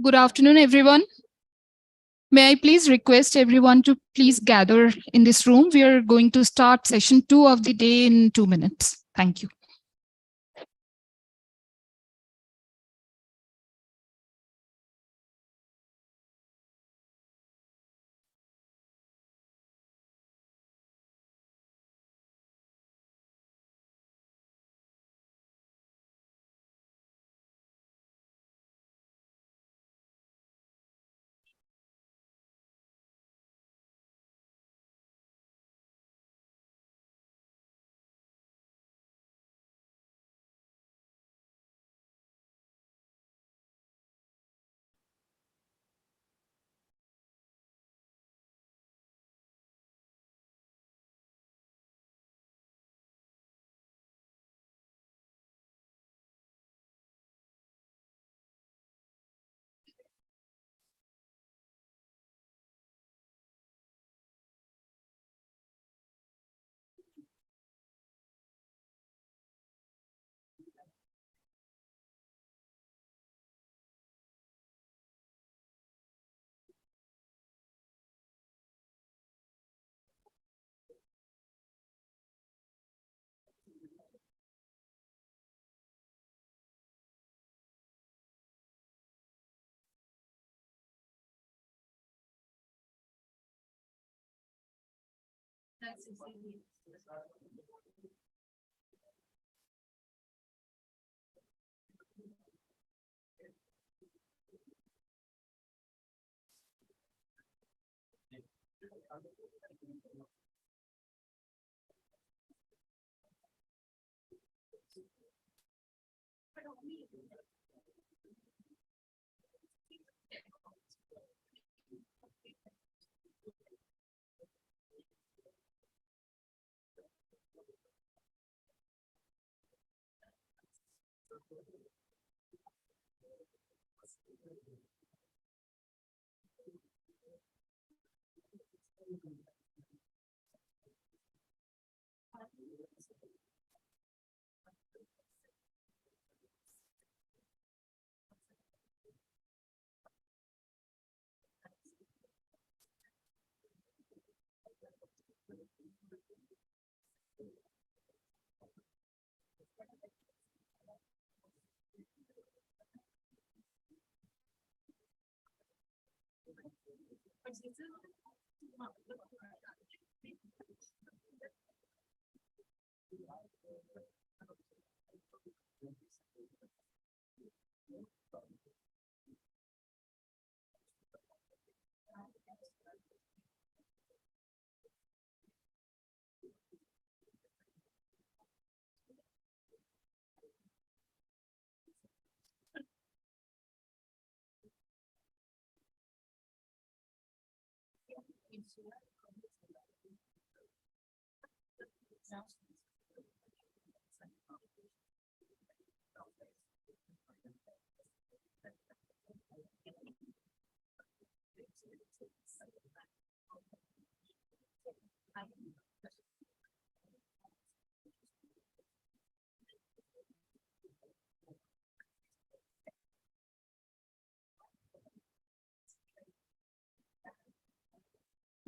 Good afternoon, everyone. May I please request everyone to please gather in this room. We are going to start session 2 of the day in 2 minutes. Thank you.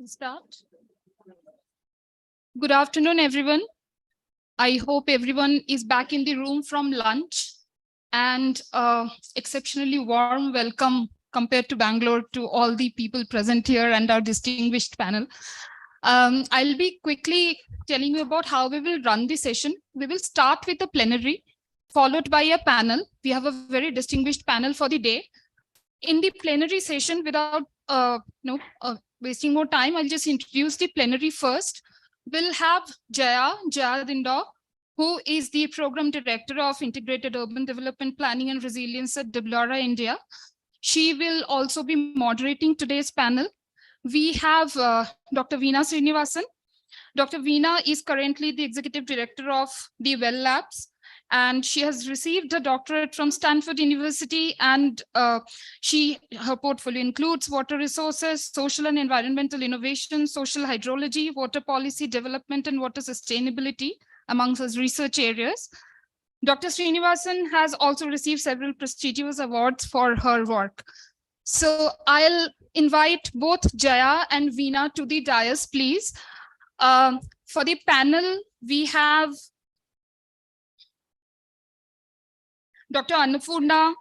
Start. Good afternoon, everyone. I hope everyone is back in the room from lunch, and exceptionally warm welcome compared to Bangalore to all the people present here and our distinguished panel. I'll be quickly telling you about how we will run the session. We will start with the plenary, followed by a panel. We have a very distinguished panel for the day. In the plenary session, without wasting more time, I'll just introduce the plenary first. We'll have Jaya Dindor, who is the Program Director of Integrated Urban Development Planning and Resilience at DBLORA, India. She will also be moderating today's panel. We have Dr. Veena Srinivasan. Dr. Veena is currently the Executive Director of the Well Labs, And she has received a doctorate from Stanford University, and her portfolio includes water resources, social and environmental innovation, social hydrology, water policy development, and water sustainability amongst her research areas. Dr. Srinivasan has also received several prestigious awards for her work. So I'll invite both Jaya and Veena to the dais, please. For the panel, we have Dr. Annapurna,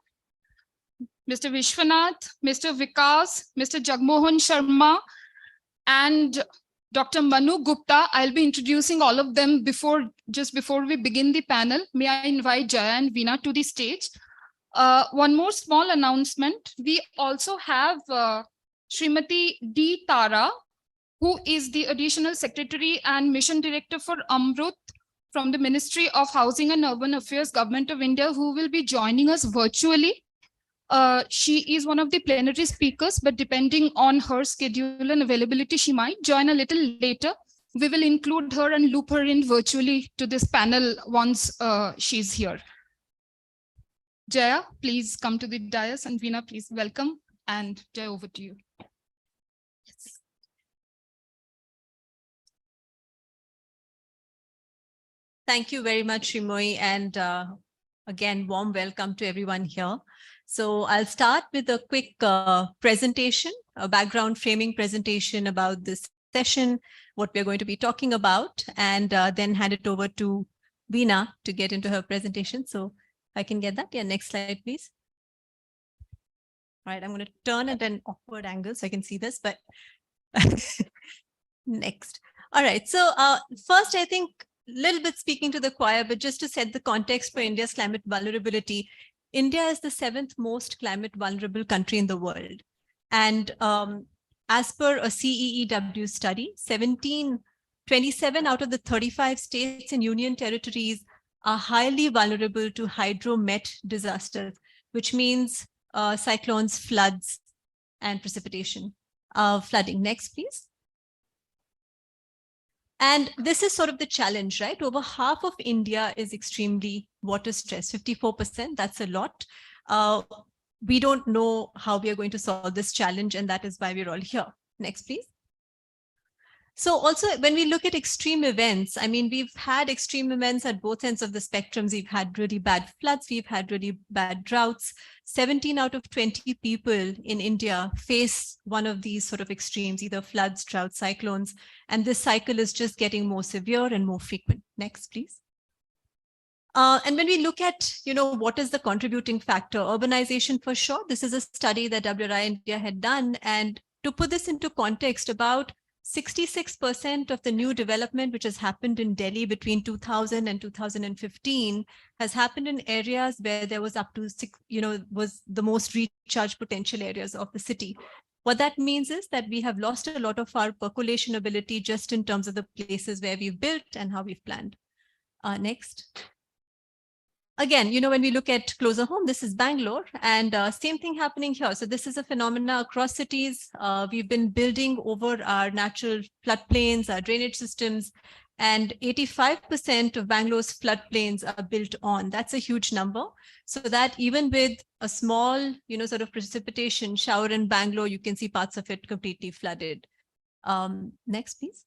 Mr. Vishwanath, Mr. Vikas, Mr. Jagmohan Sharma, and Dr. Manu Gupta. I'll be introducing all of them just before we begin the panel. May I invite Jaya and Veena to the stage. One more small announcement. We also have Srimati D. Tara, who is the Additional Secretary and Mission Director for Amrut from the Ministry of Housing and Urban Affairs, Government of India, who will be joining us virtually. She is one of the plenary speakers, but depending on her schedule and availability, she might join a little later. We will include her and loop her in virtually to this panel once she's here. Jaya, please come to the dais, and Veena, please welcome. And Jaya, over to you. Yes. Thank you very much, Srimoy, and again, warm welcome to everyone here. So I'll start with a quick presentation, a background framing presentation about this session, what we're going to be talking about, and then hand it over to Veena to get into her presentation. So I can get that. Yeah, next slide, please. All right, I'm going to turn at an awkward angle so I can see this, but next. All right, so first, I think a little bit speaking to the choir, but just to set the context for India's climate vulnerability, India is the 7th most climate vulnerable country in the world. And as per a CEEW study, 27 out of the 35 states and union territories are highly vulnerable to hydromet disasters, which means cyclones, floods, and precipitation. Flooding. Next, please. And this is sort of the challenge, right? Over half of India is extremely water stressed, 54%. That's a lot. We don't know how we are going to solve this challenge, and that is why we're all here. Next, please. So also, when we look at extreme events, I mean, we've had extreme events at both ends of the spectrums. We've had really bad floods. We've had really bad droughts. 17 out of 20 people in India face one of these sort of extremes, either floods, droughts, cyclones. And this cycle is just getting more severe and more frequent. Next, please. And when we look at, what is the contributing factor? Urbanization, for sure. This is a study that WRI India had done. And to put this into context, about 66% of the new development which has happened in Delhi between 2000 and 2015 has happened in areas where there was up to was the most recharge potential areas of the city. What that means is that we have lost a lot of our percolation ability just in terms of the places where we've built and how we've planned. Next. Again, when we look at closer home, this is Bangalore, and same thing happening here. So this is a phenomena across cities. We've been building over our natural floodplains, our drainage systems, and 85% of Bangalore's floodplains are built on. That's a huge number. So that even with a small, sort of precipitation shower in Bangalore, you can see parts of it completely flooded. Next, please.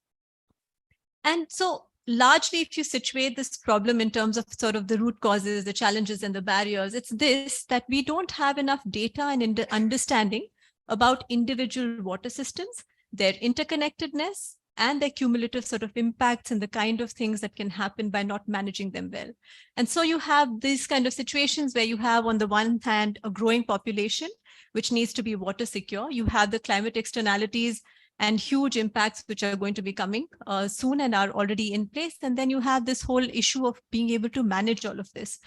And so largely, if you situate this problem in terms of sort of the root causes, the challenges and the barriers, it's this, that we don't have enough data and understanding about individual water systems, their interconnectedness, and their cumulative sort of impacts and the kind of things that can happen by not managing them well. And so you have these kind of situations where you have, on the one hand, a growing population, which needs to be water secure. You have the climate externalities and huge impacts which are going to be coming soon and are already in place. And then you have this whole issue of being able to manage all of this.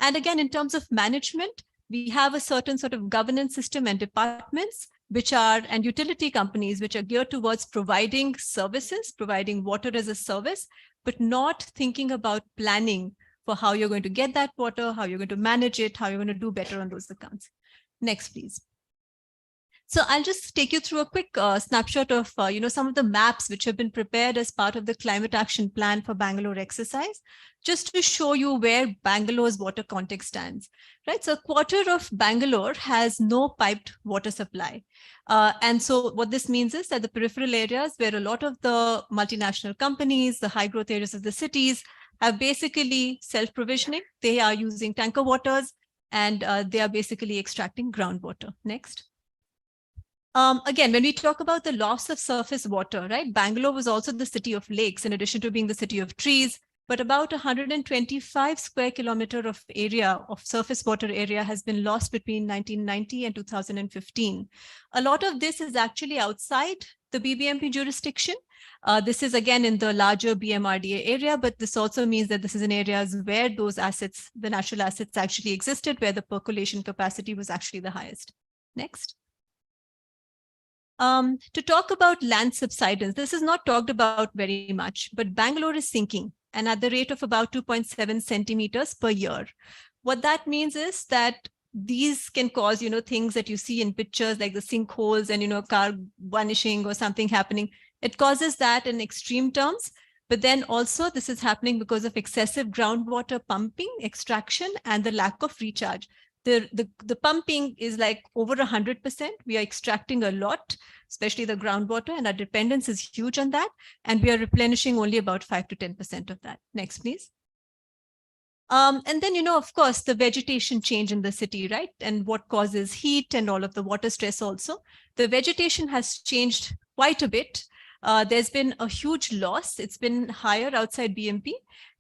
And again, in terms of management, we have a certain sort of governance system and departments and utility companies which are geared towards providing services, providing water as a service, but not thinking about planning for how you're going to get that water, how you're going to manage it, how you're going to do better on those accounts. Next, please. So I'll just take you through a quick snapshot of, some of the maps which have been prepared as part of the climate action plan for Bangalore exercise, just to show you where Bangalore's water context stands, right? So a quarter of Bangalore has no piped water supply. And so what this means is that the peripheral areas where a lot of the multinational companies, the high growth areas of the cities have basically self-provisioning. They are using tanker waters and they are basically extracting groundwater. Next. Again, when we talk about the loss of surface water, right? Bangalore was also the city of lakes, in addition to being the city of trees, but about 125 square kilometer of area of surface water area has been lost between 1990 and 2015. A lot of this is actually outside the BBMP jurisdiction. This is again in the larger BMRDA area, but this also means that this is in areas where those assets, the natural assets actually existed, where the percolation capacity was actually the highest. Next. To talk about land subsidence, this is not talked about very much, but Bangalore is sinking and at the rate of about 2.7 centimeters per year. What that means is that these can cause, things that you see in pictures like the sinkholes and, a car vanishing or something happening. It causes that in extreme terms, but then also this is happening because of excessive groundwater pumping, extraction, and the lack of recharge. The pumping is like over 100%. We are extracting a lot, especially the groundwater, and our dependence is huge on that. And we are replenishing only about 5 to 10% of that. Next, please. And then, of course, the vegetation change in the city, right? And what causes heat and all of the water stress also. The vegetation has changed quite a bit. There's been a huge loss. It's been higher outside BMP.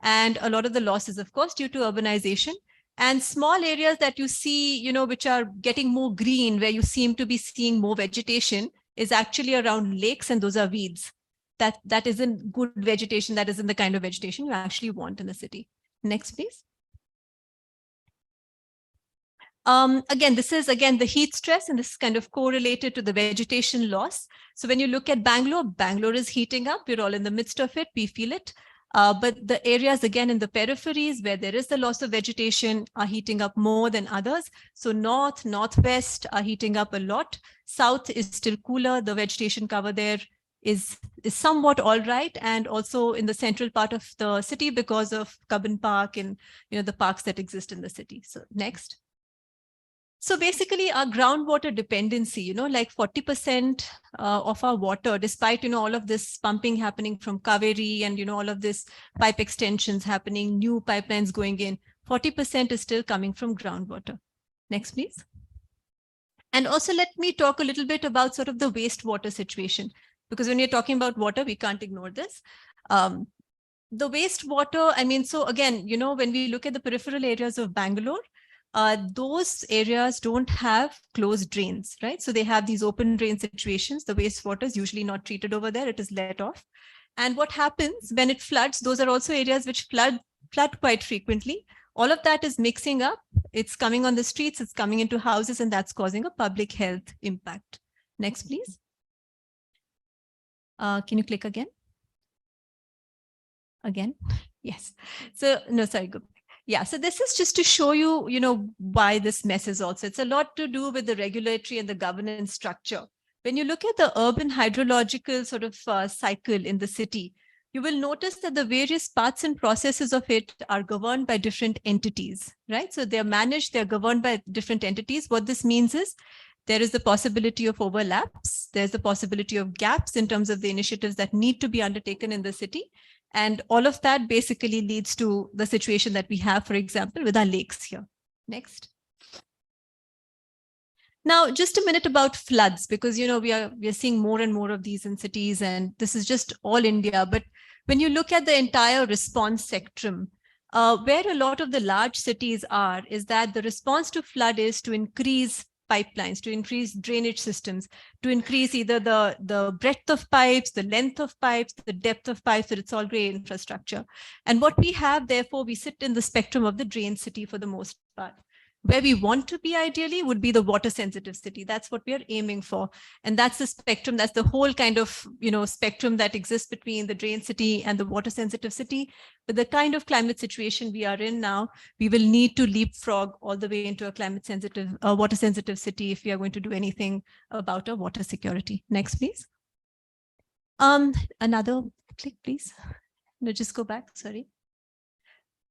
And a lot of the loss is, of course, due to urbanization. And small areas that you see, which are getting more green, where you seem to be seeing more vegetation, is actually around lakes, and those are weeds. That isn't good vegetation. That isn't the kind of vegetation you actually want in the city. Next, please. Again, this is the heat stress, and this is kind of correlated to the vegetation loss. So when you look at Bangalore, Bangalore is heating up. We're all in the midst of it. We feel it. But the areas, again, in the peripheries where there is the loss of vegetation are heating up more than others. So north, northwest are heating up a lot. South is still cooler. The vegetation cover there is somewhat all right. And also in the central part of the city because of Cubbon Park and, the parks that exist in the city. So next. So basically our groundwater dependency, like 40% of our water, despite, all of this pumping happening from Kaveri and, all of this pipe extensions happening, new pipelines going in, 40% is still coming from groundwater. Next, please. And also let me talk a little bit about sort of the wastewater situation, because when you're talking about water, we can't ignore this. The wastewater, so again, when we look at the peripheral areas of Bangalore, those areas don't have closed drains, right? So they have these open drain situations. The wastewater is usually not treated over there. It is let off. And what happens when it floods, those are also areas which flood quite frequently. All of that is mixing up. It's coming on the streets, it's coming into houses, and that's causing a public health impact. Next, please. Can you click again? Again? Yes. So, no, sorry, go back. Yeah, so this is just to show you, why this mess is also. It's a lot to do with the regulatory and the governance structure. When you look at the urban hydrological sort of cycle in the city, you will notice that the various parts and processes of it are governed by different entities, right? So they're managed, they're governed by different entities. What this means is there is the possibility of overlaps. There's the possibility of gaps in terms of the initiatives that need to be undertaken in the city. And all of that basically leads to the situation that we have, for example, with our lakes here. Next. Now, just a minute about floods, because, we are seeing more and more of these in cities, and this is just all India. But when you look at the entire response spectrum, where a lot of the large cities are, is that the response to flood is to increase pipelines, to increase drainage systems, to increase either the breadth of pipes, the length of pipes, the depth of pipes, that it's all great infrastructure. And what we have, therefore, we sit in the spectrum of the drain city for the most part. Where we want to be ideally would be the water sensitive city. That's what we are aiming for. And that's the spectrum. That's the whole kind of, spectrum that exists between the drain city and the water sensitive city. But the kind of climate situation we are in now, we will need to leapfrog all the way into a climate sensitive, water sensitive city if we are going to do anything about our water security. Next, please. Another click, please. No, just go back. Sorry.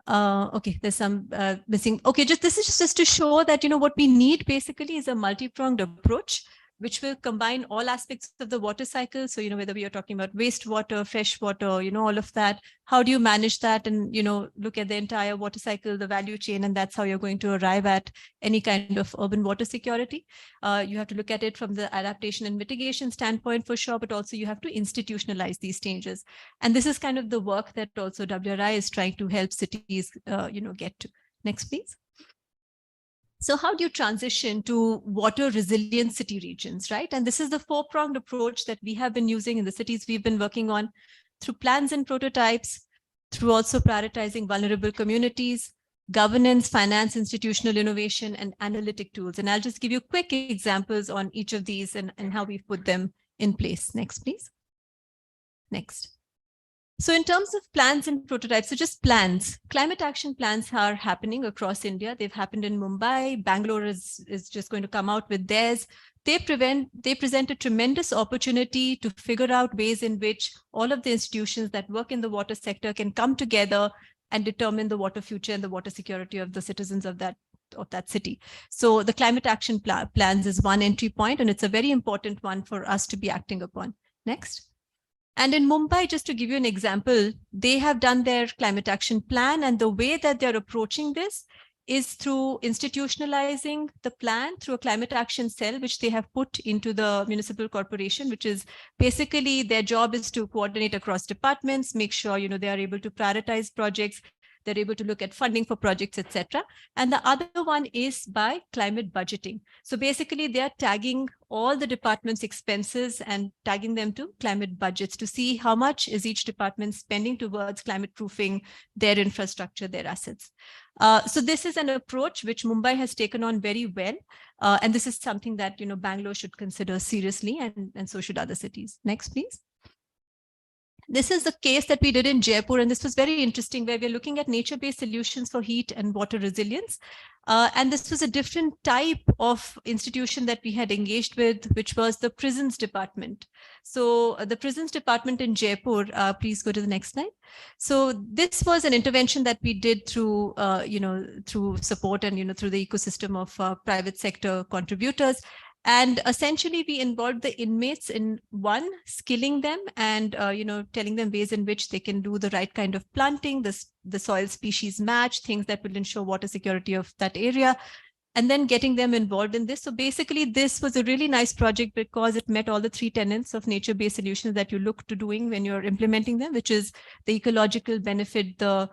Okay, there's some missing. Okay, this is just to show that, what we need basically is a multi-pronged approach, which will combine all aspects of the water cycle. So, whether we are talking about wastewater, fresh water, all of that, how do you manage that and, look at the entire water cycle, the value chain, and that's how you're going to arrive at any kind of urban water security. You have to look at it from the adaptation and mitigation standpoint for sure, but also you have to institutionalize these changes. And this is kind of the work that also WRI is trying to help cities, get to. Next, please. So how do you transition to water resilient city regions, right? And this is the four-pronged approach that we have been using in the cities we've been working on, through plans and prototypes, through also prioritizing vulnerable communities, governance, finance, institutional innovation, and analytic tools. And I'll just give you quick examples on each of these and how we've put them in place. Next, please. Next. So in terms of plans and prototypes, so just plans, climate action plans are happening across India. They've happened in Mumbai. Bangalore is just going to come out with theirs. They present a tremendous opportunity to figure out ways in which all of the institutions that work in the water sector can come together and determine the water future and the water security of the citizens of that city. So the climate action plans is one entry point, and it's a very important one for us to be acting upon. Next. And in Mumbai, just to give you an example, they have done their climate action plan, and the way that they're approaching this is through institutionalizing the plan through a climate action cell, which they have put into the municipal corporation, which is basically their job is to coordinate across departments, make sure, they are able to prioritize projects, they're able to look at funding for projects, etc. And the other one is by climate budgeting. So basically, they are tagging all the department's expenses and tagging them to climate budgets to see how much is each department spending towards climate proofing their infrastructure, their assets. So this is an approach which Mumbai has taken on very well. And this is something that, Bangalore should consider seriously, and so should other cities. Next, please. This is the case that we did in Jaipur, and this was very interesting, where we're looking at nature-based solutions for heat and water resilience. And this was a different type of institution that we had engaged with, which was the prisons department. So the prisons department in Jaipur, please go to the next slide. So this was an intervention that we did through, through support and, through the ecosystem of private sector contributors. And essentially, we involved the inmates in skilling them and, telling them ways in which they can do the right kind of planting, the soil species match, things that will ensure water security of that area, and then getting them involved in this. So basically, this was a really nice project because it met all the three tenets of nature-based solutions that you look to doing when you're implementing them, which is the ecological benefit, the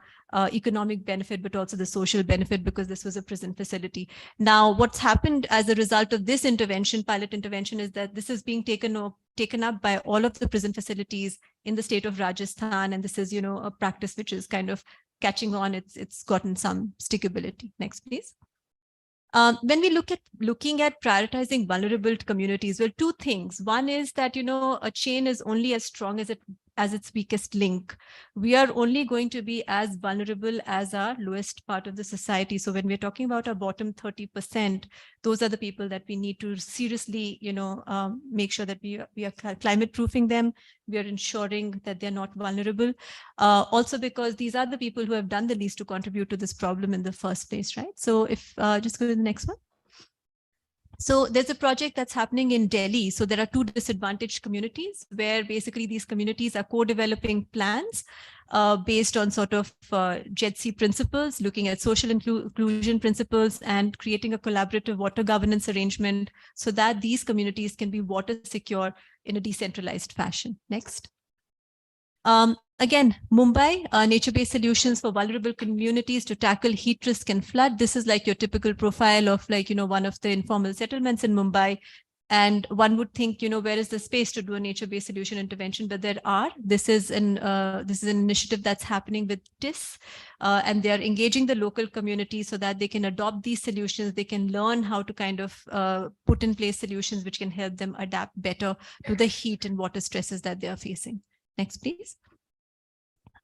economic benefit, but also the social benefit, because this was a prison facility. Now, what's happened as a result of this intervention, pilot intervention, is that this is being taken up by all of the prison facilities in the state of Rajasthan. And this is, a practice which is kind of catching on. It's gotten some stickability. Next, please. When we looking at prioritizing vulnerable communities, well, two things. One is that, a chain is only as strong as its weakest link. We are only going to be as vulnerable as our lowest part of the society. So when we're talking about our bottom 30%, those are the people that we need to seriously, make sure that we are climate proofing them. We are ensuring that they're not vulnerable. Also because these are the people who have done the least to contribute to this problem in the first place, right? So if just go to the next one. So there's a project that's happening in Delhi. So there are two disadvantaged communities where basically these communities are co-developing plans based on sort of JEDC principles, looking at social inclusion principles and creating a collaborative water governance arrangement so that these communities can be water secure in a decentralized fashion. Next. Again, Mumbai, nature-based solutions for vulnerable communities to tackle heat risk and flood. This is like your typical profile of one of the informal settlements in Mumbai. And one would think, where is the space to do a nature-based solution intervention? But there are. This is an initiative that's happening with TIS, and they are engaging the local community so that they can adopt these solutions. They can learn how to kind of put in place solutions which can help them adapt better to the heat and water stresses that they are facing. Next, please.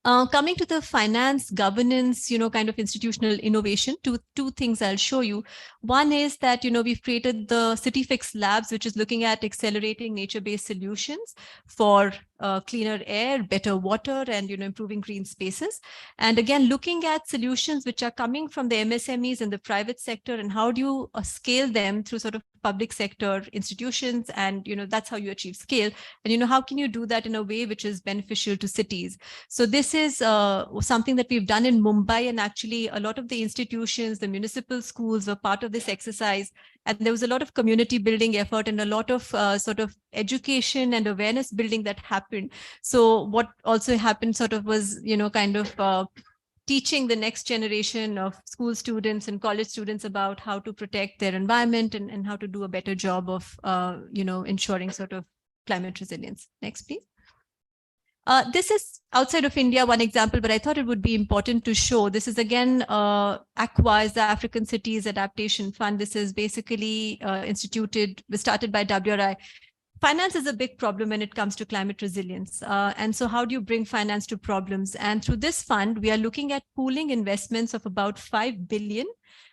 Coming to the finance, governance, kind of institutional innovation, two things I'll show you. One is that, we've created the CityFix Labs, which is looking at accelerating nature-based solutions for cleaner air, better water, and, improving green spaces. And again, looking at solutions which are coming from the MSMEs and the private sector, and how do you scale them through sort of public sector institutions, and that's how you achieve scale. And how can you do that in a way which is beneficial to cities? So this is something that we've done in Mumbai, and actually a lot of the institutions, the municipal schools were part of this exercise, and there was a lot of community building effort and a lot of sort of education and awareness building that happened. So what also happened sort of was kind of teaching the next generation of school students and college students about how to protect their environment and how to do a better job of, ensuring sort of climate resilience. Next, please. This is outside of India, one example, but I thought it would be important to show. This is again, ACWA is the African Cities Adaptation Fund. This is basically started by WRI. Finance is a big problem when it comes to climate resilience. And so how do you bring finance to problems? And through this fund, we are looking at pooling investments of about $5 billion,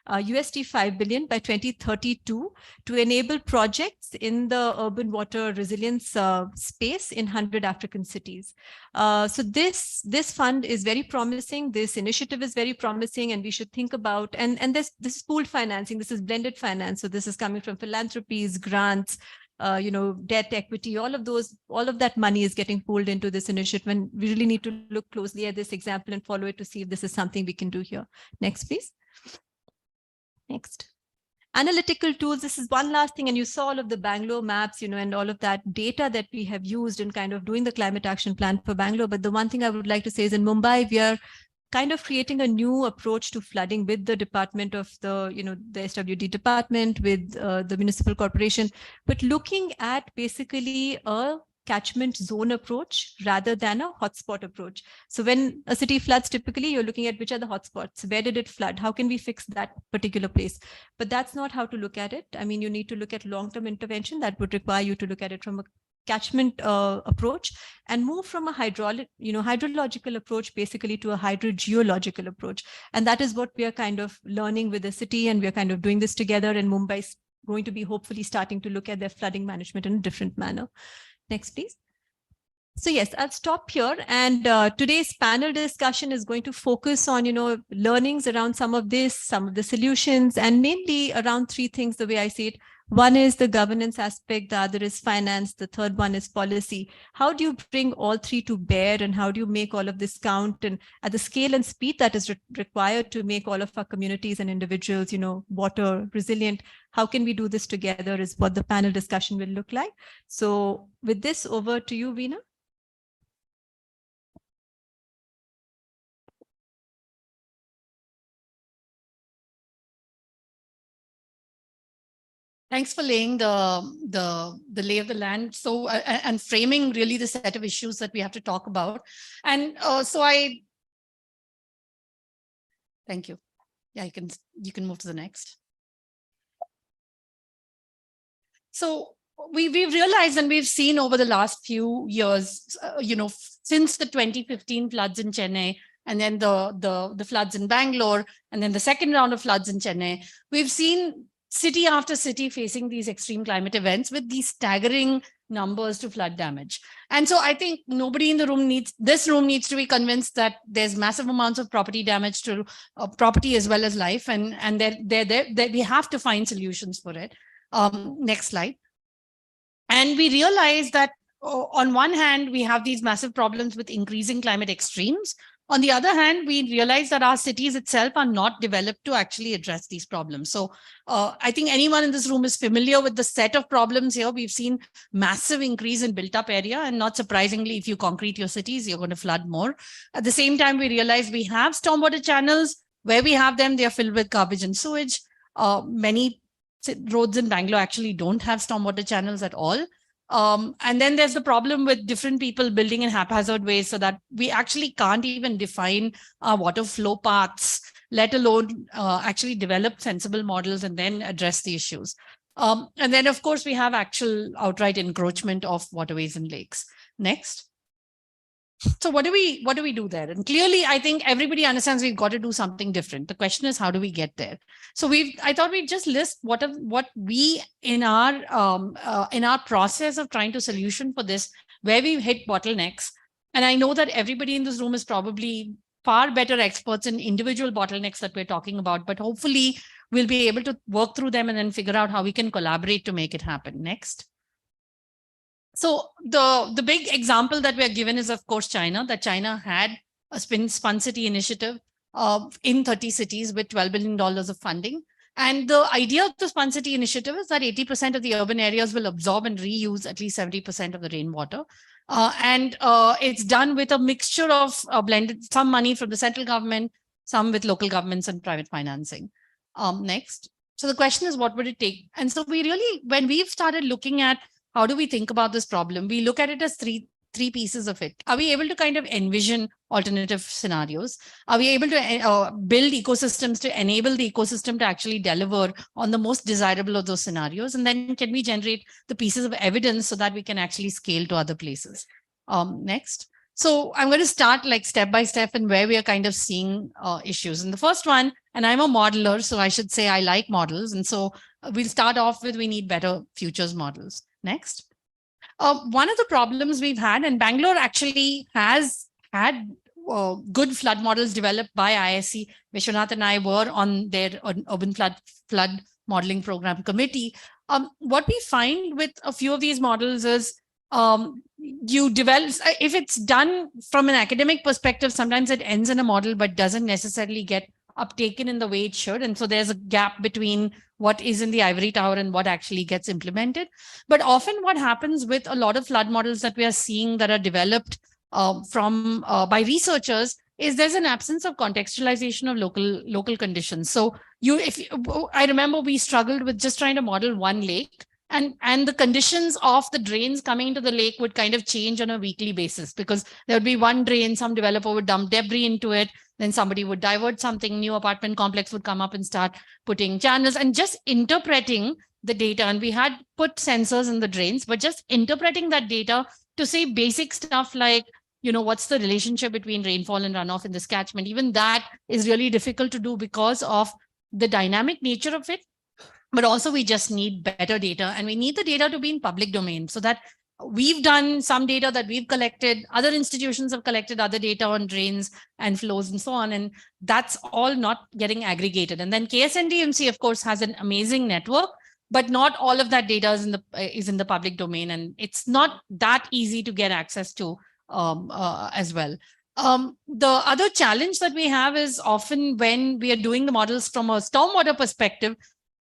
$5 billion by 2032 to enable projects in the urban water resilience space in 100 African cities. So this fund is very promising. This initiative is very promising, and we should think about, and this is pooled financing. This is blended finance. So this is coming from philanthropies, grants, debt, equity, all of that money is getting pulled into this initiative. And we really need to look closely at this example and follow it to see if this is something we can do here. Next, please. Next. Analytical tools. This is one last thing. And you saw all of the Bangalore maps, and all of that data that we have used in kind of doing the climate action plan for Bangalore. But the one thing I would like to say is in Mumbai, we are kind of creating a new approach to flooding with the department of the SWD department, with the municipal corporation, but looking at basically a catchment zone approach rather than a hotspot approach. So when a city floods, typically you're looking at which are the hotspots, where did it flood, how can we fix that particular place? But that's not how to look at it. I mean, you need to look at long-term intervention that would require you to look at it from a catchment approach and move from a hydrological approach basically to a hydrogeological approach. And that is what we are kind of learning with the city, and we are kind of doing this together, and Mumbai is going to be hopefully starting to look at their flooding management in a different manner. Next, please. So yes, I'll stop here. And today's panel discussion is going to focus on, learnings around some of the solutions, and mainly around three things, the way I see it. One is the governance aspect, the other is finance, the third one is policy. How do you bring all three to bear, and how do you make all of this count, and at the scale and speed that is required to make all of our communities and individuals, water resilient? How can we do this together is what the panel discussion will look like. So with this, over to you, Veena. Thanks for laying the lay of the land. So and framing really the set of issues that we have to talk about. And thank you. Yeah, you can move to the next. So we've realized, and we've seen over the last few years, since the 2015 floods in Chennai, and then the floods in Bangalore, and then the second round of floods in Chennai, we've seen city after city facing these extreme climate events with these staggering numbers to flood damage. And so I think nobody in the room needs to be convinced that there's massive amounts of property damage to property as well as life, and that we have to find solutions for it. Next slide. And we realize that on one hand, we have these massive problems with increasing climate extremes. On the other hand, we realize that our cities itself are not developed to actually address these problems. So I think anyone in this room is familiar with the set of problems here. We've seen massive increase in built up area, and not surprisingly, if you concrete your cities, you're going to flood more. At the same time, we realize we have stormwater channels. Where we have them, they are filled with garbage and sewage. Many roads in Bangalore actually don't have stormwater channels at all. And then there's the problem with different people building in haphazard ways, so that we actually can't even define our water flow paths, let alone actually develop sensible models and then address the issues. And then, of course, we have actual outright encroachment of waterways and lakes. Next. So what do we do there? And clearly, I think everybody understands we've got to do something different. The question is, how do we get there? So I thought we'd just list what we in our process of trying to solution for this, where we've hit bottlenecks. And I know that everybody in this room is probably far better experts in individual bottlenecks that we're talking about, but hopefully we'll be able to work through them and then figure out how we can collaborate to make it happen. Next. So the big example that we're given is, of course, China, that China had a Spun City initiative in 30 cities with $12 billion of funding. And the idea of the Spun City initiative is that 80% of the urban areas will absorb and reuse at least 70% of the rainwater. And it's done with a mixture of blended, some money from the central government, some with local governments and private financing. Next. So the question is, what would it take? And so we really, when we've started looking at how do we think about this problem, we look at it as three pieces of it. Are we able to kind of envision alternative scenarios? Are we able to build ecosystems to enable the ecosystem to actually deliver on the most desirable of those scenarios? And then can we generate the pieces of evidence so that we can actually scale to other places? Next. So I'm going to start like step by step and where we are kind of seeing issues. And the first one, and I'm a modeler, so I should say I like models. And so we'll start off with, we need better futures models. Next. One of the problems we've had, and Bangalore actually has had good flood models developed by ISC. Vishwanath and I were on their urban flood modeling program committee. What we find with a few of these models is you develop, if it's done from an academic perspective, sometimes it ends in a model, but doesn't necessarily get uptaken in the way it should. And so there's a gap between what is in the ivory tower and what actually gets implemented. But often what happens with a lot of flood models that we are seeing that are developed by researchers is there's an absence of contextualization of local conditions. So I remember we struggled with just trying to model one lake, and the conditions of the drains coming into the lake would kind of change on a weekly basis, because there would be one drain, some developer would dump debris into it, then somebody would divert something, new apartment complex would come up and start putting channels, and just interpreting the data. And we had put sensors in the drains, but just interpreting that data to say basic stuff like, what's the relationship between rainfall and runoff in this catchment? Even that is really difficult to do because of the dynamic nature of it. But also we just need better data, and we need the data to be in public domain, so that we've done some data that we've collected, other institutions have collected other data on drains and flows and so on, and that's all not getting aggregated. And then KSNDMC, of course, has an amazing network, but not all of that data is in the public domain, and it's not that easy to get access to as well. The other challenge that we have is often when we are doing the models from a stormwater perspective,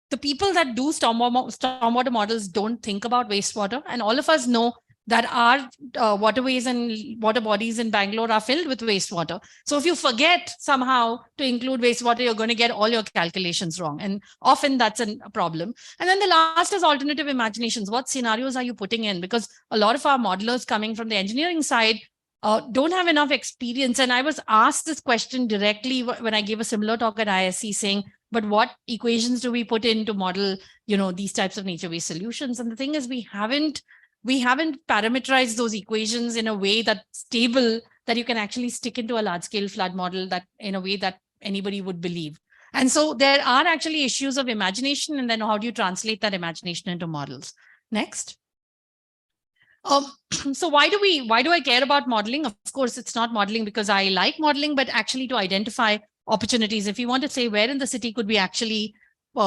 the people that do stormwater models don't think about wastewater. And all of us know that our waterways and water bodies in Bangalore are filled with wastewater. So if you forget somehow to include wastewater, you're going to get all your calculations wrong. And often that's a problem. And then the last is alternative imaginations. What scenarios are you putting in? Because a lot of our modelers coming from the engineering side don't have enough experience. And I was asked this question directly when I gave a similar talk at ISC, saying, but what equations do we put in to model, these types of nature-based solutions? And the thing is, we haven't parameterized those equations in a way that's stable, that you can actually stick into a large-scale flood model that in a way that anybody would believe. And so there are actually issues of imagination, and then how do you translate that imagination into models? Next. So why do I care about modeling? Of course, it's not modeling because I like modeling, but actually to identify opportunities. If you want to say where in the city could we actually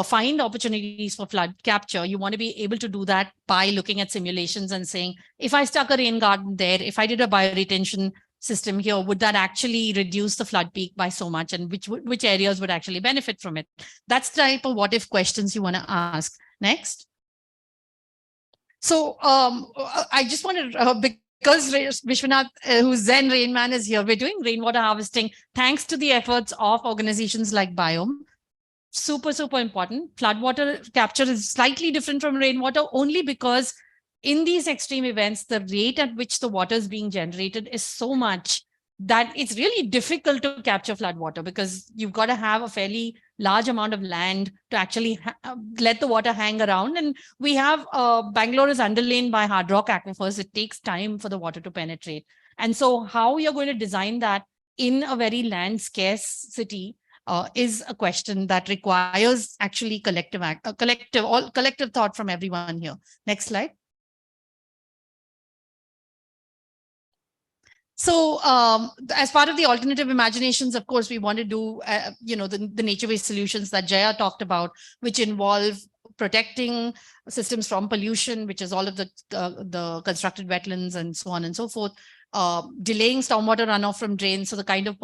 find opportunities for flood capture, you want to be able to do that by looking at simulations and saying, if I stuck a rain garden there, if I did a bioretention system here, would that actually reduce the flood peak by so much? And which areas would actually benefit from it? That's the type of what if questions you want to ask. Next. So I just wanted, because Vishwanath, who's Zen Rain Man, is here, we're doing rainwater harvesting thanks to the efforts of organizations like Biome. super, super important. Floodwater capture is slightly different from rainwater only because in these extreme events, the rate at which the water is being generated is so much that it's really difficult to capture floodwater because you've got to have a fairly large amount of land to actually let the water hang around. And we have Bangalore is underlain by hard rock aquifers. It takes time for the water to penetrate. And so how you're going to design that in a very land scarce city is a question that requires actually collective thought from everyone here. Next slide. So as part of the alternative imaginations, of course, we want to do, the nature-based solutions that Jaya talked about, which involve protecting systems from pollution, which is all of the constructed wetlands and so on and so forth, delaying stormwater runoff from drains. So the kind of,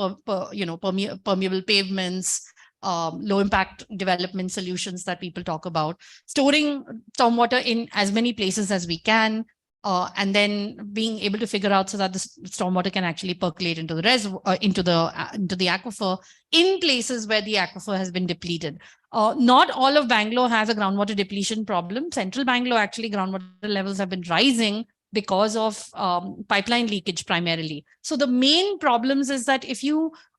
permeable pavements, low impact development solutions that people talk about, storing stormwater in as many places as we can, and then being able to figure out so that the stormwater can actually percolate into the reservoir, into the aquifer in places where the aquifer has been depleted. Not all of Bangalore has a groundwater depletion problem. Central Bangalore, actually, groundwater levels have been rising because of pipeline leakage primarily. So the main problems is that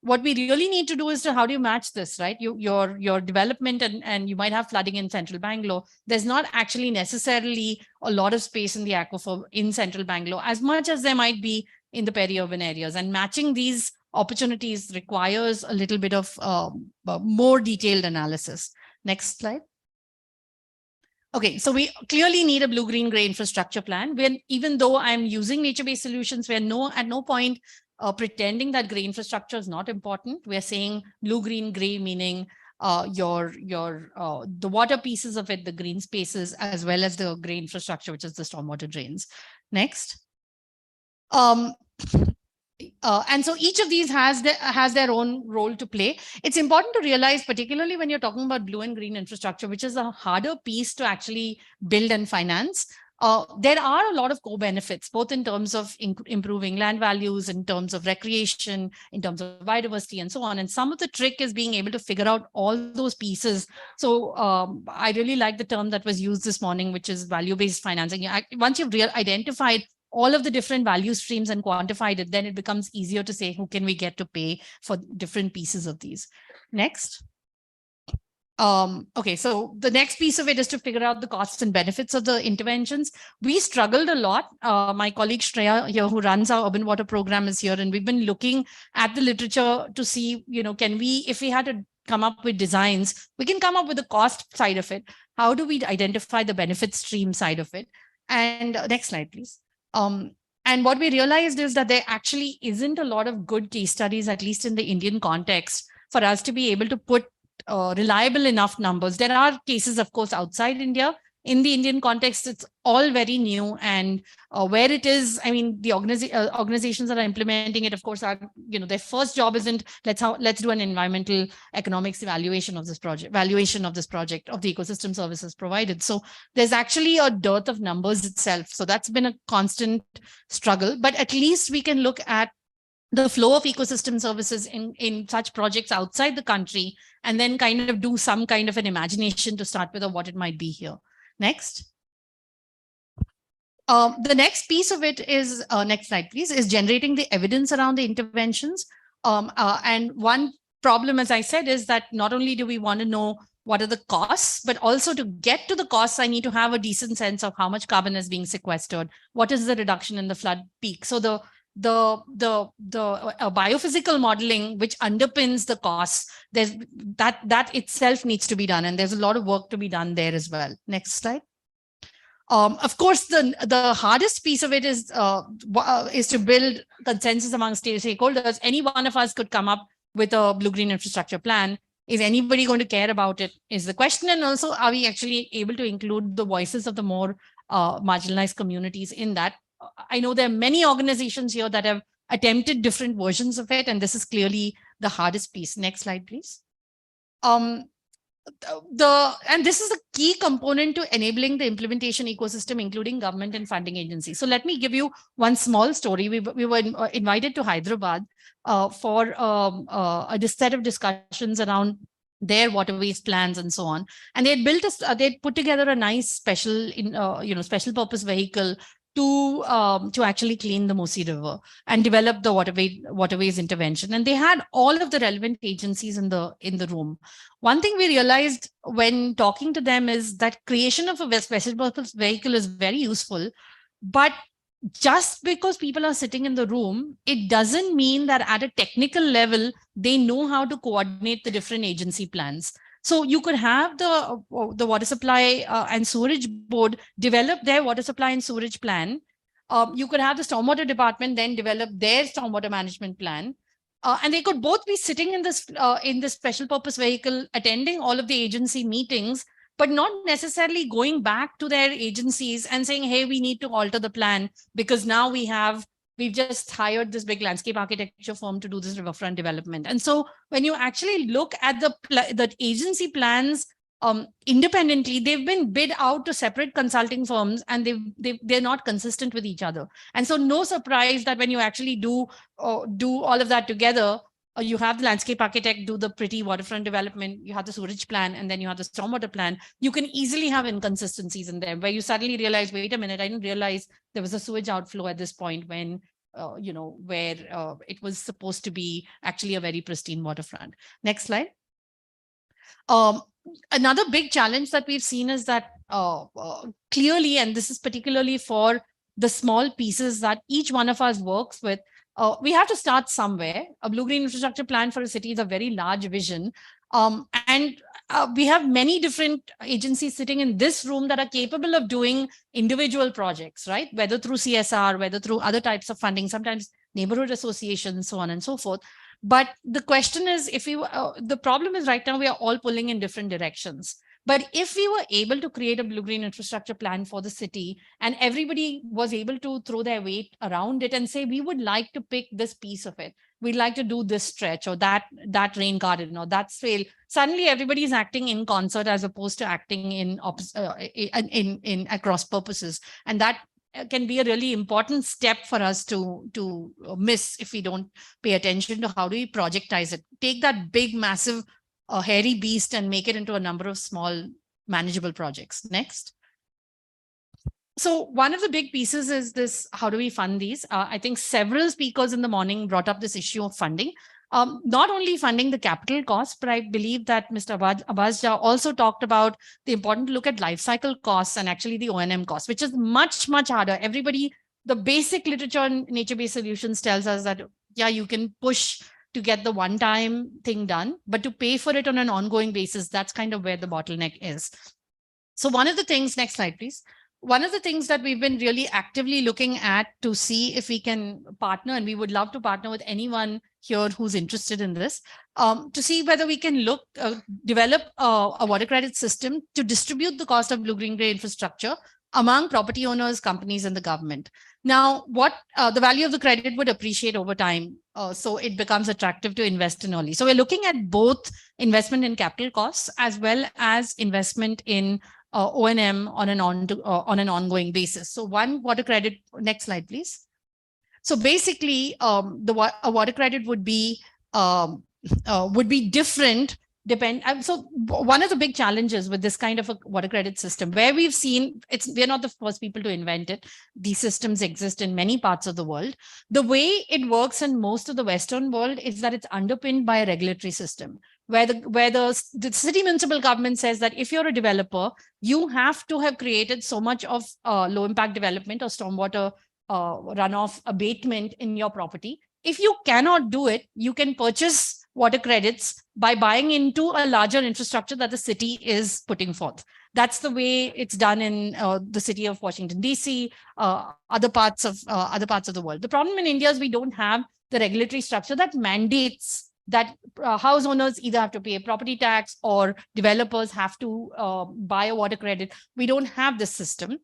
what we really need to do is how do you match this, right? Your development and you might have flooding in central Bangalore. There's not actually necessarily a lot of space in the aquifer in central Bangalore as much as there might be in the peri-urban areas, and matching these opportunities requires a little bit of more detailed analysis. Next slide. Okay, so we clearly need a blue-green-gray infrastructure plan. Even though I'm using nature-based solutions, we're at no point pretending that gray infrastructure is not important. We're saying blue-green-gray, meaning the water pieces of it, the green spaces, as well as the gray infrastructure, which is the stormwater drains. Next. And so each of these has their own role to play. It's important to realize, particularly when you're talking about blue and green infrastructure, which is a harder piece to actually build and finance, there are a lot of co-benefits, both in terms of improving land values, in terms of recreation, in terms of biodiversity, and so on. And some of the trick is being able to figure out all those pieces. So I really like the term that was used this morning, which is value-based financing. Once you've identified all of the different value streams and quantified it, then it becomes easier to say, who can we get to pay for different pieces of these? Next. Okay, so the next piece of it is to figure out the costs and benefits of the interventions. We struggled a lot. My colleague Shreya here, who runs our urban water program, is here, and we've been looking at the literature to see, can we, if we had to come up with designs, we can come up with the cost side of it. How do we identify the benefit stream side of it? And next slide, please. And what we realized is that there actually isn't a lot of good case studies, at least in the Indian context, for us to be able to put reliable enough numbers. There are cases, of course, outside India. In the Indian context, it's all very new. And where it is, I mean, the organizations that are implementing it, of course, are, their first job isn't let's do an environmental economics evaluation of this project, of the ecosystem services provided. So there's actually a dearth of numbers itself. So that's been a constant struggle. But at least we can look at the flow of ecosystem services in such projects outside the country, and then kind of do some kind of an imagination to start with of what it might be here. Next. The next piece of it is, next slide, please, is generating the evidence around the interventions. And one problem, as I said, is that not only do we want to know what are the costs, but also to get to the costs, I need to have a decent sense of how much carbon is being sequestered. What is the reduction in the flood peak? So the biophysical modeling, which underpins the costs, there's that itself needs to be done, and there's a lot of work to be done there as well. Next slide. Of course, the hardest piece of it is to build consensus among stakeholders. Any one of us could come up with a blue-green infrastructure plan. Is anybody going to care about it is the question. And also, are we actually able to include the voices of the more marginalized communities in that? I know there are many organizations here that have attempted different versions of it, and this is clearly the hardest piece. Next slide, please. And this is a key component to enabling the implementation ecosystem, including government and funding agencies. So let me give you one small story. We were invited to Hyderabad for a set of discussions around their waterways plans and so on. And they had built they'd put together a nice special, special purpose vehicle to actually clean the Musi River and develop the waterways intervention. And they had all of the relevant agencies in the room. One thing we realized when talking to them is that creation of a special purpose vehicle is very useful, but just because people are sitting in the room, it doesn't mean that at a technical level, they know how to coordinate the different agency plans. So you could have the water supply and sewerage board develop their water supply and sewerage plan. You could have the stormwater department then develop their stormwater management plan. And they could both be sitting in this special purpose vehicle, attending all of the agency meetings, but not necessarily going back to their agencies and saying, hey, we need to alter the plan because now we've just hired this big landscape architecture firm to do this riverfront development. And so when you actually look at the agency plans independently, they've been bid out to separate consulting firms and they're not consistent with each other. And so no surprise that when you actually do all of that together, you have the landscape architect do the pretty waterfront development, you have the sewerage plan, and then you have the stormwater plan. You can easily have inconsistencies in there where you suddenly realize, wait a minute, I didn't realize there was a sewage outflow at this point when, where it was supposed to be actually a very pristine waterfront. Next slide. Another big challenge that we've seen is that clearly, and this is particularly for the small pieces that each one of us works with, we have to start somewhere. A blue-green infrastructure plan for a city is a very large vision. And we have many different agencies sitting in this room that are capable of doing individual projects, right? Whether through CSR, whether through other types of funding, sometimes neighborhood associations, so on and so forth. But the question is, the problem is right now we are all pulling in different directions. But if we were able to create a blue-green infrastructure plan for the city and everybody was able to throw their weight around it and say, we would like to pick this piece of it. We'd like to do this stretch or that rain garden or that swale. Suddenly everybody is acting in concert as opposed to acting in across purposes. And that can be a really important step for us to miss if we don't pay attention to how do we projectize it. Take that big, massive, hairy beast and make it into a number of small, manageable projects. Next. So one of the big pieces is this, how do we fund these? I think several speakers in the morning brought up this issue of funding. Not only funding the capital costs, but I believe that Mr. Abbas Jha also talked about the important to look at life cycle costs and actually the O&M costs, which is much, much harder. Everybody, the basic literature on nature-based solutions tells us that, yeah, you can push to get the one-time thing done, but to pay for it on an ongoing basis, that's kind of where the bottleneck is. So one of the things, next slide, please. One of the things that we've been really actively looking at to see if we can partner, and we would love to partner with anyone here who's interested in this, to see whether we can develop a water credit system to distribute the cost of blue-green gray infrastructure among property owners, companies, and the government. Now, what the value of the credit would appreciate over time, so it becomes attractive to invest in early. So we're looking at both investment in capital costs as well as investment in O&M on an ongoing basis. So one water credit, next slide, please. So basically, a water credit would be different. So one of the big challenges with this kind of a water credit system, where we've seen we're not the first people to invent it. These systems exist in many parts of the world. The way it works in most of the Western world is that it's underpinned by a regulatory system, where the city municipal government says that if you're a developer, you have to have created so much of low impact development or stormwater runoff abatement in your property. If you cannot do it, you can purchase water credits by buying into a larger infrastructure that the city is putting forth. That's the way it's done in the city of Washington, DC, other parts of the world. The problem in India is we don't have the regulatory structure that mandates that house owners either have to pay a property tax or developers have to buy a water credit. We don't have this system.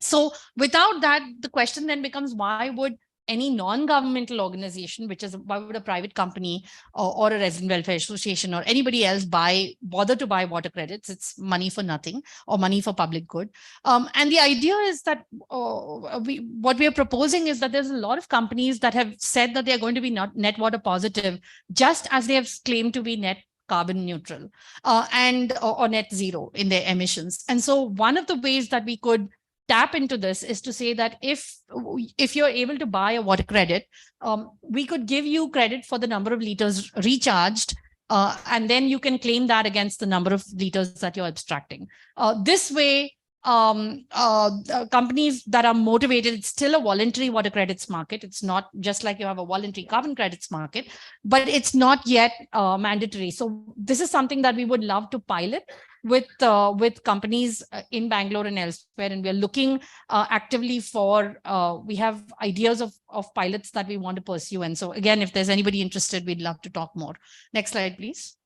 So without that, the question then becomes, why would any non-governmental organization, why would a private company or a resident welfare association or anybody else bother to buy water credits? It's money for nothing or money for public good. And the idea is that what we are proposing is that there's a lot of companies that have said that they're going to be net water positive, just as they have claimed to be net carbon neutral or net zero in their emissions. And so one of the ways that we could tap into this is to say that if you're able to buy a water credit, we could give you credit for the number of liters recharged, and then you can claim that against the number of liters that you're abstracting. This way, companies that are motivated, it's still a voluntary water credits market. It's not just like you have a voluntary carbon credits market, but it's not yet mandatory. So this is something that we would love to pilot with companies in Bangalore and elsewhere. And we're looking actively for, we have ideas of pilots that we want to pursue. And so again, if there's anybody interested, we'd love to talk more. Next slide, please.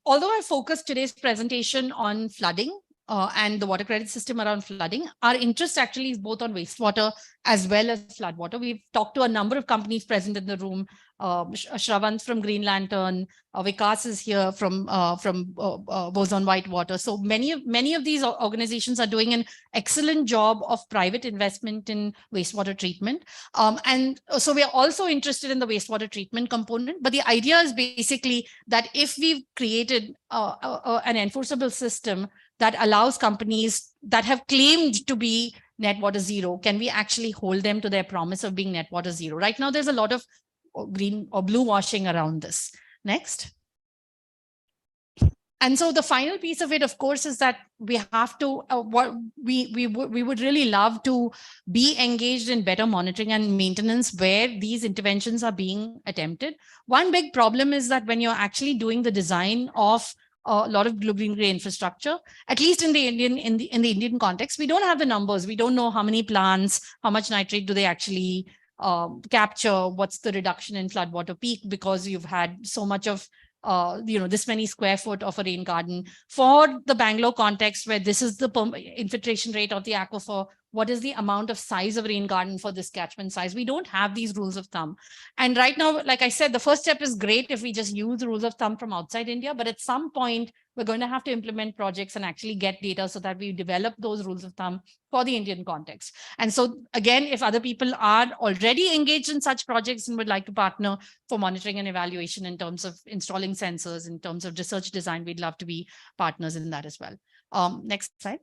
Although I focused today's presentation on flooding and the water credit system around flooding, our interest actually is both on wastewater as well as flood water. We've talked to a number of companies present in the room. Shravant from Green Lantern, Vikas is here from Boson Whitewater. So many of these organizations are doing an excellent job of private investment in wastewater treatment. And so we are also interested in the wastewater treatment component. But the idea is basically that if we've created an enforceable system that allows companies that have claimed to be net water zero, can we actually hold them to their promise of being net water zero? Right now, there's a lot of green or blue washing around this. Next. And so the final piece of it, of course, is that we have to, we would really love to be engaged in better monitoring and maintenance where these interventions are being attempted. One big problem is that when you're actually doing the design of a lot of green gray infrastructure, at least in the Indian context, we don't have the numbers. We don't know how many plants, how much nitrate do they actually capture, what's the reduction in floodwater peak, because you've had so much of this many square foot of a rain garden. For the Bangalore context, where this is the infiltration rate of the aquifer, what is the amount of size of rain garden for this catchment size? We don't have these rules of thumb. And right now, like I said, the first step is great if we just use the rules of thumb from outside India, but at some point, we're going to have to implement projects and actually get data so that we develop those rules of thumb for the Indian context. And so again, if other people are already engaged in such projects and would like to partner for monitoring and evaluation in terms of installing sensors, in terms of research design, we'd love to be partners in that as well. Next slide.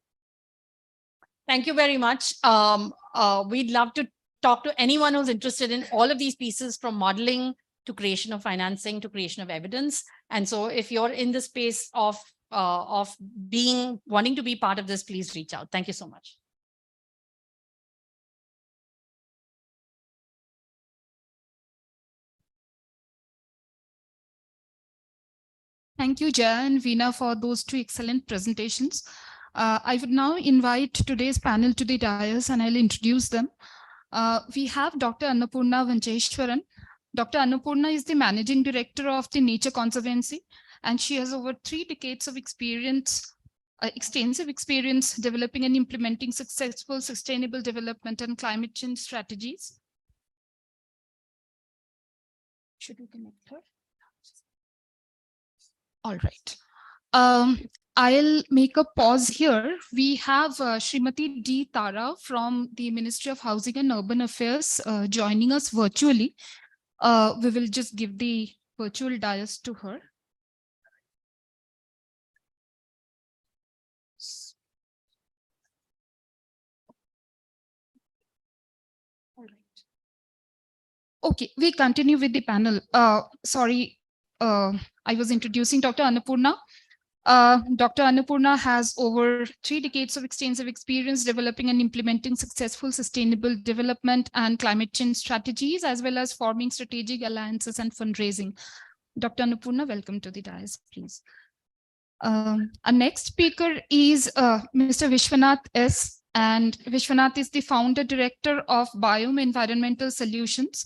Thank you very much. We'd love to talk to anyone who's interested in all of these pieces, from modeling to creation of financing to creation of evidence. And so if you're in the space of wanting to be part of this, please reach out. Thank you so much. Thank you, Jaya and Veena, for those two excellent presentations. I would now invite today's panel to the dais and I'll introduce them. We have Dr. Annapurna Vancheshwaran. Dr. Annapurna is the Managing Director of the Nature Conservancy, and she has over 3 decades of experience, extensive experience developing and implementing successful sustainable development and climate change strategies. Should we connect her? All right. I'll make a pause here. We have Srimati D. Tara from the Ministry of Housing and Urban Affairs joining us virtually. We will just give the virtual dais to her. All right. Okay, we continue with the panel. Sorry, I was introducing Dr. Annapurna. Dr. Annapurna has over 3 decades of extensive experience developing and implementing successful sustainable development and climate change strategies, as well as forming strategic alliances and fundraising. Dr. Annapurna, welcome to the dais, please. Our next speaker is Mr. Vishwanath S. And Vishwanath is the founder director of Biome Environmental Solutions,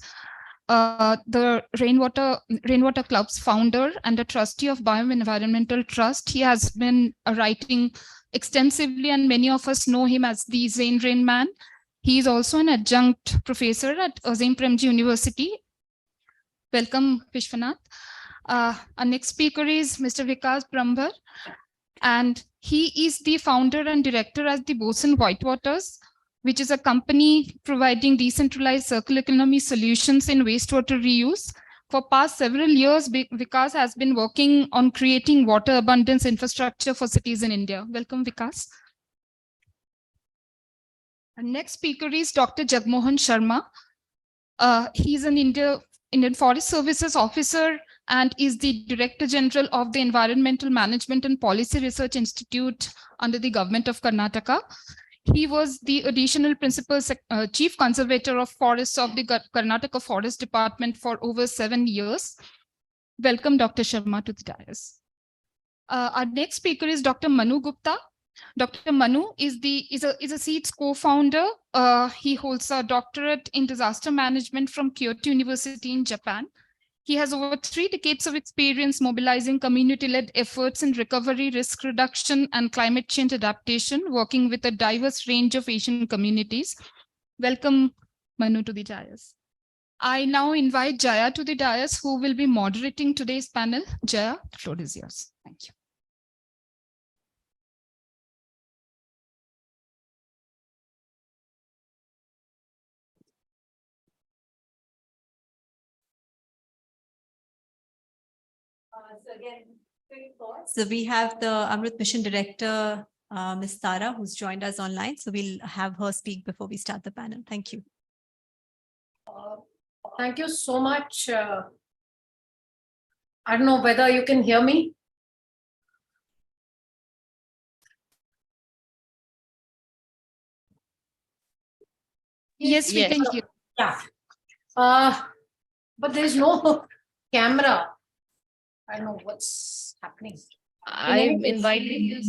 the Rainwater Club's founder and a trustee of Biome Environmental Trust. He has been writing extensively, and many of us know him as the Zain Rain Man. He is also an adjunct professor at Azim Premji University. Welcome, Vishwanath. Our next speaker is Mr. Vikas Brahmbhar, and he is the founder and director at the Boson Whitewaters, which is a company providing decentralized circular economy solutions in wastewater reuse for past several years, Vikas has been working on creating water abundance infrastructure for cities in India. Welcome, Vikas. Our next speaker is Dr. Jagmohan Sharma. He's an Indian Forest Services officer and is the Director General of the Environmental Management and Policy Research Institute under the Government of Karnataka. He was the additional principal chief conservator of forests of the Karnataka Forest Department for over 7 years. Welcome, Dr. Sharma, to the dais. Our next speaker is Dr. Manu Gupta. Dr. Manu is a SEEDS co-founder. He holds a doctorate in disaster management from Kyoto University in Japan. He has over 3 decades of experience mobilizing community-led efforts in recovery, risk reduction, and climate change adaptation, working with a diverse range of Asian communities. Welcome, Manu, to the dais. I now invite Jaya to the dais, who will be moderating today's panel. Jaya, the floor is yours. Thank you. So we have the Amrut Mission Director, Ms. Tara, who's joined us online. So we'll have her speak before we start the panel. Thank you. Thank you so much. I don't know whether you can hear me. Yes, we can hear. Yeah. But there's no camera. I don't know what's happening. I'm inviting you.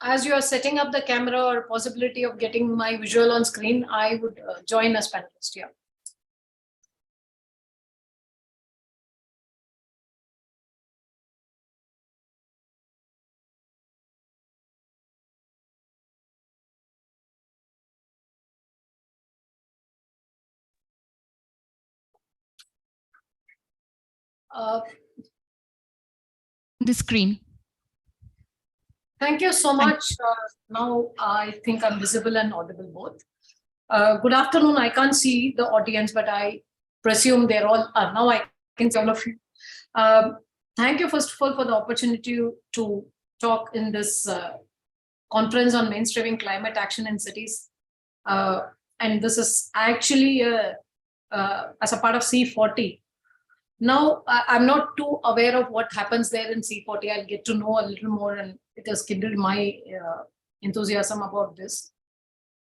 As you are setting up the camera or possibility of getting my visual on screen, I would join as panelist here. The screen. Thank you so much. Now I think I'm visible and audible both. Good afternoon. I can't see the audience, but I presume they're all, now I can see all of you. Thank you, first of all, for the opportunity to talk in this conference on mainstreaming climate action in cities. And this is actually as a part of C40. Now, I'm not too aware of what happens there in C40. I'll get to know a little more, and it has kindled my enthusiasm about this.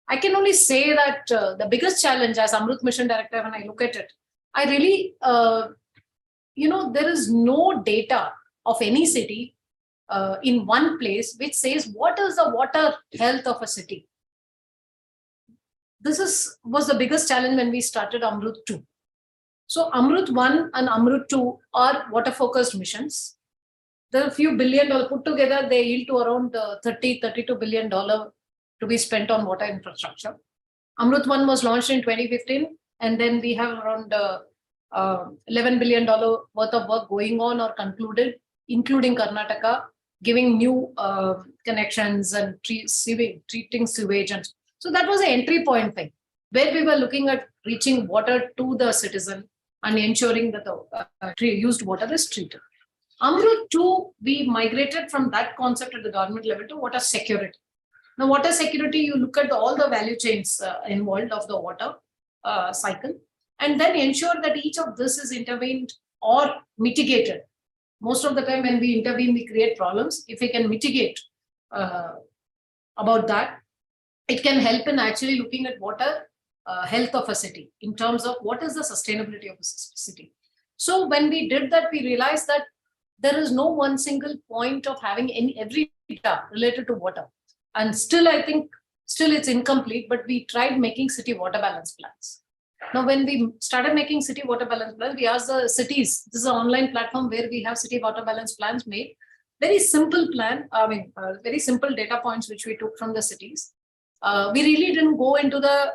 I can only say that the biggest challenge as Amrut Mission Director, when I look at it, I really, there is no data of any city in one place which says what is the water health of a city. This was the biggest challenge when we started Amrut 2. So Amrut 1 and Amrut 2 are water-focused missions. There are a few $1 billion put together, they yield to around $32 billion to be spent on water infrastructure. Amrut 1 was launched in 2015, and then we have around $11 billion worth of work going on or concluded, including Karnataka, giving new connections and treating sewage. And so that was an entry point thing, where we were looking at reaching water to the citizen and ensuring that the used water is treated. Amrut 2, we migrated from that concept at the government level to water security. Now, water security, you look at all the value chains involved of the water cycle, and then ensure that each of this is intervened or mitigated. Most of the time when we intervene, we create problems. If we can mitigate about that, it can help in actually looking at water health of a city in terms of what is the sustainability of a city. So when we did that, we realized that there is no one single point of having every data related to water. And still, I think, it's incomplete, but we tried making city water balance plans. Now, when we started making city water balance plans, we asked the cities, this is an online platform where we have city water balance plans made. Very simple plan, very simple data points which we took from the cities. We really didn't go into the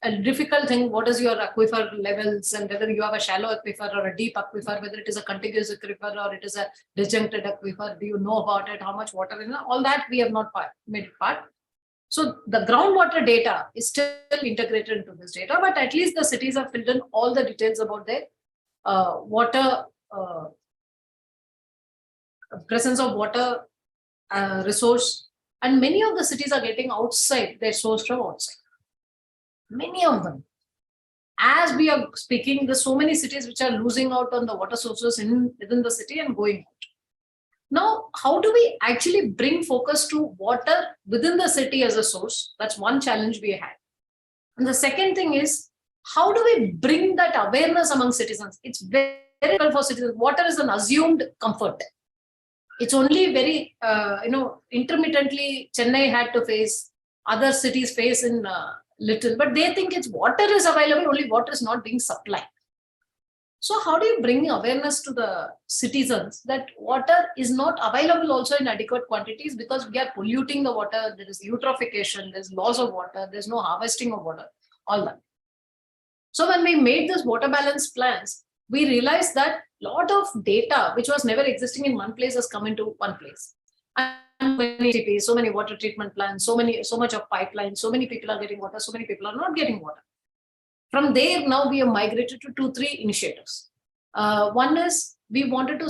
a difficult thing. What is your aquifer levels, and whether you have a shallow aquifer or a deep aquifer, whether it is a contiguous aquifer or it is a disjuncted aquifer, do you know about it? How much water in it? All that we have not made part. So the groundwater data is still integrated into this data, but at least the cities have filled in all the details about their water, presence of water resource, and many of the cities are getting outside their source from outside. Many of them. As we are speaking, there's so many cities which are losing out on the water sources within the city and going out. Now, how do we actually bring focus to water within the city as a source? That's one challenge we had. And the second thing is, how do we bring that awareness among citizens? It's very difficult for citizens. Water is an assumed comfort. It's only very, intermittently Chennai had to face, other cities face in little, but they think it's water is available, only water is not being supplied. So how do you bring awareness to the citizens that water is not available also in adequate quantities, because we are polluting the water, there is eutrophication, there's loss of water, there's no harvesting of water, all that. So when we made this water balance plans, we realized that a lot of data which was never existing in one place has come into one place. And many TPs, so many water treatment plants, so much of pipelines, so many people are getting water, so many people are not getting water. From there, now we have migrated to 2-3 initiatives. One is we wanted to,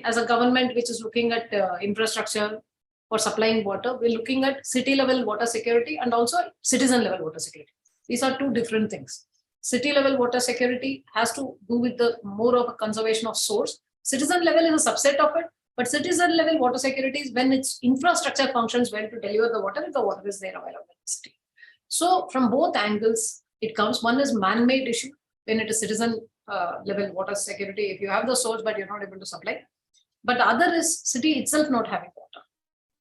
as a government which is looking at infrastructure for supplying water, we're looking at city level water security and also citizen level water security. These are two different things. City level water security has to do with the more of a conservation of source. Citizen level is a subset of it, but citizen level water security is when its infrastructure functions well to deliver the water if the water is there available in the city. So from both angles, it comes. One is man-made issue when it is citizen level water security. If you have the source, but you're not able to supply. But the other is city itself not having water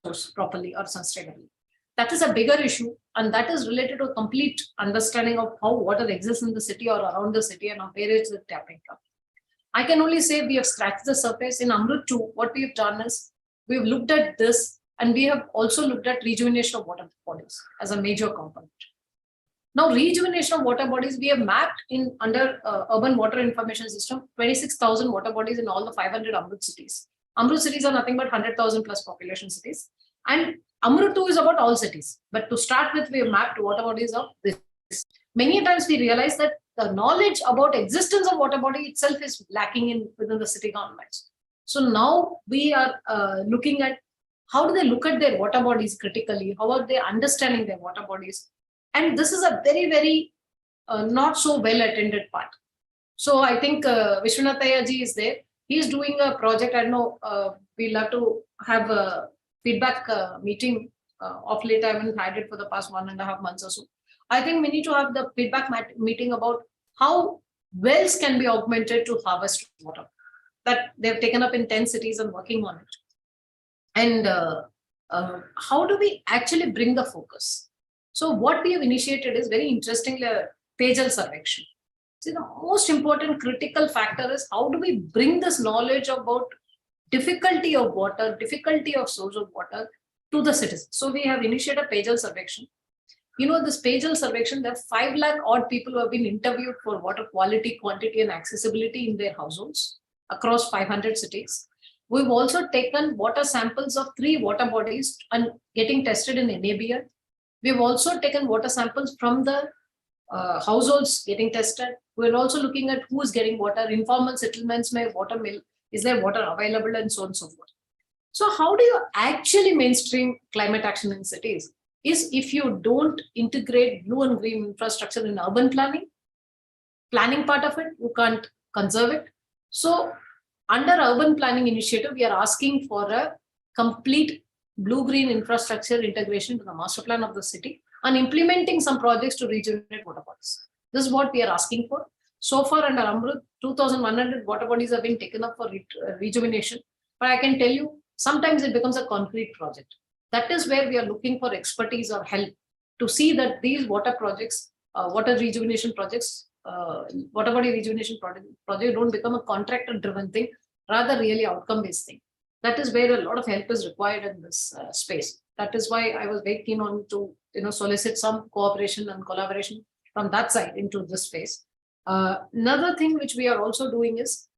source properly or sustainably. That is a bigger issue, and that is related to a complete understanding of how water exists in the city or around the city and where is it tapping from. I can only say we have scratched the surface. In Amrut 2, what we have done is we've looked at this, and we have also looked at rejuvenation of water bodies as a major component. Now, rejuvenation of water bodies, we have mapped in under Urban Water Information System, 26,000 water bodies in all the 500 Amrut cities. Amrut cities are nothing but 100,000 plus population cities. And Amrut 2 is about all cities. But to start with, we have mapped water bodies of this. Many times we realize that the knowledge about existence of water body itself is lacking within the city governments. So now we are looking at how do they look at their water bodies critically? How are they understanding their water bodies? And this is a very, very not so well attended part. So I think Vishwanath ji is there. He is doing a project. I don't know, we'll have to have a feedback meeting of late. I haven't had it for the past 1.5 months or so. I think we need to have the feedback meeting about how wells can be augmented to harvest water that they've taken up in 10 cities and working on it. And how do we actually bring the focus? So what we have initiated is very interestingly a Pejal Sarvekshan. See, the most important critical factor is how do we bring this knowledge about difficulty of water, difficulty of source of water to the citizens. So we have initiated a Pejal Sarvekshan. You know, this Pejal Sarvekshan, there are 5 lakh odd people who have been interviewed for water quality, quantity and accessibility in their households across 500 cities. We've also taken water samples of 3 water bodies and getting tested in NABL. We've also taken water samples from the households getting tested. We're also looking at who is getting water, informal settlements, may water mill, is there water available, and so on and so forth. So how do you actually mainstream climate action in cities? Is if you don't integrate blue and green infrastructure in urban planning part of it, you can't conserve it. So under urban planning initiative, we are asking for a complete blue-green infrastructure integration to the master plan of the city and implementing some projects to regenerate water bodies. This is what we are asking for. So far under Amrut, 2,100 water bodies have been taken up for rejuvenation. But I can tell you, sometimes it becomes a concrete project. That is where we are looking for expertise or help to see that these water projects, water rejuvenation projects, water body rejuvenation project don't become a contractor-driven thing, rather really outcome-based thing. That is where a lot of help is required in this space. That is why I was very keen on to solicit some cooperation and collaboration from that side into this space. Another thing which we are also doing is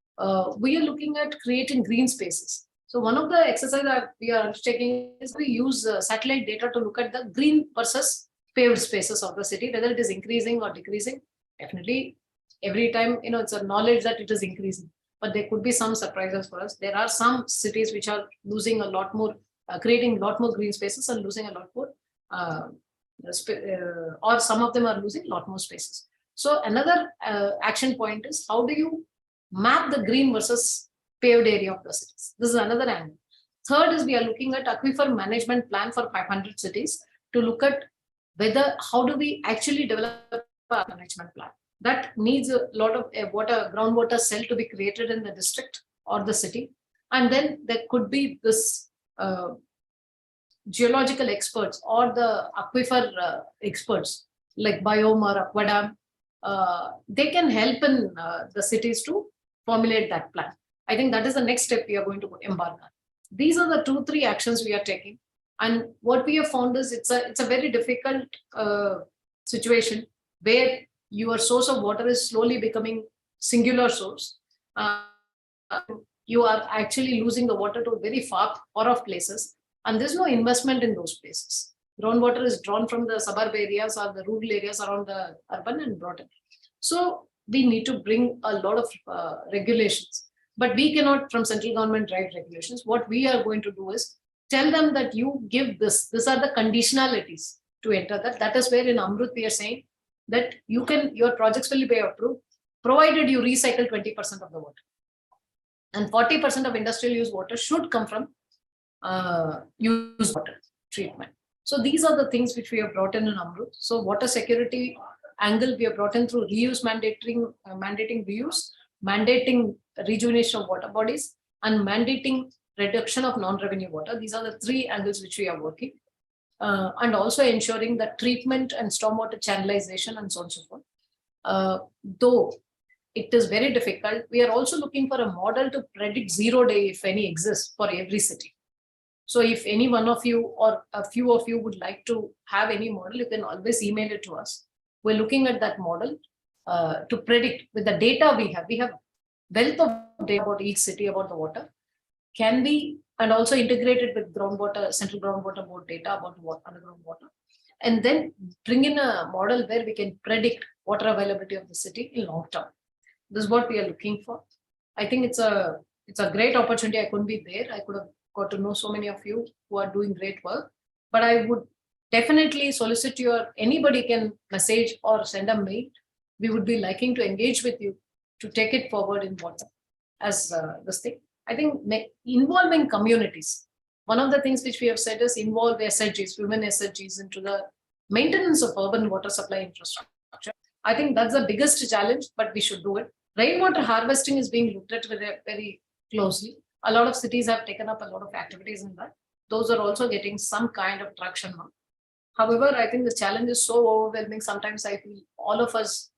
we are looking at creating green spaces. So one of the exercises that we are undertaking is we use satellite data to look at the green versus paved spaces of the city, whether it is increasing or decreasing. Definitely, every time, it's a knowledge that it is increasing, but there could be some surprises for us. There are some cities which are losing a lot more, creating a lot more green spaces and losing a lot more, or some of them are losing a lot more spaces. So another action point is how do you map the green versus paved area of the cities? This is another angle. Third is we are looking at aquifer management plan for 500 cities to look at whether how do we actually develop a management plan that needs a lot of groundwater cell to be created in the district or the city. And then there could be this geological experts or the aquifer experts like Biome or Aquadam. They can help in the cities to formulate that plan. I think that is the next step we are going to embark on. These are the 2-3 actions we are taking. And what we have found is it's a very difficult situation where your source of water is slowly becoming singular source. You are actually losing the water to very far off places, and there's no investment in those places. Groundwater is drawn from the suburb areas or the rural areas around the urban and brought in. So we need to bring a lot of regulations, but we cannot from central government drive regulations. What we are going to do is tell them that you give this. These are the conditionalities to enter that. That is where in Amrut we are saying that your projects will be approved provided you recycle 20% of the water, and 40% of industrial use water should come from used water treatment. So these are the things which we have brought in Amrut. So water security angle we have brought in through reuse mandating reuse, mandating rejuvenation of water bodies, and mandating reduction of non-revenue water. These are the 3 angles which we are working. And also ensuring that treatment and stormwater channelization and so on and so forth. Though it is very difficult, we are also looking for a model to predict 0 day, if any, exists for every city. So if any one of you or a few of you would like to have any model, you can always email it to us. We're looking at that model to predict with the data we have. We have wealth of data about each city, about the water. Can be, and also integrated with groundwater, central groundwater board data about underground water. And then bring in a model where we can predict water availability of the city in long term. This is what we are looking for. I think it's a great opportunity. I couldn't be there. I could have got to know so many of you who are doing great work, but I would definitely solicit anybody can message or send a mail. We would be liking to engage with you to take it forward in WhatsApp as this thing. I think involving communities. One of the things which we have said is involve SHGs, women SHGs into the maintenance of urban water supply infrastructure. I think that's the biggest challenge, but we should do it. Rainwater harvesting is being looked at very, very closely. A lot of cities have taken up a lot of activities in that. Those are also getting some kind of traction now. However, I think the challenge is so overwhelming. Sometimes I feel all of us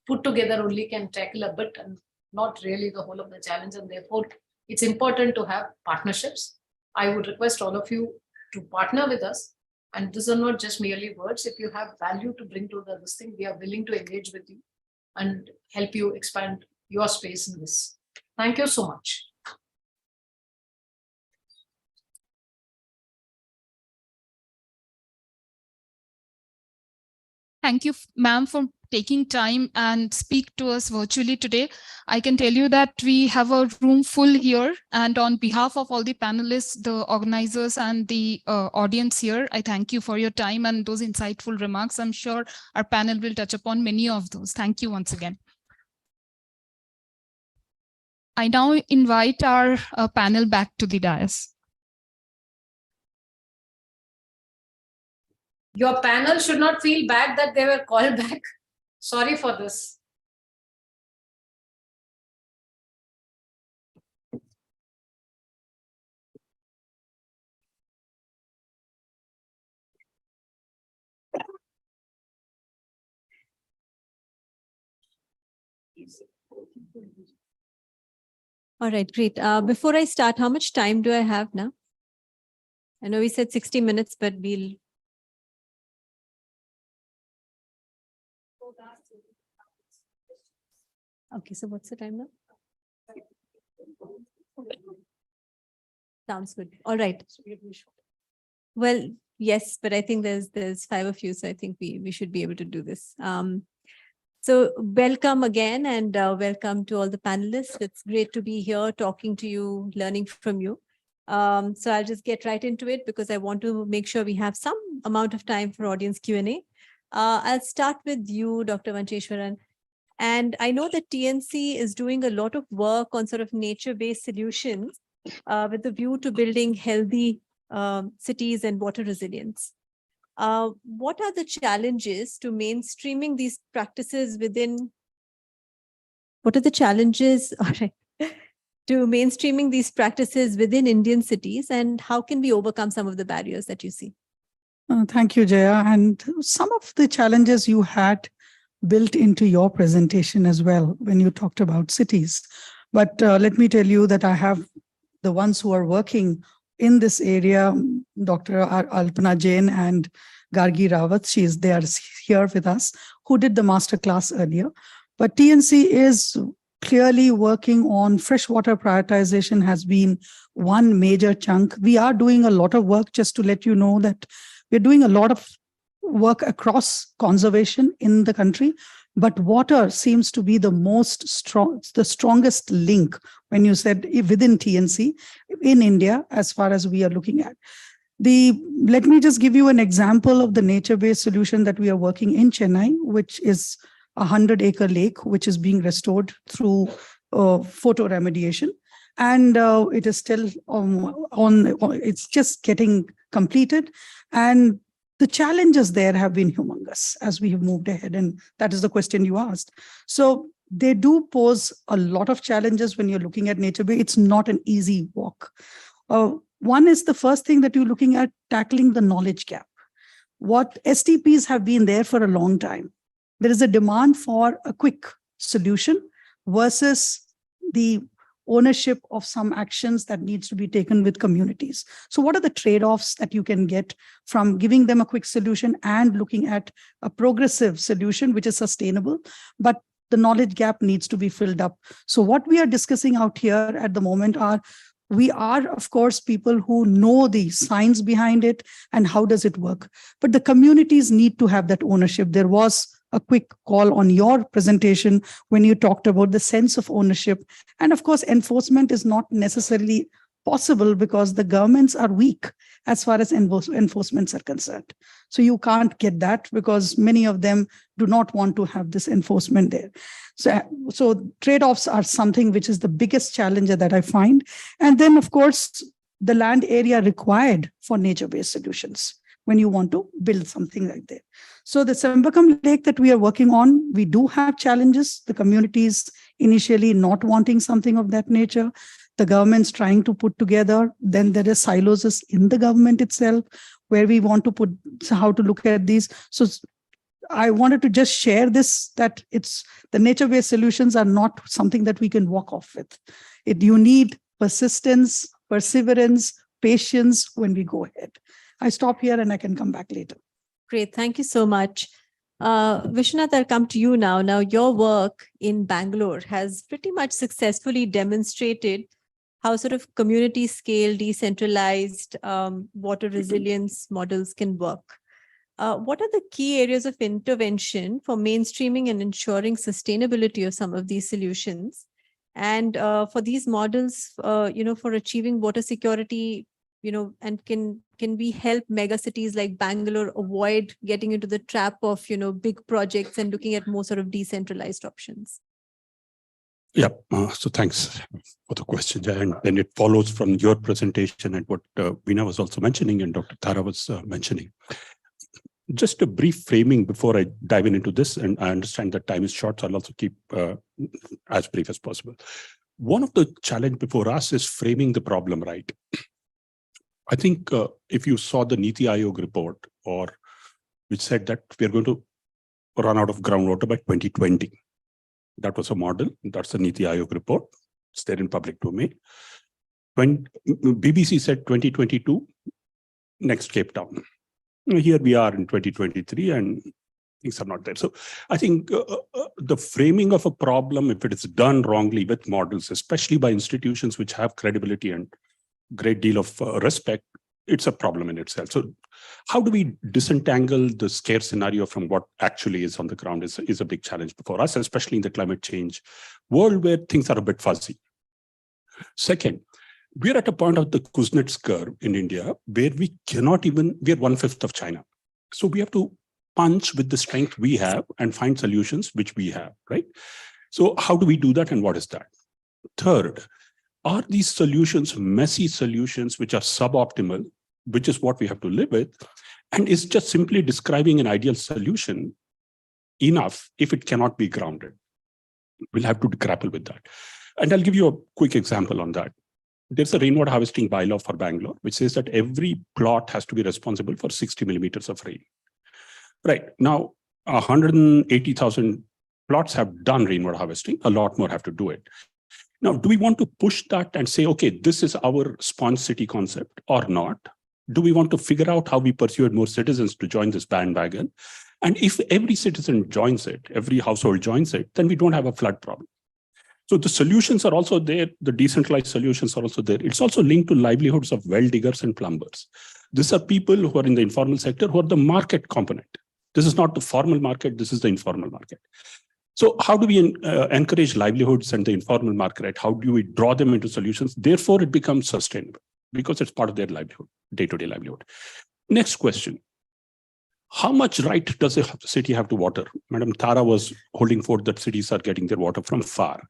put together only can tackle a bit and not really the whole of the challenge. And therefore, it's important to have partnerships. I would request all of you to partner with us. And these are not just merely words. If you have value to bring to this thing, we are willing to engage with you and help you expand your space in this. Thank you so much. Thank you, ma'am, for taking time and speak to us virtually today. I can tell you that we have a room full here, and on behalf of all the panelists, the organizers and the audience here, I thank you for your time and those insightful remarks. I'm sure our panel will touch upon many of those. Thank you once again. I now invite our panel back to the dais. Your panel should not feel bad that they were called back. Sorry for this. All right, great. Before I start, how much time do I have now? I know we said 60 minutes, but we'll... Okay, so what's the time now? Sounds good. All right. Well, yes, but I think there's 5 of you, so I think we should be able to do this. So welcome again, and welcome to all the panelists. It's great to be here talking to you, learning from you. So I'll just get right into it because I want to make sure we have some amount of time for audience Q&A. I'll start with you, Dr. Vancheshwaran. And I know that TNC is doing a lot of work on sort of nature-based solutions with the view to building healthy cities and water resilience. What are the challenges to mainstreaming these practices within? What are the challenges to mainstreaming these practices within Indian cities, and how can we overcome some of the barriers that you see? Thank you, Jaya. And some of the challenges you had built into your presentation as well when you talked about cities. But let me tell you that I have the ones who are working in this area, Dr. Alpana Jain and Gargi Rawat, they are here with us, who did the masterclass earlier. But TNC is clearly working on freshwater prioritization has been one major chunk. We are doing a lot of work, just to let you know that we're doing a lot of work across conservation in the country, but water seems to be the strongest link when you said within TNC in India, as far as we are looking at. Let me just give you an example of the nature-based solution that we are working in Chennai, which is a 100-acre lake, which is being restored through photo remediation. And it is still it's just getting completed. And the challenges there have been humongous as we have moved ahead. And that is the question you asked. So they do pose a lot of challenges when you're looking at nature. It's not an easy walk. One is the first thing that you're looking at, tackling the knowledge gap. What STPs have been there for a long time. There is a demand for a quick solution versus the ownership of some actions that needs to be taken with communities. So what are the trade-offs that you can get from giving them a quick solution and looking at a progressive solution, which is sustainable, but the knowledge gap needs to be filled up. So what we are discussing out here at the moment we are, of course, people who know the science behind it and how does it work. But the communities need to have that ownership. There was a quick call on your presentation when you talked about the sense of ownership. And of course, enforcement is not necessarily possible because the governments are weak as far as enforcements are concerned. So you can't get that because many of them do not want to have this enforcement there. So trade-offs are something which is the biggest challenge that I find. And then, of course, the land area required for nature-based solutions when you want to build something like that. So the Sembakam Lake that we are working on, we do have challenges. The communities initially not wanting something of that nature. The government's trying to put together. Then there is silos in the government itself where we want to put how to look at these. So I wanted to just share this, that it's the nature-based solutions are not something that we can walk off with. You need persistence, perseverance, patience when we go ahead. I stop here and I can come back later. Great. Thank you so much. Vishwanath, I'll come to you now. Now, your work in Bangalore has pretty much successfully demonstrated how sort of community scale, decentralized water resilience models can work. What are the key areas of intervention for mainstreaming and ensuring sustainability of some of these solutions? And for these models, for achieving water security, and can we help mega cities like Bangalore avoid getting into the trap of, big projects and looking at more sort of decentralized options? Yeah, so thanks for the question, Jaya. And then it follows from your presentation and what Veena was also mentioning and Dr. Thara was mentioning. Just a brief framing before I dive into this, and I understand that time is short, so I'll also keep as brief as possible. One of the challenge before us is framing the problem right. I think if you saw the Niti Aayog report, which said that we are going to run out of groundwater by 2020. That was a model. That's the Niti Aayog report. It's there in public domain. When BBC said 2022, next Cape Town. Here we are in 2023, and things are not there. So I think the framing of a problem, if it is done wrongly with models, especially by institutions which have credibility and great deal of respect, it's a problem in itself. So how do we disentangle the scare scenario from what actually is on the ground is a big challenge before us, especially in the climate change world where things are a bit fuzzy. Second, we're at a point of the Kuznets curve in India where we cannot even, we're 1/5 of China. So we have to punch with the strength we have and find solutions which we have, right? So how do we do that and what is that? Third, are these solutions messy solutions which are suboptimal, which is what we have to live with? And is just simply describing an ideal solution enough if it cannot be grounded? We'll have to grapple with that. And I'll give you a quick example on that. There's a rainwater harvesting bylaw for Bangalore, which says that every plot has to be responsible for 60 millimeters of rain. Right, now 180,000 plots have done rainwater harvesting, a lot more have to do it. Now, do we want to push that and say, okay, this is our sponge city concept or not? Do we want to figure out how we persuade more citizens to join this bandwagon? And if every citizen joins it, every household joins it, then we don't have a flood problem. So the solutions are also there. The decentralized solutions are also there. It's also linked to livelihoods of well diggers and plumbers. These are people who are in the informal sector who are the market component. This is not the formal market. This is the informal market. So how do we encourage livelihoods and the informal market? How do we draw them into solutions? Therefore, it becomes sustainable because it's part of their livelihood, day-to-day livelihood. Next question. How much right does a city have to water? Madam Tara was holding forth that cities are getting their water from far.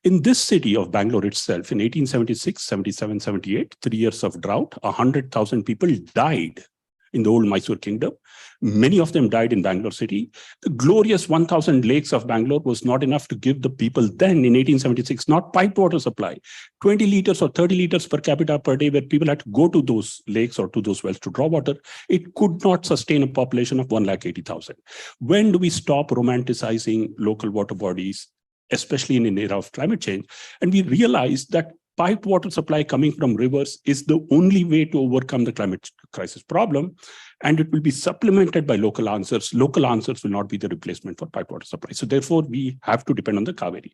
In this city of Bangalore itself, in 1876, 77, 78, 3 years of drought, 100,000 people died in the old Mysore kingdom. Many of them died in Bangalore city. The glorious 1,000 lakes of Bangalore was not enough to give the people then in 1876, not piped water supply, 20 liters or 30 liters per capita per day, where people had to go to those lakes or to those wells to draw water. It could not sustain a population of 180,000. When do we stop romanticizing local water bodies, especially in an era of climate change? And we realize that piped water supply coming from rivers is the only way to overcome the climate crisis problem, and it will be supplemented by local answers. Local answers will not be the replacement for piped water supply. So therefore, we have to depend on the Kaveri.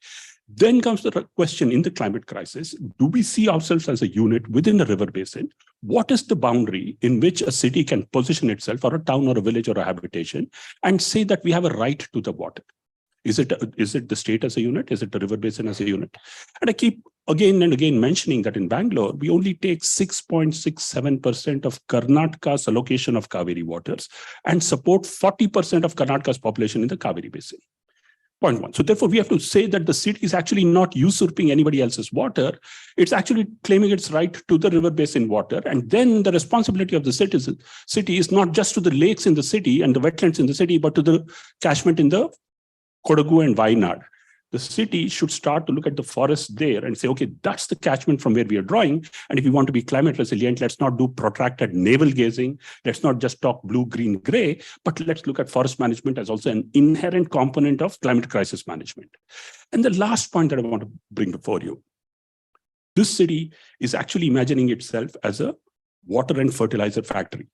Then comes the question in the climate crisis, do we see ourselves as a unit within the river basin? What is the boundary in which a city can position itself, or a town or a village or a habitation, and say that we have a right to the water? Is it the state as a unit? Is it the river basin as a unit? And I keep again and again mentioning that in Bangalore, we only take 6.67% of Karnataka's allocation of Kaveri waters and support 40% of Karnataka's population in the Kaveri basin. Point one. So therefore, we have to say that the city is actually not usurping anybody else's water. It's actually claiming its right to the river basin water. And then the responsibility of the city is not just to the lakes in the city and the wetlands in the city, but to the catchment in the Kodagu and Wayanad. The city should start to look at the forest there and say, okay, that's the catchment from where we are drawing. And if we want to be climate resilient, let's not do protracted navel gazing. Let's not just talk blue, green, gray, but let's look at forest management as also an inherent component of climate crisis management. And the last point that I want to bring before you, this city is actually imagining itself as a water and fertilizer factory.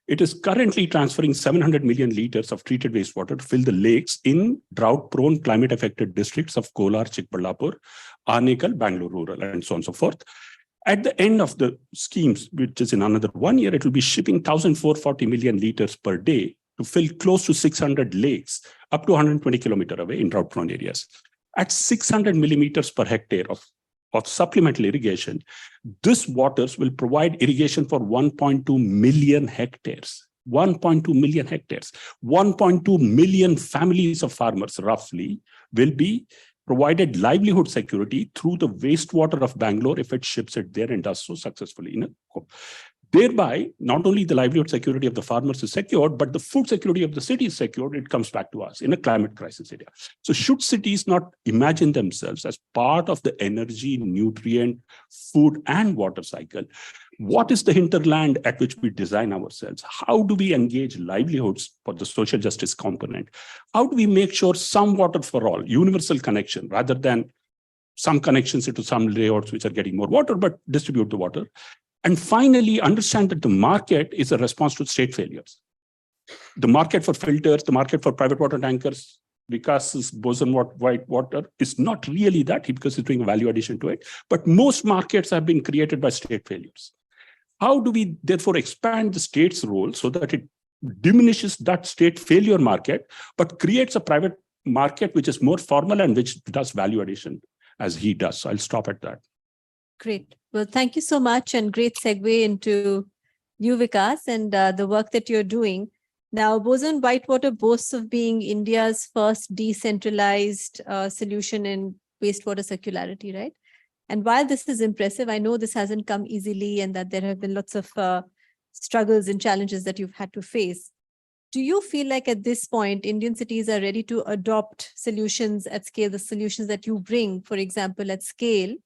It is currently transferring 700 million liters of treated wastewater to fill the lakes in drought-prone, climate-affected districts of Kolar, Chikballapur, Anekal, Bangalore Rural, and so on and so forth. At the end of the schemes, which is in another 1 year, it will be shipping 1,440 million liters per day to fill close to 600 lakes up to 120 kilometers away in drought-prone areas. At 600 millimeters per hectare of supplemental irrigation, this waters will provide irrigation for 1.2 million hectares. 1.2 million hectares. 1.2 million families of farmers, roughly, will be provided livelihood security through the wastewater of Bangalore if it ships it there and does so successfully. Thereby, not only the livelihood security of the farmers is secured, but the food security of the city is secured. It comes back to us in a climate crisis area. So should cities not imagine themselves as part of the energy, nutrient, food, and water cycle? What is the hinterland at which we design ourselves? How do we engage livelihoods for the social justice component? How do we make sure some water for all, universal connection, rather than some connections into some layouts which are getting more water, but distribute the water? And finally, understand that the market is a response to state failures. the market for filters, the market for private water tankers, Vikas's boson white water is not really that because it's doing a value addition to it. But most markets have been created by state failures. How do we therefore expand the state's role so that it diminishes that state failure market, but creates a private market which is more formal and which does value addition as he does? So I'll stop at that. Great. Well, thank you so much, and great segue into you, Vikas, and the work that you're doing. Now, Boson Whitewater boasts of being India's first decentralized solution in wastewater circularity, right? And while this is impressive, I know this hasn't come easily and that there have been lots of struggles and challenges that you've had to face. Do you feel like at this point, Indian cities are ready to adopt solutions at scale, the solutions that you bring, for example, at scale?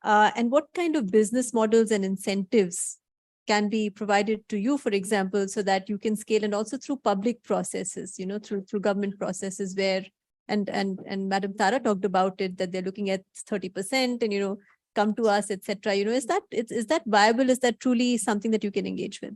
And what kind of business models and incentives can be provided to you, for example, so that you can scale, and also through public processes, you know, through government processes where, and Madam Tara talked about it, that they're looking at 30% and, you know, come to us, etc. You know, is that viable? Is that truly something that you can engage with?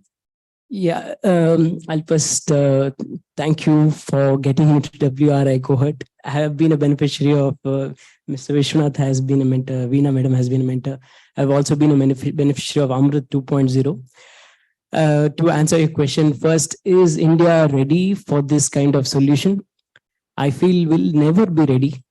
Yeah, I'll first thank you for getting into WRI cohort. I have been a beneficiary of Mr. Vishwanath has been a mentor, Veena Madam has been a mentor. I've also been a beneficiary of Amrit 2.0. To answer your question, first, is India ready for this kind of solution? I feel we'll never be ready.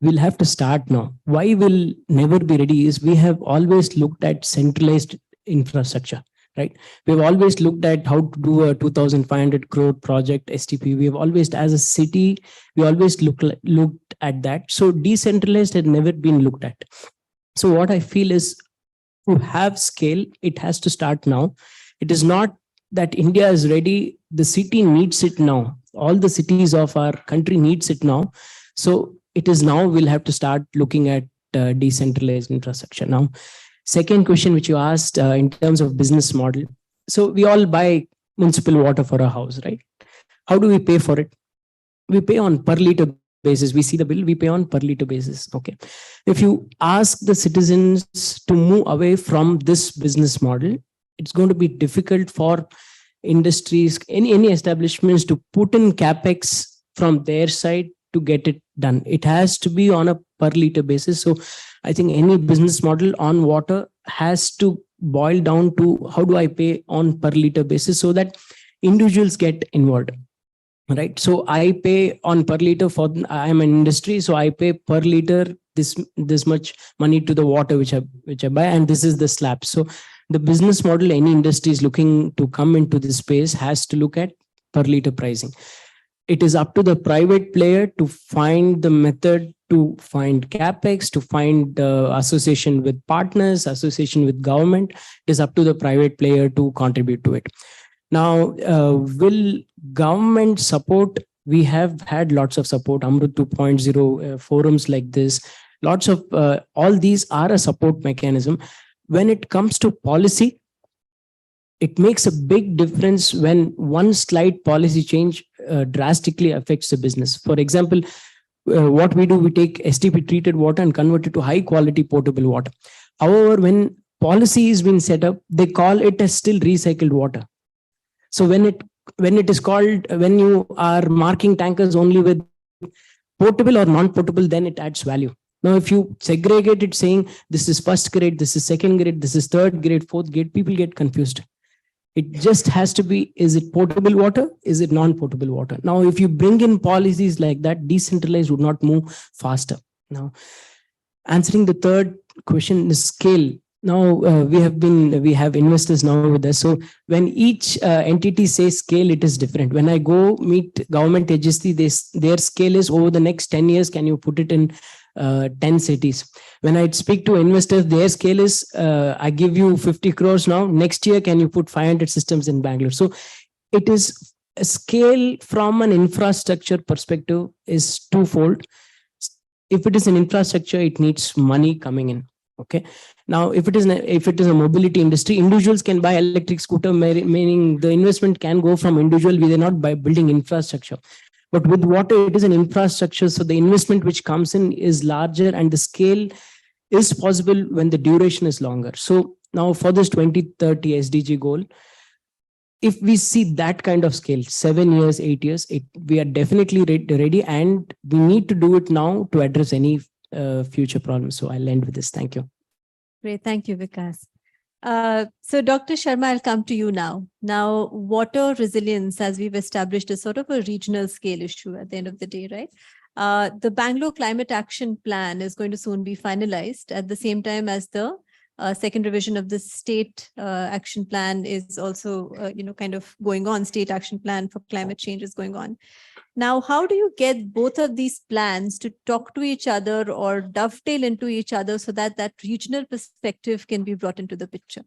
We'll have to start now. Why we'll never be ready is we have always looked at centralized infrastructure. Right? We've always looked at how to do a 2,500 crore project STP. We have always, as a city, we always looked at that. So decentralized had never been looked at. So what I feel is, to have scale, it has to start now. It is not that India is ready. The city needs it now. All the cities of our country needs it now. So it is now we'll have to start looking at decentralized infrastructure now. Second question which you asked in terms of business model. So we all buy municipal water for our house, right? How do we pay for it? We pay on per liter basis. We see the bill, we pay on per liter basis. Okay. If you ask the citizens to move away from this business model, it's going to be difficult for industries, any establishments to put in capex from their side to get it done. It has to be on a per liter basis. So I think any business model on water has to boil down to how do I pay on per liter basis so that individuals get involved, right? So I pay on per liter for, I'm an industry, so I pay per liter this much money to the water which I buy, and this is the slab. So the business model any industry is looking to come into this space has to look at per liter pricing. It is up to the private player to find the method, to find capex, to find association with partners, association with government. It is up to the private player to contribute to it. Now, will government support? We have had lots of support, Amrit 2.0 forums like this. Lots of, all these are a support mechanism. When it comes to policy, it makes a big difference when one slight policy change drastically affects the business. For example, what we do, we take STP treated water and convert it to high quality potable water. However, when policy has been set up, they call it as still recycled water. So when it is called, when you are marking tankers only with potable or non-potable, then it adds value. Now, if you segregate it saying this is first grade, this is second grade, this is third grade, fourth grade, people get confused. It just has to be, is it potable water? Is it non-potable water? Now, if you bring in policies like that, decentralized would not move faster. Now, answering the third question is scale. Now, we have investors now with us. So when each entity says scale, it is different. When I go meet government agency, their scale is over the next 10 years, can you put it in 10 cities? When I speak to investors, their scale is, I give you 50 crores now, next year, can you put 500 systems in Bangalore? So it is a scale from an infrastructure perspective is twofold. If it is an infrastructure, it needs money coming in. Okay. Now, if it is a mobility industry, individuals can buy electric scooter, meaning the investment can go from individual. We are not by building infrastructure. But with water, it is an infrastructure. So the investment which comes in is larger and the scale is possible when the duration is longer. So now for this 2030 SDG goal, if we see that kind of scale, 7 years, 8 years, we are definitely ready, and we need to do it now to address any future problems. So I'll end with this. Thank you. Great. Thank you, Vikas. So Dr. Sharma, I'll come to you now. Now, water resilience, as we've established, is sort of a regional scale issue at the end of the day, right? The Bangalore Climate Action Plan is going to soon be finalized at the same time as the second revision of the state action plan is also, kind of going on. State action plan for climate change is going on. Now, how do you get both of these plans to talk to each other or dovetail into each other so that that regional perspective can be brought into the picture?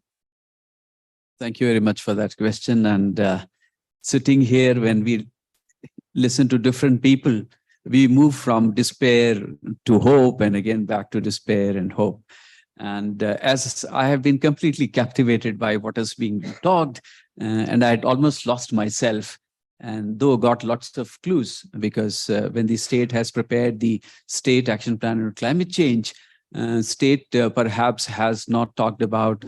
Thank you very much for that question. And sitting here, when we listen to different people, we move from despair to hope, and again back to despair and hope. And as I have been completely captivated by what is being talked, and I had almost lost myself, and though got lots of clues, because when the state has prepared the state action plan on climate change, state perhaps has not talked about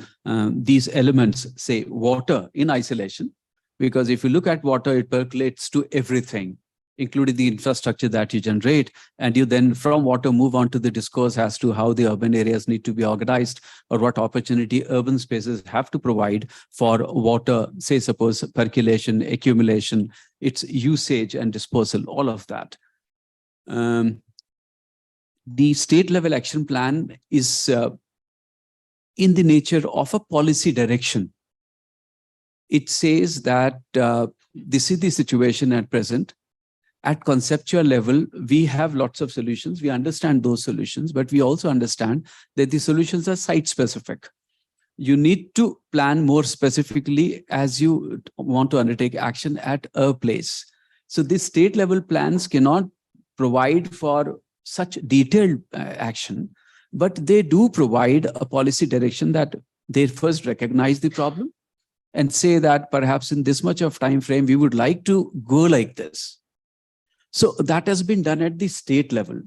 these elements, say water in isolation, because if you look at water, it percolates to everything, including the infrastructure that you generate. And you then from water move on to the discourse as to how the urban areas need to be organized, or what opportunity urban spaces have to provide for water, say suppose percolation, accumulation, its usage and disposal, all of that. The state level action plan is in the nature of a policy direction. It says that this is the situation at present. At conceptual level, we have lots of solutions. We understand those solutions, but we also understand that the solutions are site specific. You need to plan more specifically as you want to undertake action at a place. So these state level plans cannot provide for such detailed action, but they do provide a policy direction that they first recognize the problem and say that perhaps in this much of time frame, we would like to go like this. So that has been done at the state level.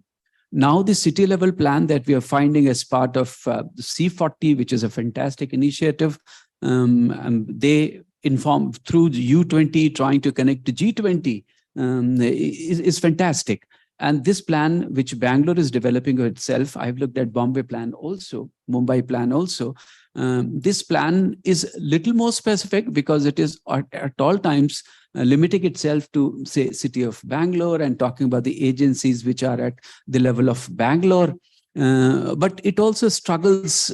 Now the city level plan that we are finding as part of the C40, which is a fantastic initiative, and they inform through U20 trying to connect to G20 is fantastic. And this plan, which Bangalore is developing itself, I've looked at Bombay plan also, Mumbai plan also. This plan is little more specific because it is at all times limiting itself to, say, city of Bangalore and talking about the agencies which are at the level of Bangalore. But it also struggles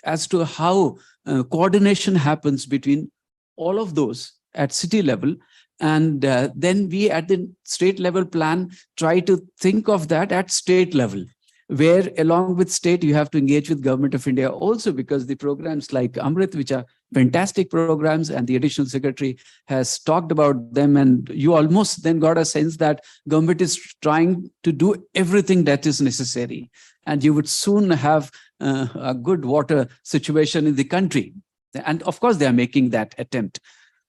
as to how coordination happens between all of those at city level. And then we at the state level plan try to think of that at state level, where along with state, you have to engage with Government of India also, because the programs like Amrit, which are fantastic programs, and the additional secretary has talked about them, and you almost then got a sense that government is trying to do everything that is necessary, and you would soon have a good water situation in the country. And of course, they are making that attempt.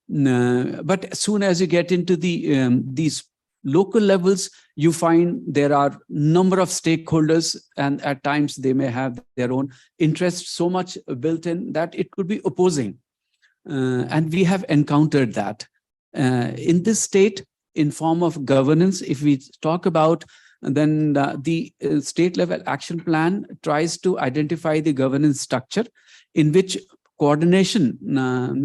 But as soon as you get into the these local levels, you find there are number of stakeholders, and at times they may have their own interests so much built in that it could be opposing. And we have encountered that. In this state, in form of governance, if we talk about, then the state level action plan tries to identify the governance structure in which coordination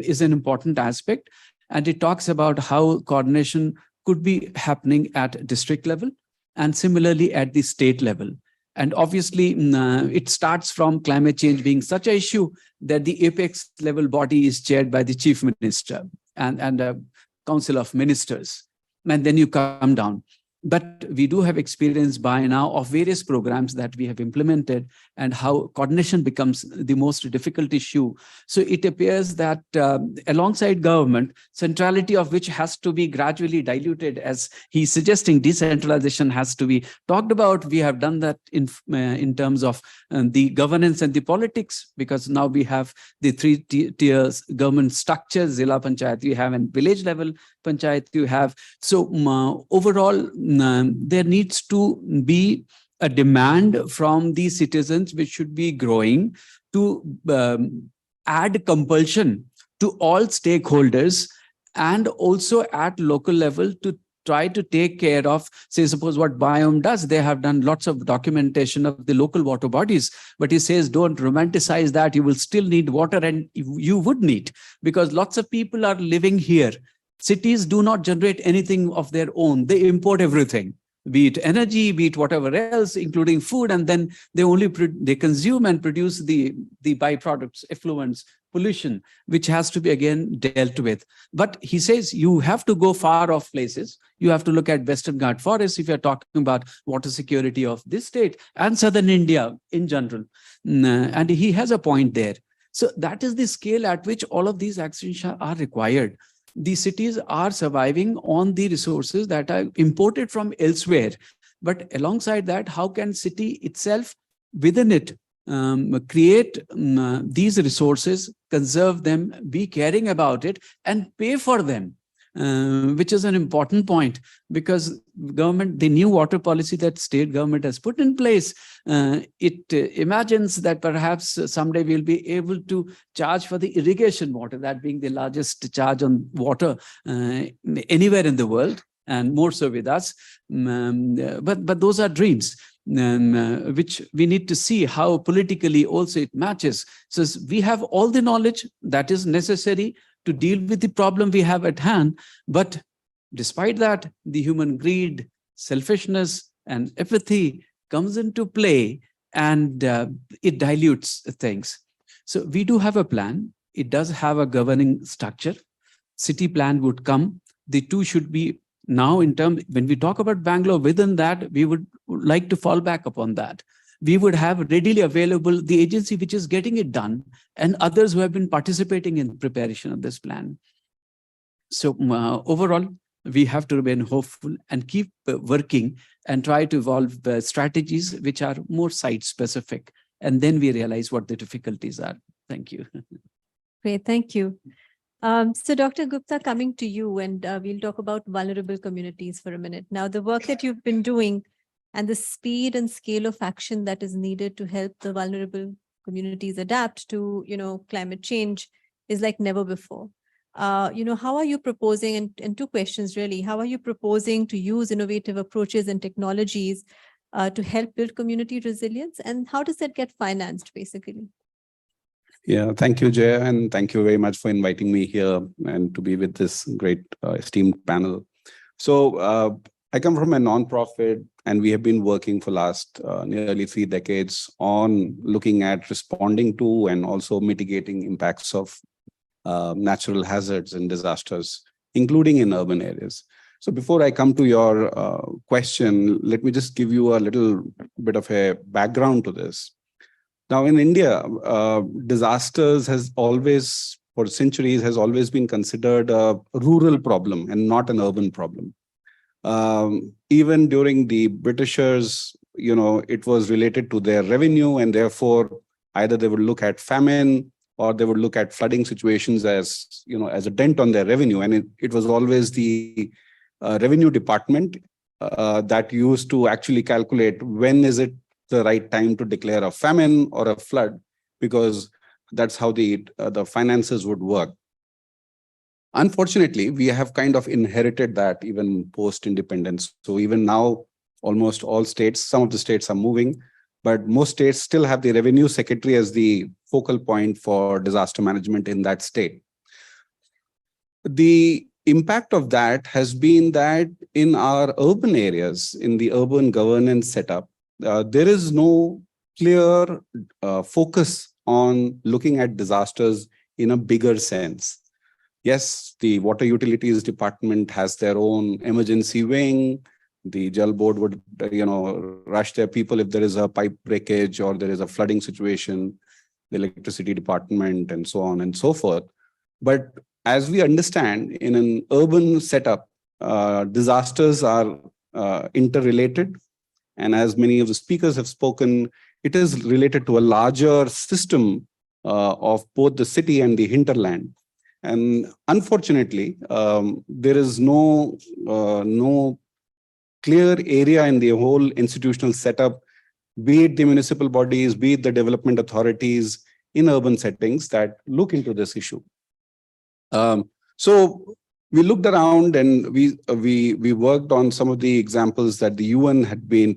is an important aspect. And it talks about how coordination could be happening at district level and similarly at the state level. And obviously, it starts from climate change being such an issue that the apex level body is chaired by the chief minister and a council of ministers. And then you come down. But we do have experience by now of various programs that we have implemented and how coordination becomes the most difficult issue. So it appears that alongside government, centrality of which has to be gradually diluted, as he's suggesting decentralization has to be talked about. We have done that in terms of the governance and the politics, because now we have the three tiers government structures, Zilla Panchayat you have, and village level Panchayat you have. So overall, there needs to be a demand from the citizens which should be growing to add compulsion to all stakeholders and also at local level to try to take care of, say, suppose what Biome does. They have done lots of documentation of the local water bodies, but he says, don't romanticize that. You will still need water, and you would need, because lots of people are living here. Cities do not generate anything of their own. They import everything, be it energy, be it whatever else, including food, and then they only they consume and produce the byproducts, effluents, pollution, which has to be again dealt with. But he says you have to go far off places. You have to look at Western Ghat forests if you're talking about water security of this state and southern India in general. And he has a point there. So that is the scale at which all of these actions are required. The cities are surviving on the resources that are imported from elsewhere. But alongside that, how can city itself within it create these resources, conserve them, be caring about it, and pay for them, which is an important point, because government, the new water policy that state government has put in place, it imagines that perhaps someday we'll be able to charge for the irrigation water, that being the largest charge on water anywhere in the world, and more so with us. But those are dreams. Which we need to see how politically also it matches. So we have all the knowledge that is necessary to deal with the problem we have at hand. But despite that, the human greed, selfishness, and apathy comes into play, and it dilutes things. So we do have a plan. It does have a governing structure. City plan would come. The two should be now in terms, when we talk about Bangalore, within that, we would like to fall back upon that. We would have readily available the agency which is getting it done, and others who have been participating in preparation of this plan. So overall, we have to remain hopeful and keep working and try to evolve strategies which are more site specific. And then we realize what the difficulties are. Thank you. Great, thank you. So Dr. Gupta, coming to you, and we'll talk about vulnerable communities for a minute. Now, the work that you've been doing and the speed and scale of action that is needed to help the vulnerable communities adapt to, climate change is like never before. How are you proposing, and two questions really, how are you proposing to use innovative approaches and technologies to help build community resilience, and how does that get financed basically? Yeah, thank you, Jaya, and thank you very much for inviting me here and to be with this great esteemed panel. So I come from a nonprofit, and we have been working for last nearly 3 decades on looking at responding to and also mitigating impacts of natural hazards and disasters, including in urban areas. So before I come to your question, let me just give you a little bit of a background to this. Now, in India, disasters has always, for centuries, has always been considered a rural problem and not an urban problem. Even during the Britishers, it was related to their revenue, and therefore either they would look at famine or they would look at flooding situations as, as a dent on their revenue. And it was always the revenue department that used to actually calculate when is it the right time to declare a famine or a flood, because that's how the finances would work. Unfortunately, we have kind of inherited that even post-independence. So even now, almost all states, some of the states are moving, but most states still have the revenue secretary as the focal point for disaster management in that state. The impact of that has been that in our urban areas, in the urban governance setup, there is no clear focus on looking at disasters in a bigger sense. Yes, the water utilities department has their own emergency wing. The Jal board would, rush their people if there is a pipe breakage or there is a flooding situation, the electricity department, and so on and so forth. But as we understand, in an urban setup, disasters are interrelated. And as many of the speakers have spoken, it is related to a larger system of both the city and the hinterland. And unfortunately, there is no clear area in the whole institutional setup, be it the municipal bodies, be it the development authorities in urban settings that look into this issue. So we looked around and we worked on some of the examples that the UN had been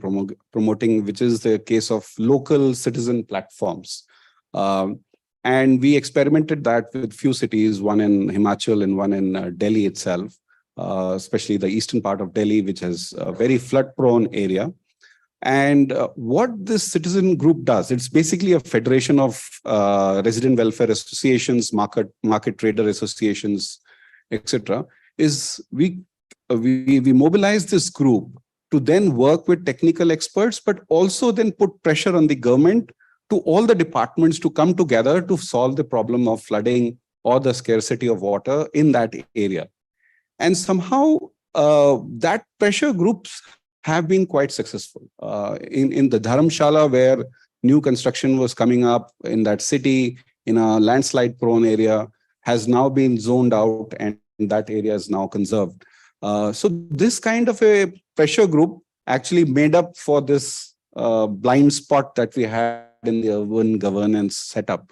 promoting, which is the case of local citizen platforms. And we experimented that with few cities, one in Himachal and one in Delhi itself, especially the eastern part of Delhi, which has a very flood-prone area. And what this citizen group does, it's basically a federation of resident welfare associations, market trader associations, etc. Is we mobilize this group to then work with technical experts, but also then put pressure on the government to all the departments to come together to solve the problem of flooding or the scarcity of water in that area. And somehow that pressure groups have been quite successful. In the Dharamshala, where new construction was coming up in that city, in a landslide prone area, has now been zoned out and that area is now conserved. So this kind of a pressure group actually made up for this blind spot that we had in the urban governance setup.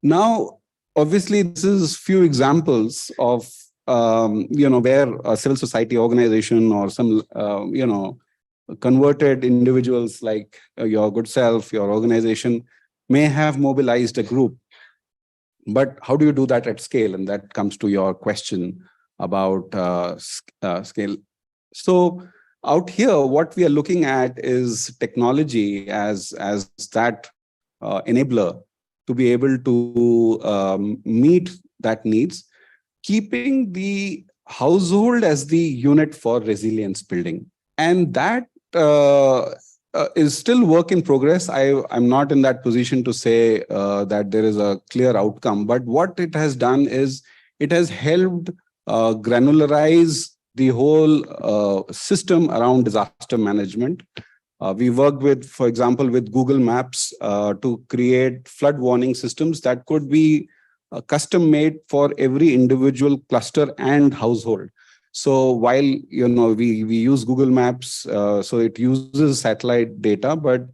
Now, obviously, this is few examples of where a civil society organization or some converted individuals like your good self, your organization may have mobilized a group. But how do you do that at scale? And that comes to your question about scale. So out here, what we are looking at is technology as that enabler to be able to meet that needs, keeping the household as the unit for resilience building. And that is still work in progress. I'm not in that position to say that there is a clear outcome, but what it has done is it has helped granularize the whole system around disaster management. We worked with, for example, with Google Maps to create flood warning systems that could be custom made for every individual cluster and household. So while we use Google Maps, so it uses satellite data, but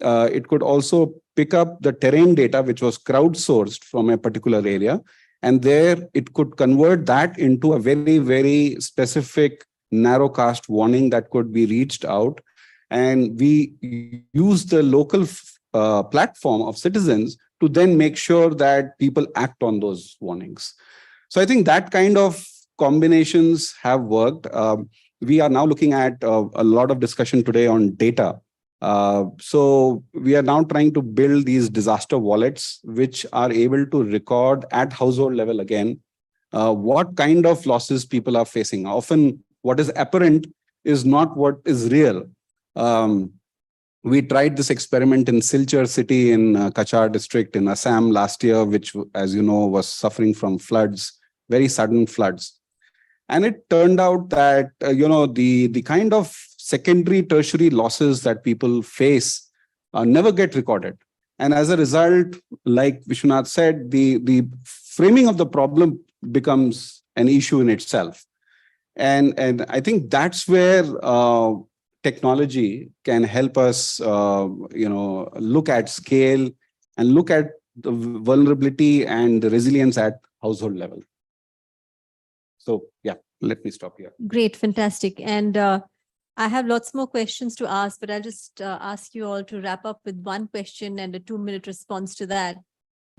it could also pick up the terrain data, which was crowdsourced from a particular area. And there it could convert that into a very, very specific narrowcast warning that could be reached out. And we use the local platform of citizens to then make sure that people act on those warnings. So I think that kind of combinations have worked. We are now looking at a lot of discussion today on data. So we are now trying to build these disaster wallets, which are able to record at household level again, what kind of losses people are facing. Often what is apparent is not what is real. We tried this experiment in Silchar city in Kachar district in Assam last year, which, as you know, was suffering from floods, very sudden floods. And it turned out that, the kind of secondary, tertiary losses that people face never get recorded. And as a result, like Vishwanath said, the framing of the problem becomes an issue in itself. And I think that's where technology can help us, look at scale and look at the vulnerability and the resilience at household level. So, yeah, let me stop here. Great, fantastic. And I have lots more questions to ask, but I'll just ask you all to wrap up with one question and a 2-minute response to that.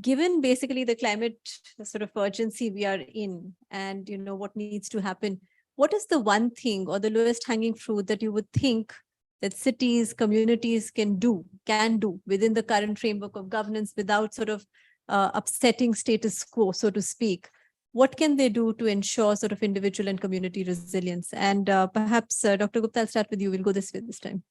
Given basically the climate sort of urgency we are in and, what needs to happen, what is the one thing or the lowest hanging fruit that you would think that cities, communities can do within the current framework of governance without sort of upsetting status quo, so to speak? What can they do to ensure sort of individual and community resilience? And perhaps, Dr. Gupta, I'll start with you. We'll go this way this time.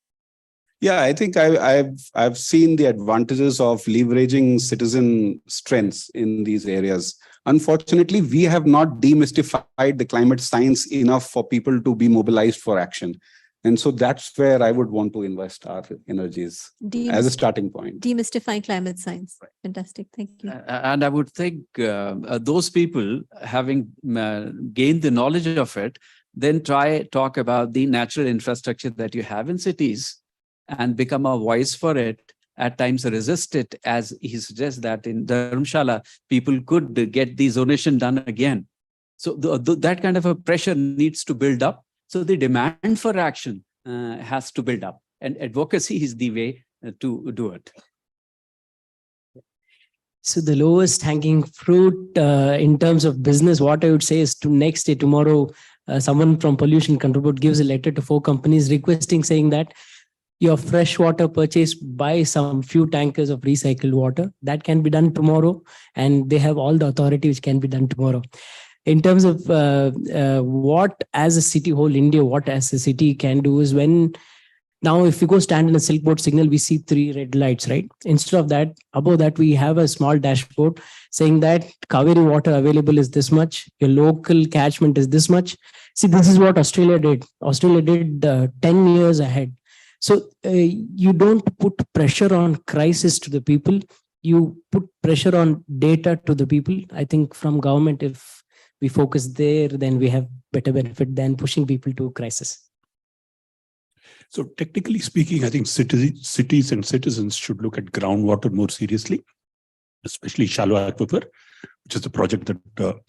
Yeah, I think I've seen the advantages of leveraging citizen strengths in these areas. Unfortunately, we have not demystified the climate science enough for people to be mobilized for action. And so that's where I would want to invest our energies as a starting point. Demystifying climate science. Right. Fantastic. Thank you. And I would think those people, having gained the knowledge of it, then talk about the natural infrastructure that you have in cities and become a voice for it, at times resist it, as he suggests that in Dharamshala, people could get the zonation done again. So that kind of a pressure needs to build up. So the demand for action has to build up, and advocacy is the way to do it. So the lowest hanging fruit in terms of business, what I would say is to next day, tomorrow, someone from Pollution Control Board gives a letter to 4 companies requesting, saying that your fresh water purchase by some few tankers of recycled water. That can be done tomorrow, and they have all the authority which can be done tomorrow. In terms of what as a city, whole India, what as a city can do is when now if you go stand in a silk board signal, we see 3 red lights, right? Instead of that, above that, we have a small dashboard saying that Kaveri water available is this much, your local catchment is this much. See, this is what Australia did. Australia did 10 years ahead. So you don't put pressure on crisis to the people, you put pressure on data to the people. I think from government, if we focus there, then we have better benefit than pushing people to crisis. So technically speaking, I think cities and citizens should look at groundwater more seriously, especially shallow aquifer, which is the project that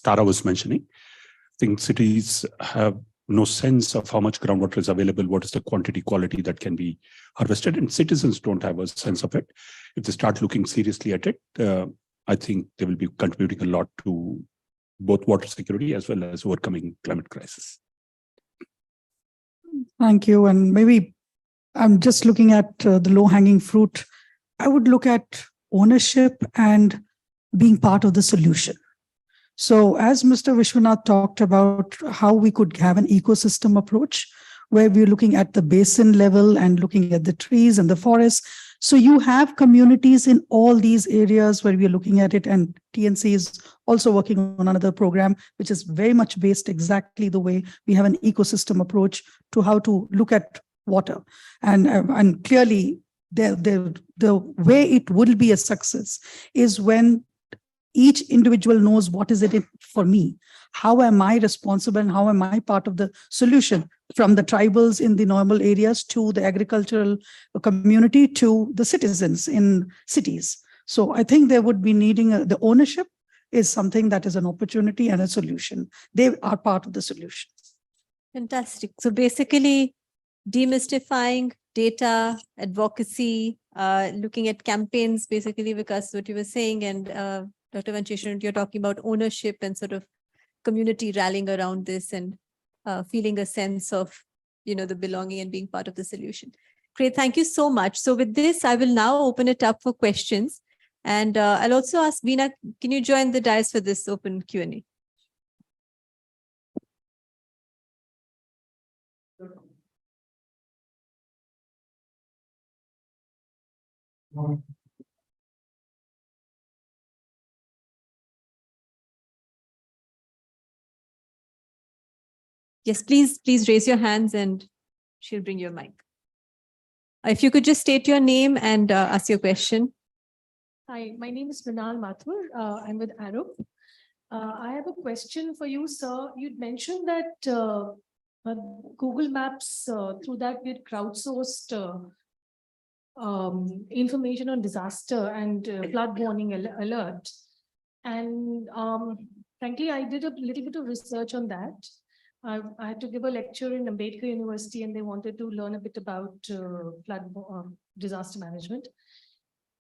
Tara was mentioning. I think cities have no sense of how much groundwater is available, what is the quantity, quality that can be harvested, and citizens don't have a sense of it. If they start looking seriously at it, I think they will be contributing a lot to both water security as well as overcoming climate crisis. Thank you. And maybe I'm just looking at the low-hanging fruit. I would look at ownership and being part of the solution. So as Mr. Vishwanath talked about how we could have an ecosystem approach, where we're looking at the basin level and looking at the trees and the forests. So you have communities in all these areas where we're looking at it, and TNC is also working on another program, which is very much based exactly the way we have an ecosystem approach to how to look at water. And clearly the way it will be a success is when each individual knows what is it for me, how am I responsible and how am I part of the solution, from the tribals in the normal areas to the agricultural community to the citizens in cities. So I think there would be needing the ownership is something that is an opportunity and a solution. They are part of the solution. Fantastic. So basically demystifying data, advocacy, looking at campaigns, basically, because what you were saying, and Dr. Vanchesharan, you're talking about ownership and sort of community rallying around this and feeling a sense of, the belonging and being part of the solution. Great. Thank you so much. So with this, I will now open it up for questions. And I'll also ask Veena, can you join the dais for this open Q&A? Yes, please raise your hands and she'll bring your mic. If you could just state your name and ask your question. Hi, my name is Mrinal Mathur. I'm with Arrow. I have a question for you, sir. You'd mentioned that Google Maps, through that we had crowdsourced information on disaster and flood warning alert. And frankly, I did a little bit of research on that. I had to give a lecture in Ambedkar University, and they wanted to learn a bit about flood disaster management.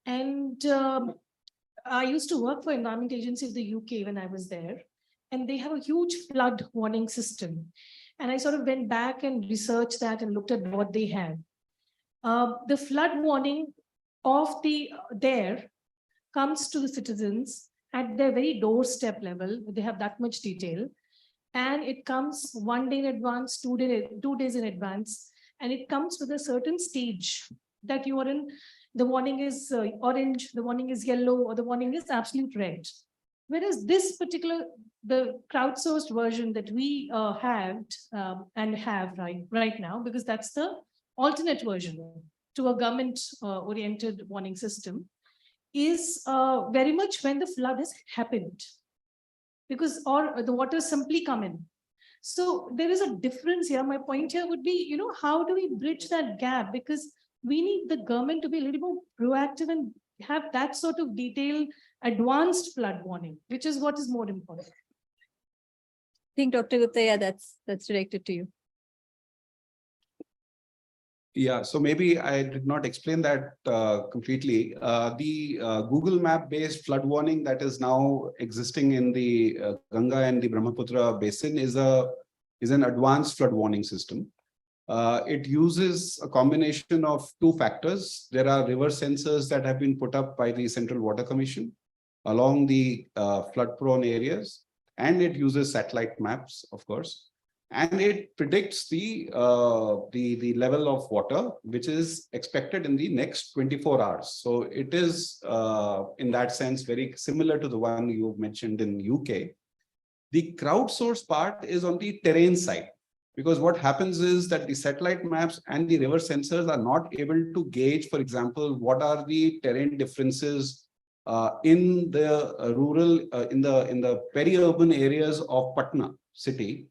And I used to work for Environment Agency of the UK when I was there, and they have a huge flood warning system. And I sort of went back and researched that and looked at what they had. The flood warning of there comes to the citizens at their very doorstep level. They have that much detail. And it comes 1 day in advance, 2 days in advance, and it comes with a certain stage that you are in. The warning is orange, the warning is yellow, or the warning is absolute red. Whereas this particular, the crowdsourced version that we have right now, because that's the alternate version to a government-oriented warning system, is very much when the flood has happened. Because or the water simply come in. So there is a difference here. My point here would be, how do we bridge that gap? Because we need the government to be a little more proactive and have that sort of detailed, advanced flood warning, which is what is more important. think Dr. Gupta, yeah, that's directed to you. Yeah, so maybe I did not explain that completely. The Google Map based flood warning that is now existing in the Ganga and the Brahmaputra basin is an advanced flood warning system. It uses a combination of two factors. There are river sensors that have been put up by the Central Water Commission along the flood prone areas, and it uses satellite maps, of course. And it predicts the level of water, which is expected in the next 24 hours. So it is, in that sense, very similar to the one you mentioned in UK. The crowdsourced part is on the terrain side, because what happens is that the satellite maps and the river sensors are not able to gauge, for example, what are the terrain differences in the rural, in the peri-urban areas of Patna city.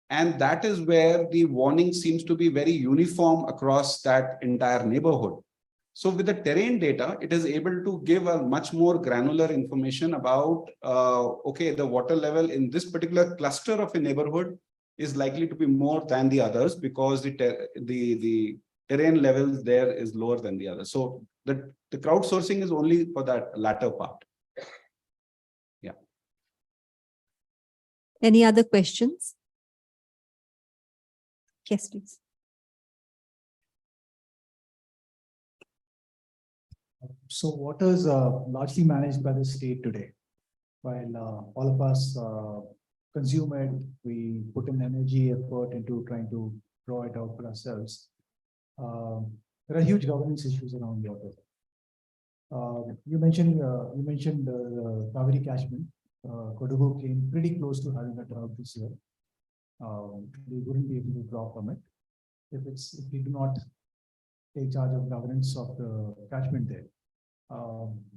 And that is where the warning seems to be very uniform across that entire neighborhood. So with the terrain data, it is able to give a much more granular information about, okay, the water level in this particular cluster of a neighborhood is likely to be more than the others because the terrain levels there is lower than the others. So the crowdsourcing is only for that latter part. Yeah. Any other questions? Yes, please. So water is largely managed by the state today. While all of us consume it, we put in energy, effort into trying to draw it out for ourselves. There are huge governance issues around water. You mentioned the Kaveri catchment. Kodagu came pretty close to having a drought this year. We wouldn't be able to draw from it if we do not take charge of governance of the catchment there.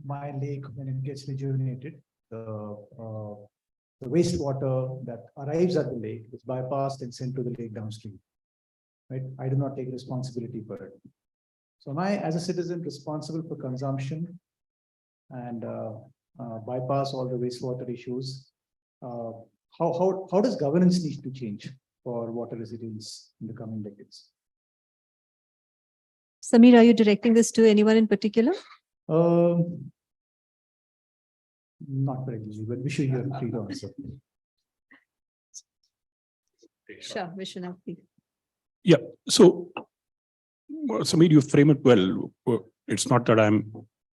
My lake, when it gets rejuvenated, the wastewater that arrives at the lake is bypassed and sent to the lake downstream. Right? I do not take responsibility for it. So am I, as a citizen, responsible for consumption and bypass all the wastewater issues? How does governance need to change for water resilience in the coming decades? Samir, are you directing this to anyone in particular? Not particularly, but we should hear free to answer. Sure, Vishwanath, please. Yeah, so Samir, you frame it well. It's not that I'm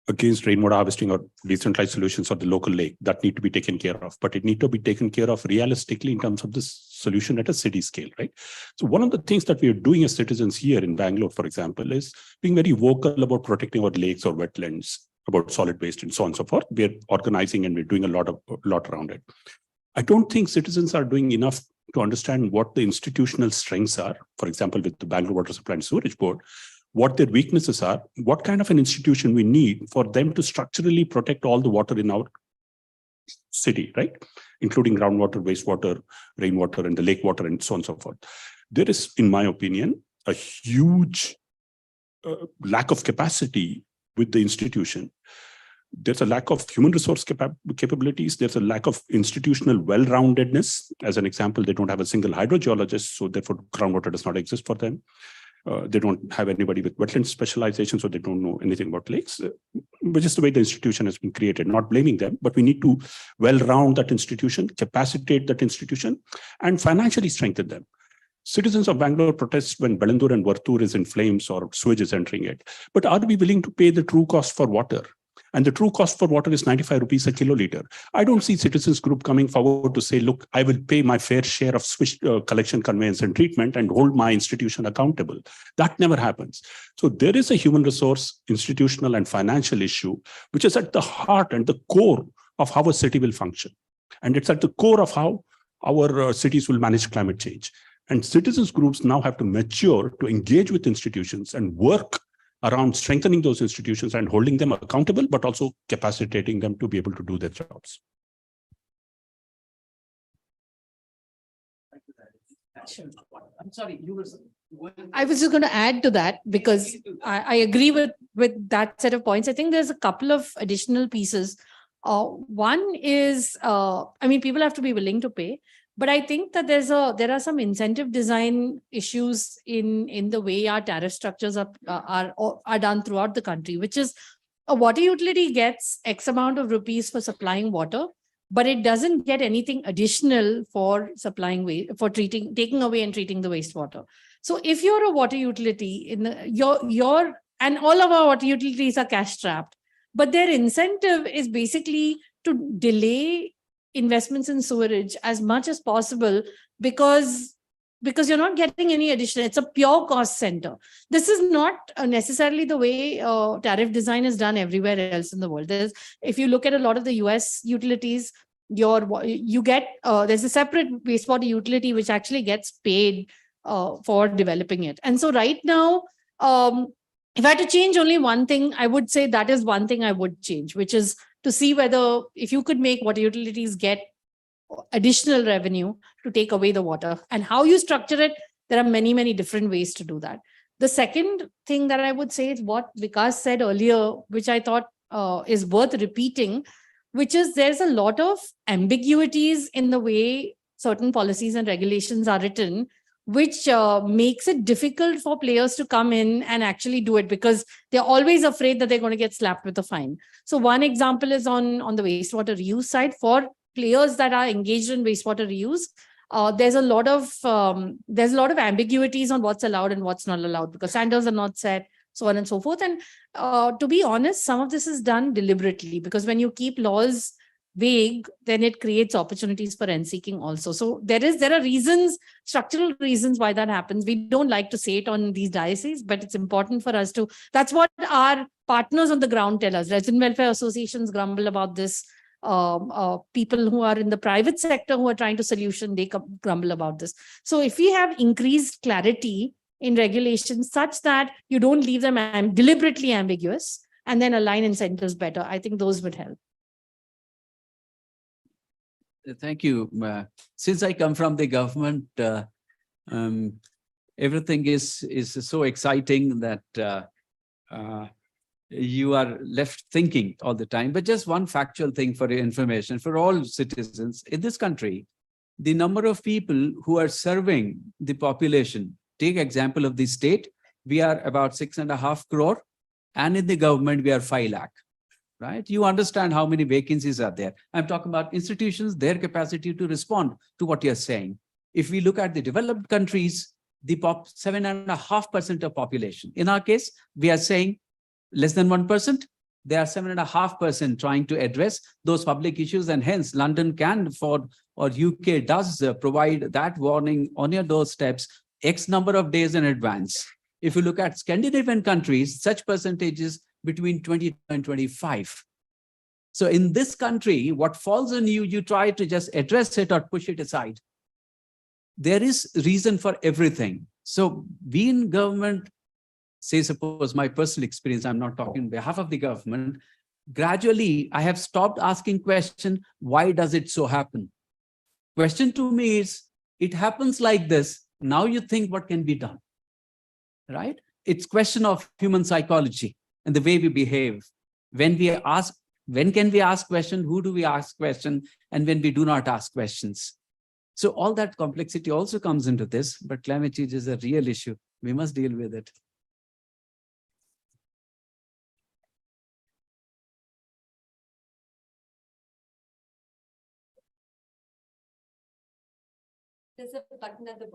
against rainwater harvesting or decentralized solutions or the local lake that need to be taken care of, but it need to be taken care of realistically in terms of this solution at a city scale, right? So one of the things that we are doing as citizens here in Bangalore, for example, is being very vocal about protecting our lakes or wetlands, about solid waste and so on and so forth. We're organizing and we're doing a lot around it. I don't think citizens are doing enough to understand what the institutional strengths are. For example, with the Bangalore Water Supply and Sewerage Board, what their weaknesses are, what kind of an institution we need for them to structurally protect all the water in our city, right? Including groundwater, wastewater, rainwater, and the lake water, and so on and so forth. There is, in my opinion, a huge lack of capacity with the institution. There's a lack of human resource capabilities. There's a lack of institutional well-roundedness. As an example, they don't have a single hydrogeologist, so therefore groundwater does not exist for them. They don't have anybody with wetland specialization, so they don't know anything about lakes, which is the way the institution has been created. Not blaming them, but we need to well-round that institution, capacitate that institution, and financially strengthen them. Citizens of Bangalore protest when Belandur and Vartur is in flames or sewage is entering it. But are we willing to pay the true cost for water? And the true cost for water is 95 rupees a kiloliter. I don't see citizens group coming forward to say, look, I will pay my fair share of sewage collection, conveyance, and treatment and hold my institution accountable. That never happens. So there is a human resource, institutional, and financial issue, which is at the heart and the core of how a city will function. And it's at the core of how our cities will manage climate change. And citizens groups now have to mature to engage with institutions and work around strengthening those institutions and holding them accountable, but also capacitating them to be able to do their jobs. I'm sorry, I was just going to add to that because I agree with that set of points. I think there's a couple of additional pieces. One is, I mean, people have to be willing to pay. But I think that there are some incentive design issues in the way our tariff structures are done throughout the country, which is a water utility gets X amount of rupees for supplying water, but it doesn't get anything additional for supplying taking away and treating the wastewater. So if you're a water utility and all of our water utilities are cash strapped, but their incentive is basically to delay investments in sewerage as much as possible because you're not getting any additional. It's a pure cost center. This is not necessarily the way tariff design is done everywhere else in the world. If you look at a lot of the US utilities, there's a separate wastewater utility which actually gets paid for developing it. And so right now, if I had to change only one thing, I would say that is one thing I would change, which is to see whether if you could make water utilities get additional revenue to take away the water, and how you structure it. There are many, many different ways to do that. The second thing that I would say is what Vikas said earlier, which I thought is worth repeating, which is there's a lot of ambiguities in the way certain policies and regulations are written, which makes it difficult for players to come in and actually do it because they're always afraid that they're going to get slapped with a fine. So one example is on the wastewater reuse side. For players that are engaged in wastewater reuse, there's a lot of ambiguities on what's allowed and what's not allowed because standards are not set, so on and so forth. And to be honest, some of this is done deliberately because when you keep laws vague, then it creates opportunities for rent seeking also. So there are reasons, structural reasons why that happens. We don't like to say it on these diocese, but it's important for us to. That's what our partners on the ground tell us. Resident welfare associations grumble about this. People who are in the private sector who are trying to solution, they grumble about this. So if we have increased clarity in regulations such that you don't leave them deliberately ambiguous and then align incentives better, I think those would help. Thank you. Since I come from the government, everything is so exciting that you are left thinking all the time. But just one factual thing for your information, for all citizens in this country, the number of people who are serving the population, take example of the state, we are about 6.5 crore, and in the government, we are 5 lakh. Right? You understand how many vacancies are there. I'm talking about institutions, their capacity to respond to what you're saying. If we look at the developed countries, the 7.5% of population. In our case, we are saying less than 1%. They are 7.5% trying to address those public issues, and hence London can afford, or UK does provide that warning on your doorsteps X number of days in advance. If you look at Scandinavian countries, such percentages between 20 and 25. So in this country, what falls on you, you try to just address it or push it aside. There is reason for everything. So we in government, say suppose my personal experience, I'm not talking on behalf of the government, gradually I have stopped asking question, why does it so happen? Question to me is, it happens like this, now you think what can be done, right? It's question of human psychology and the way we behave. When we ask, when can we ask question? Who do we ask question? And when we do not ask questions. So all that complexity also comes into this, but climate change is a real issue. We must deal with it. There's a button at the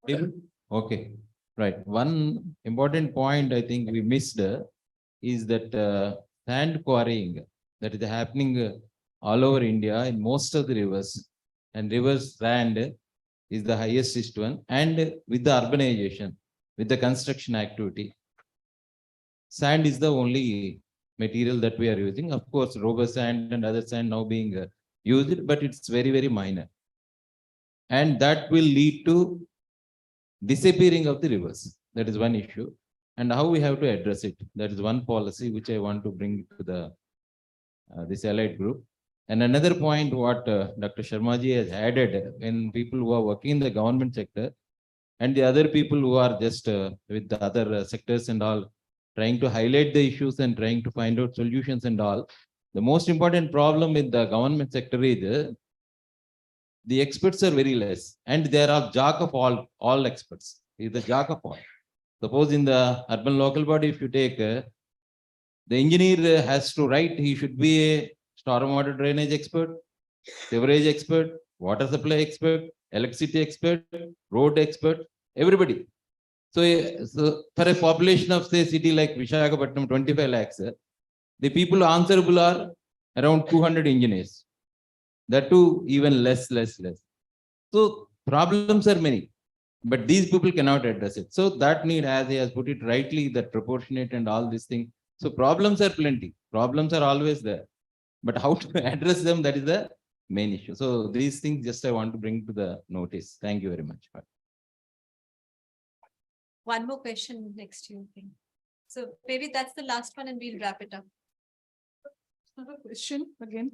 bottom. Okay. Right. One important point I think we missed is that sand quarrying that is happening all over India in most of the rivers, and rivers sand is the highest one. And with the urbanization, with the construction activity, sand is the only material that we are using. Of course, rubber sand and other sand now being used, but it's very, very minor. And that will lead to disappearing of the rivers. That is one issue. And how we have to address it. That is one policy which I want to bring to the this allied group. And another point what Dr. Sharmaji has added, when people who are working in the government sector and the other people who are just with the other sectors and all, trying to highlight the issues and trying to find out solutions and all, The most important problem in the government sector is the experts are very less, and there are jack of all experts. He is the jack of all. Suppose in the urban local body, if you take the engineer has to write, he should be a stormwater drainage expert, sewerage expert, water supply expert, electricity expert, road expert, everybody. So, so for a population of say city like Visakhapatnam, 25 lakhs, the people answerable are around 200 engineers. That too, even less. So problems are many, but these people cannot address it. So that need, as he has put it rightly, that proportionate and all these things. So problems are plenty. Problems are always there, but how to address them, that is the main issue. So these things just I want to bring to the notice. Thank you very much. One more question next to you. So maybe that's the last one and we'll wrap it up. Another question again.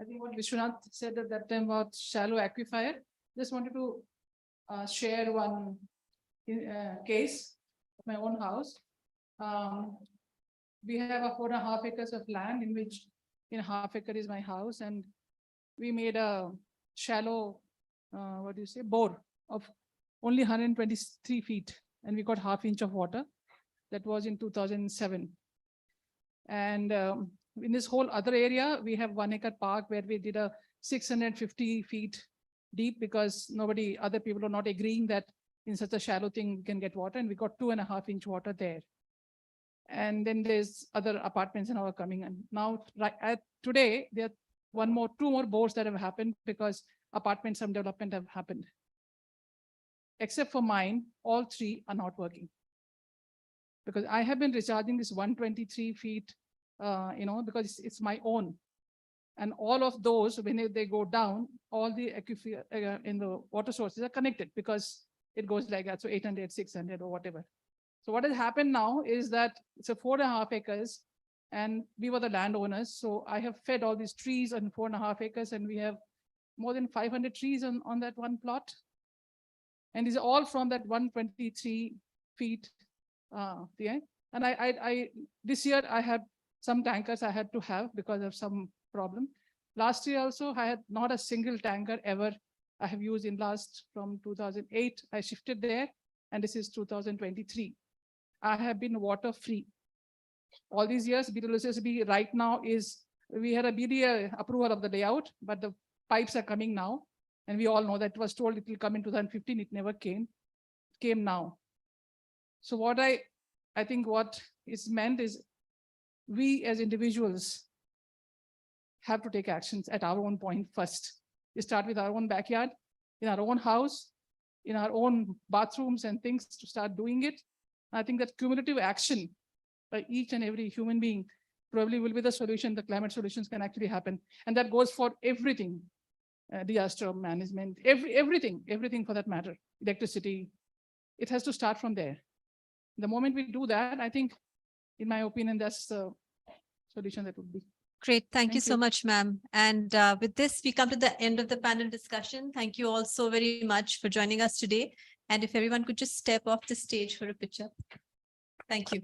I think what Vishwanath said at that time about shallow aquifer. Just wanted to share one case of my own house. We have a 4.5 acres of land in which in 1/2 acre is my house, and we made a shallow, bore of only 123 feet, and we got 1/2 inch of water. That was in 2007. And in this whole other area, we have 1 acre park where we did a 650 feet deep because other people are not agreeing that in such a shallow thing we can get water, and we got 2.5 inch water there. And then there's other apartments now are coming in. Now, today, there are 2 more bores that have happened because apartments, some development have happened. Except for mine, all 3 are not working. Because I have been recharging this 123 feet, because it's my own. And all of those, when they go down, all the aquifer in the water sources are connected because it goes like that. So 800, 600 or whatever. So what has happened now is that it's a 4.5 acres and we were the landowners. So I have fed all these trees on 4.5 acres and we have more than 500 trees on that one plot. And these are all from that 123 feet. And this year I had some tankers I had to have because of some problem. Last year also, I had not a single tanker ever I have used from 2008. I shifted there, and this is 2023. I have been water free. All these years, BWSSB right now we had a BDA approval of the layout, but the pipes are coming now. And we all know that it was told it will come in 2015. It never came. It came now. So what I think what is meant is we as individuals have to take actions at our own point first. We start with our own backyard, in our own house, in our own bathrooms and things to start doing it. I think that cumulative action by each and every human being probably will be the solution. The climate solutions can actually happen. And that goes for everything, disaster management, everything for that matter, electricity. It has to start from there. The moment we do that, I think, in my opinion, that's the solution that would be. Great. Thank you so much, ma'am. And with this, we come to the end of the panel discussion. Thank you all so very much for joining us today. And if everyone could just step off the stage for a picture. Thank you.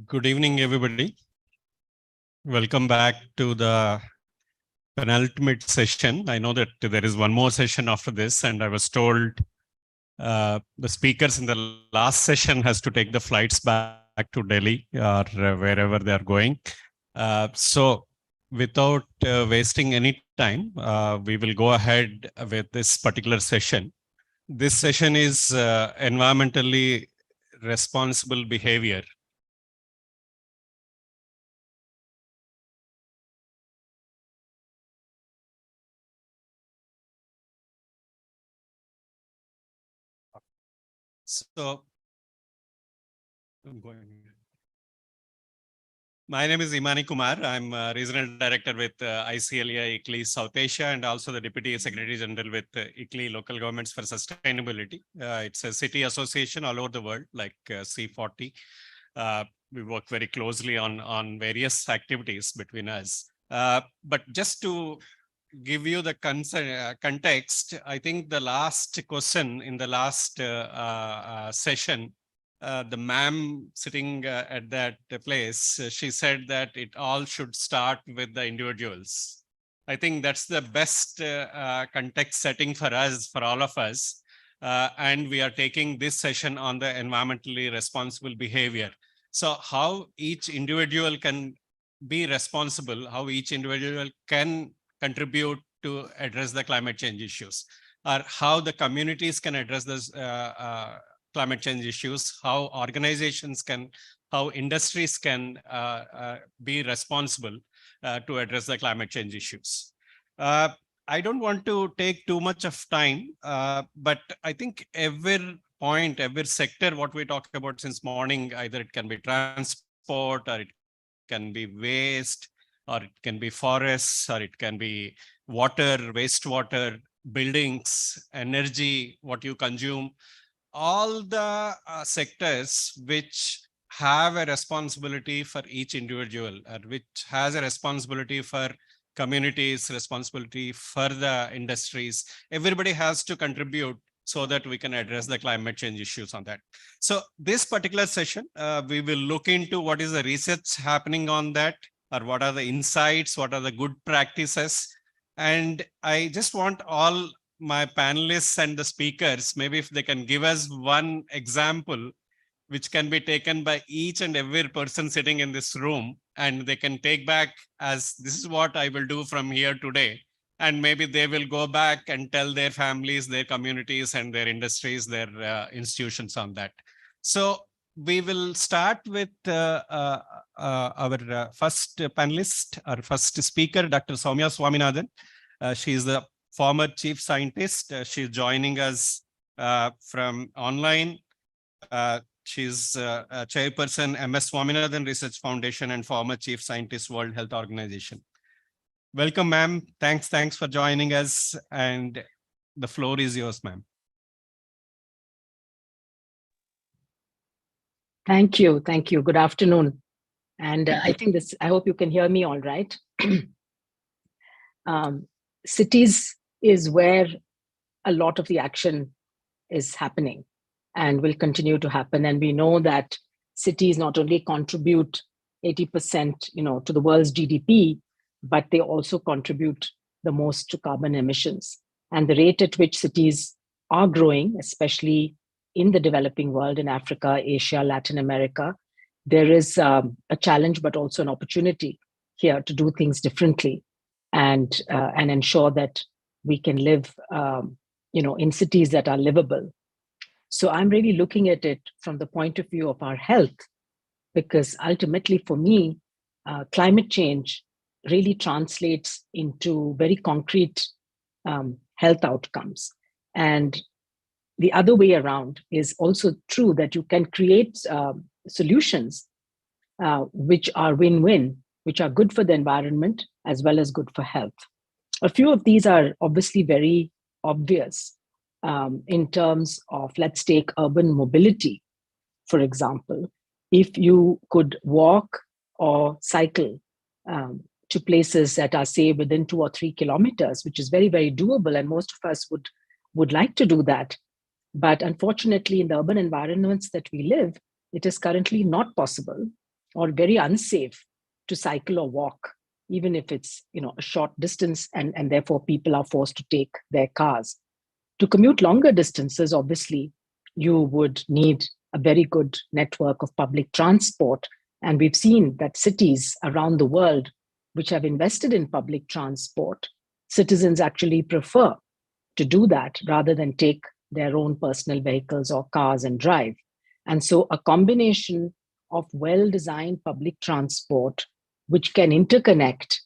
Good evening, everybody. Welcome back to the penultimate session. I know that there is one more session after this, and I was told the speakers in the last session has to take the flights back to Delhi or wherever they are going. So without wasting any time, we will go ahead with this particular session. This session is environmentally responsible behavior. So, my name is Imani Kumar. I'm a Regional Director with ICLEI ICLEI South Asia and also the Deputy Secretary General with ICLEI Local Governments for Sustainability. It's a city association all over the world, like C40. We work very closely on various activities between us. But just to give you the context, I think the last question in the last session, the ma'am sitting at that place, she said that it all should start with the individuals. I think that's the best context setting for us, for all of us. And we are taking this session on the environmentally responsible behavior. So how each individual can be responsible, how each individual can contribute to address the climate change issues, or how the communities can address this climate change issues, how organizations can, how industries can be responsible to address the climate change issues. I don't want to take too much of time, but I think every point, every sector, what we talked about since morning, either it can be transport or it can be waste, or it can be forests, or it can be water, wastewater, buildings, energy, what you consume, all the sectors which have a responsibility for each individual, which has a responsibility for communities, responsibility for the industries. Everybody has to contribute so that we can address the climate change issues on that. So this particular session, we will look into what is the research happening on that, or what are the insights, what are the good practices. And I just want all my panelists and the speakers, maybe if they can give us one example which can be taken by each and every person sitting in this room, and they can take back as this is what I will do from here today. And maybe they will go back and tell their families, their communities, and their industries, their institutions on that. So we will start with our first panelist, our first speaker, Dr. Soumya Swaminathan. She is the former chief scientist. She's joining us from online. She's chairperson, MS Swaminathan Research Foundation, and former chief scientist, World Health Organization. Welcome, ma'am. Thanks for joining us. And the floor is yours, ma'am. Thank you. Good afternoon. And I hope you can hear me all right. Cities is where a lot of the action is happening and will continue to happen. And we know that cities not only contribute 80%, to the world's GDP, but they also contribute the most to carbon emissions. And the rate at which cities are growing, especially in the developing world, in Africa, Asia, Latin America, there is a challenge, but also an opportunity here to do things differently and ensure that we can live, in cities that are livable. So I'm really looking at it from the point of view of our health, because ultimately for me, climate change really translates into very concrete health outcomes. And the other way around is also true, that you can create solutions which are win-win, which are good for the environment as well as good for health. A few of these are obviously very obvious in terms of, let's take urban mobility, for example. If you could walk or cycle to places that are, say, within 2 or 3 kilometers, which is very, very doable, and most of us would like to do that. But unfortunately, in the urban environments that we live, it is currently not possible. or very unsafe to cycle or walk, even if it's a short distance, and therefore people are forced to take their cars. To commute longer distances, obviously, you would need a very good network of public transport. And we've seen that cities around the world which have invested in public transport, citizens actually prefer to do that rather than take their own personal vehicles or cars and drive. And so a combination of well-designed public transport, which can interconnect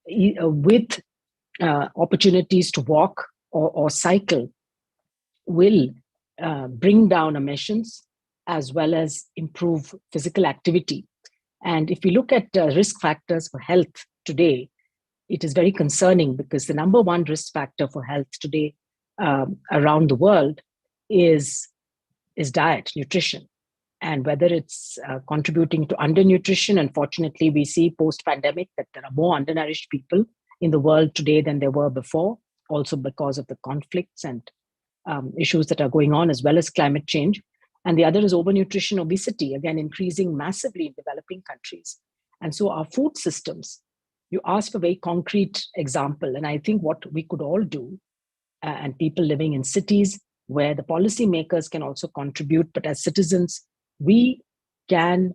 with opportunities to walk or cycle, will bring down emissions as well as improve physical activity. And if we look at risk factors for health today, it is very concerning, because the number one risk factor for health today around the world is diet, nutrition. And whether it's contributing to undernutrition, unfortunately, we see post-pandemic that there are more undernourished people in the world today than there were before, also because of the conflicts and issues that are going on, as well as climate change. And the other is overnutrition, obesity, again, increasing massively in developing countries. And so our food systems, you asked for a very concrete example. And I think what we could all do, and people living in cities where the policymakers can also contribute, but as citizens, we can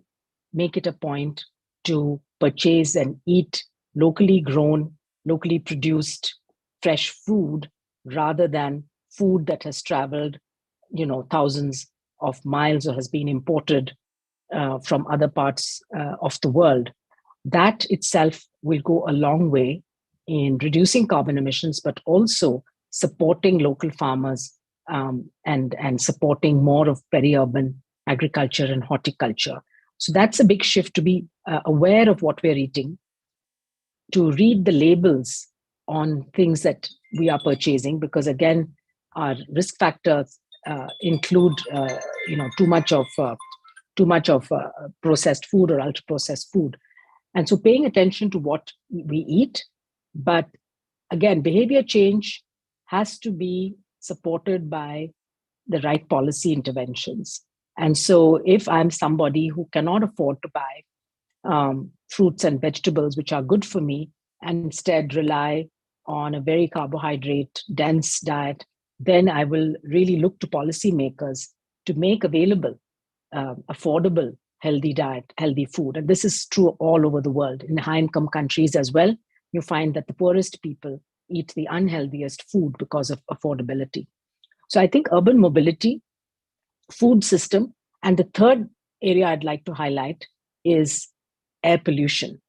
make it a point to purchase and eat locally grown, locally produced, fresh food, rather than food that has traveled, thousands of miles or has been imported from other parts of the world. That itself will go a long way in reducing carbon emissions, but also supporting local farmers and supporting more of peri-urban agriculture and horticulture. So that's a big shift, to be aware of what we're eating, to read the labels on things that we are purchasing, because again, our risk factors include too much of processed food or ultra processed food. And so paying attention to what we eat, but again, behavior change has to be supported by the right policy interventions. And so if I'm somebody who cannot afford to buy fruits and vegetables, which are good for me, and instead rely on a very carbohydrate dense diet, then I will really look to policymakers to make available affordable, healthy diet, healthy food. And this is true all over the world. In high-income countries as well, you find that the poorest people eat the unhealthiest food because of affordability. So I think urban mobility, food system, and the third area I'd like to highlight is air pollution,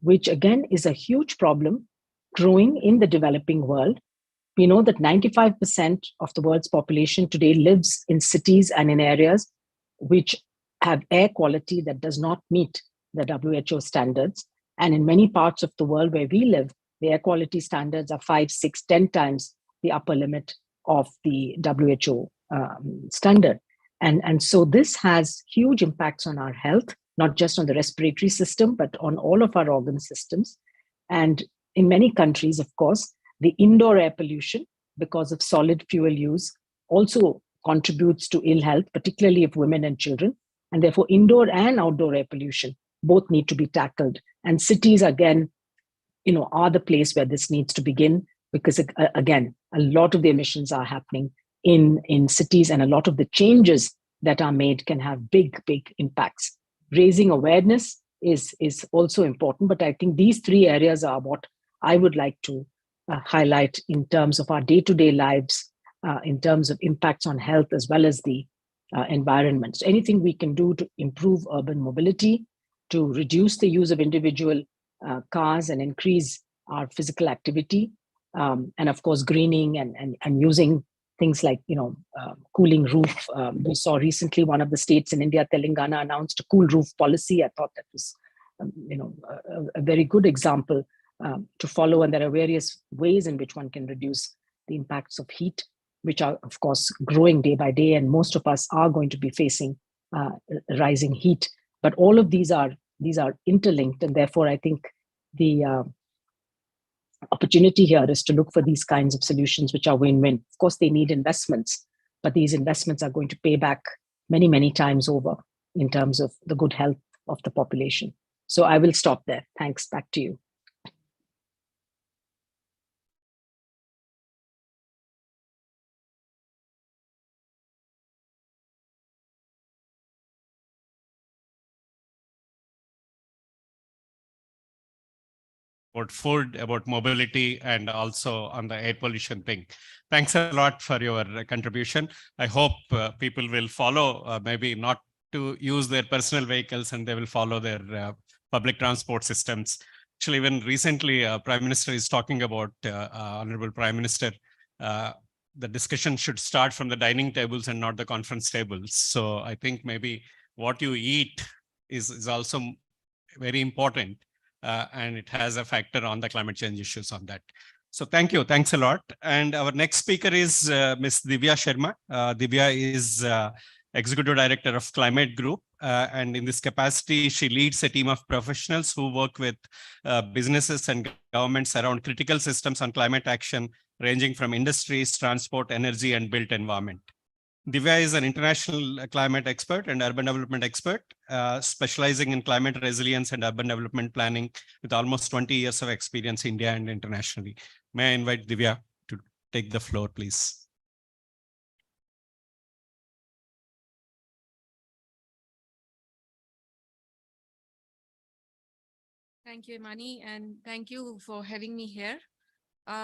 which again is a huge problem growing in the developing world. We know that 95% of the world's population today lives in cities and in areas which have air quality that does not meet the WHO standards. And in many parts of the world where we live, the air quality standards are 5, 6, 10 times the upper limit of the WHO standard. And so this has huge impacts on our health, not just on the respiratory system, but on all of our organ systems. And in many countries, of course, the indoor air pollution, because of solid fuel use, also contributes to ill health, particularly of women and children. And therefore, indoor and outdoor air pollution both need to be tackled. And cities, again, are the place where this needs to begin, because again, a lot of the emissions are happening in cities, and a lot of the changes that are made can have big impacts. Raising awareness is also important, but I think these three areas are what I would like to highlight in terms of our day-to-day lives, in terms of impacts on health as well as the environment. So anything we can do to improve urban mobility, to reduce the use of individual cars and increase our physical activity, and of course greening and using things like cooling roof. We saw recently one of the states in India, Telangana, announced a cool roof policy. I thought that was a very good example to follow, and there are various ways in which one can reduce the impacts of heat, which are of course growing day by day, and most of us are going to be facing rising heat. But all of these are interlinked, and therefore I think the opportunity here is to look for these kinds of solutions which are win-win. Of course, they need investments, but these investments are going to pay back many times over in terms of the good health of the population. So I will stop there. Thanks. Back to you. About food, about mobility, and also on the air pollution thing. Thanks a lot for your contribution. I hope people will follow, maybe not to use their personal vehicles, and they will follow their public transport systems. Actually, even recently, Prime Minister is talking about, Honorable Prime Minister, the discussion should start from the dining tables and not the conference tables. So I think maybe what you eat is also very important. And it has a factor on the climate change issues on that. So thank you. Thanks a lot. And our next speaker is Ms. Divya Sharma. Divya is Executive Director of Climate Group. And in this capacity, she leads a team of professionals who work with businesses and governments around critical systems on climate action, ranging from industries, transport, energy, and built environment. Divya is an international climate expert and urban development expert, specializing in climate resilience and urban development planning with almost 20 years of experience in India and internationally. May I invite Divya to take the floor, please? Thank you, Imani, and thank you for having me here.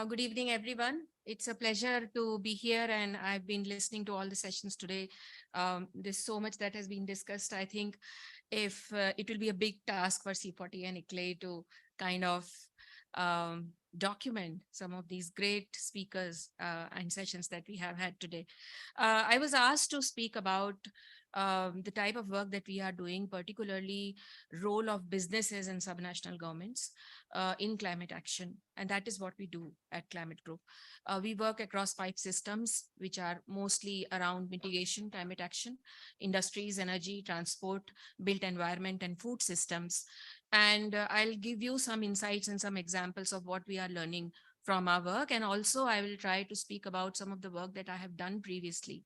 Good evening, everyone. It's a pleasure to be here, and I've been listening to all the sessions today. There's so much that has been discussed. I think if it will be a big task for C40 and ICLEI to kind of document some of these great speakers and sessions that we have had today. I was asked to speak about the type of work that we are doing, particularly role of businesses and subnational governments in climate action. And that is what we do at Climate Group. We work across 5 systems, which are mostly around mitigation, climate action, industries, energy, transport, built environment, and food systems. And I'll give you some insights and some examples of what we are learning from our work. And also I will try to speak about some of the work that I have done previously.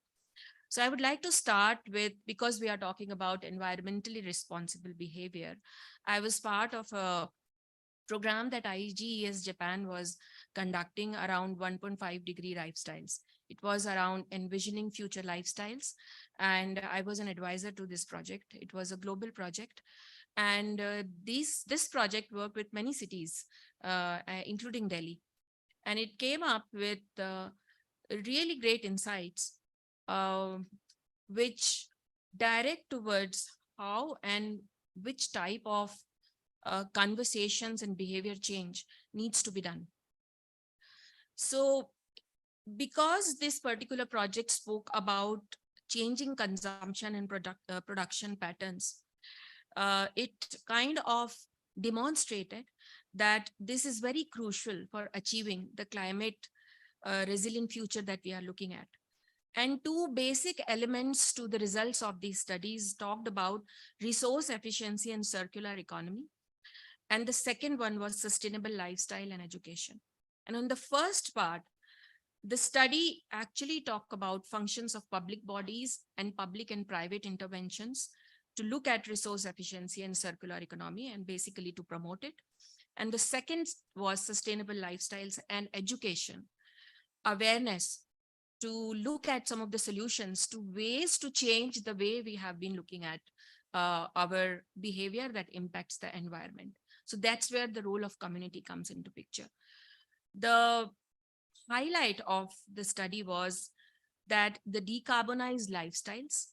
So I would like to start with, because we are talking about environmentally responsible behavior, I was part of a program that IGES Japan was conducting around 1.5 degree lifestyles. It was around envisioning future lifestyles. And I was an advisor to this project. It was a global project. And this project worked with many cities, including Delhi. And it came up with really great insights, which direct towards how and which type of conversations and behavior change needs to be done. So because this particular project spoke about changing consumption and production patterns, it kind of demonstrated that this is very crucial for achieving the climate resilient future that we are looking at. And 2 basic elements to the results of these studies talked about resource efficiency and circular economy. And the second one was sustainable lifestyle and education. And on the first part, the study actually talked about functions of public bodies and public and private interventions to look at resource efficiency and circular economy and basically to promote it. And the second was sustainable lifestyles and education, awareness, to look at some of the solutions to ways to change the way we have been looking at our behavior that impacts the environment. So that's where the role of community comes into picture. The highlight of the study was that the decarbonized lifestyles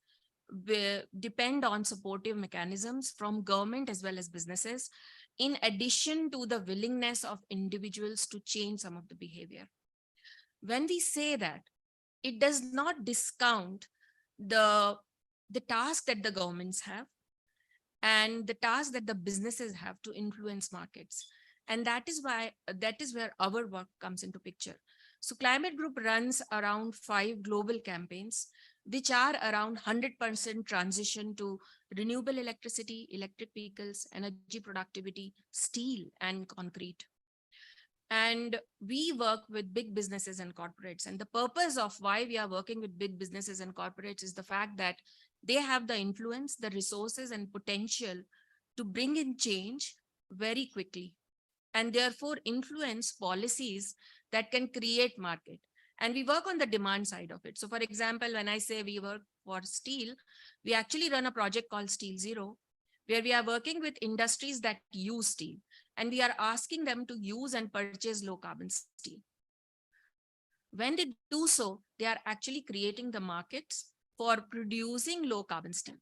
will depend on supportive mechanisms from government as well as businesses, in addition to the willingness of individuals to change some of the behavior. When we say that, it does not discount the task that the governments have and the task that the businesses have to influence markets. And that is where our work comes into picture. So Climate Group runs around 5 global campaigns, which are around 100% transition to renewable electricity, electric vehicles, energy productivity, steel, and concrete. And we work with big businesses and corporates. And the purpose of why we are working with big businesses and corporates is the fact that they have the influence, the resources, and potential to bring in change very quickly and therefore influence policies that can create market. And we work on the demand side of it. So for example, when I say we work for steel, we actually run a project called Steel Zero, where we are working with industries that use steel. And we are asking them to use and purchase low carbon steel. When they do so, they are actually creating the markets for producing low carbon steel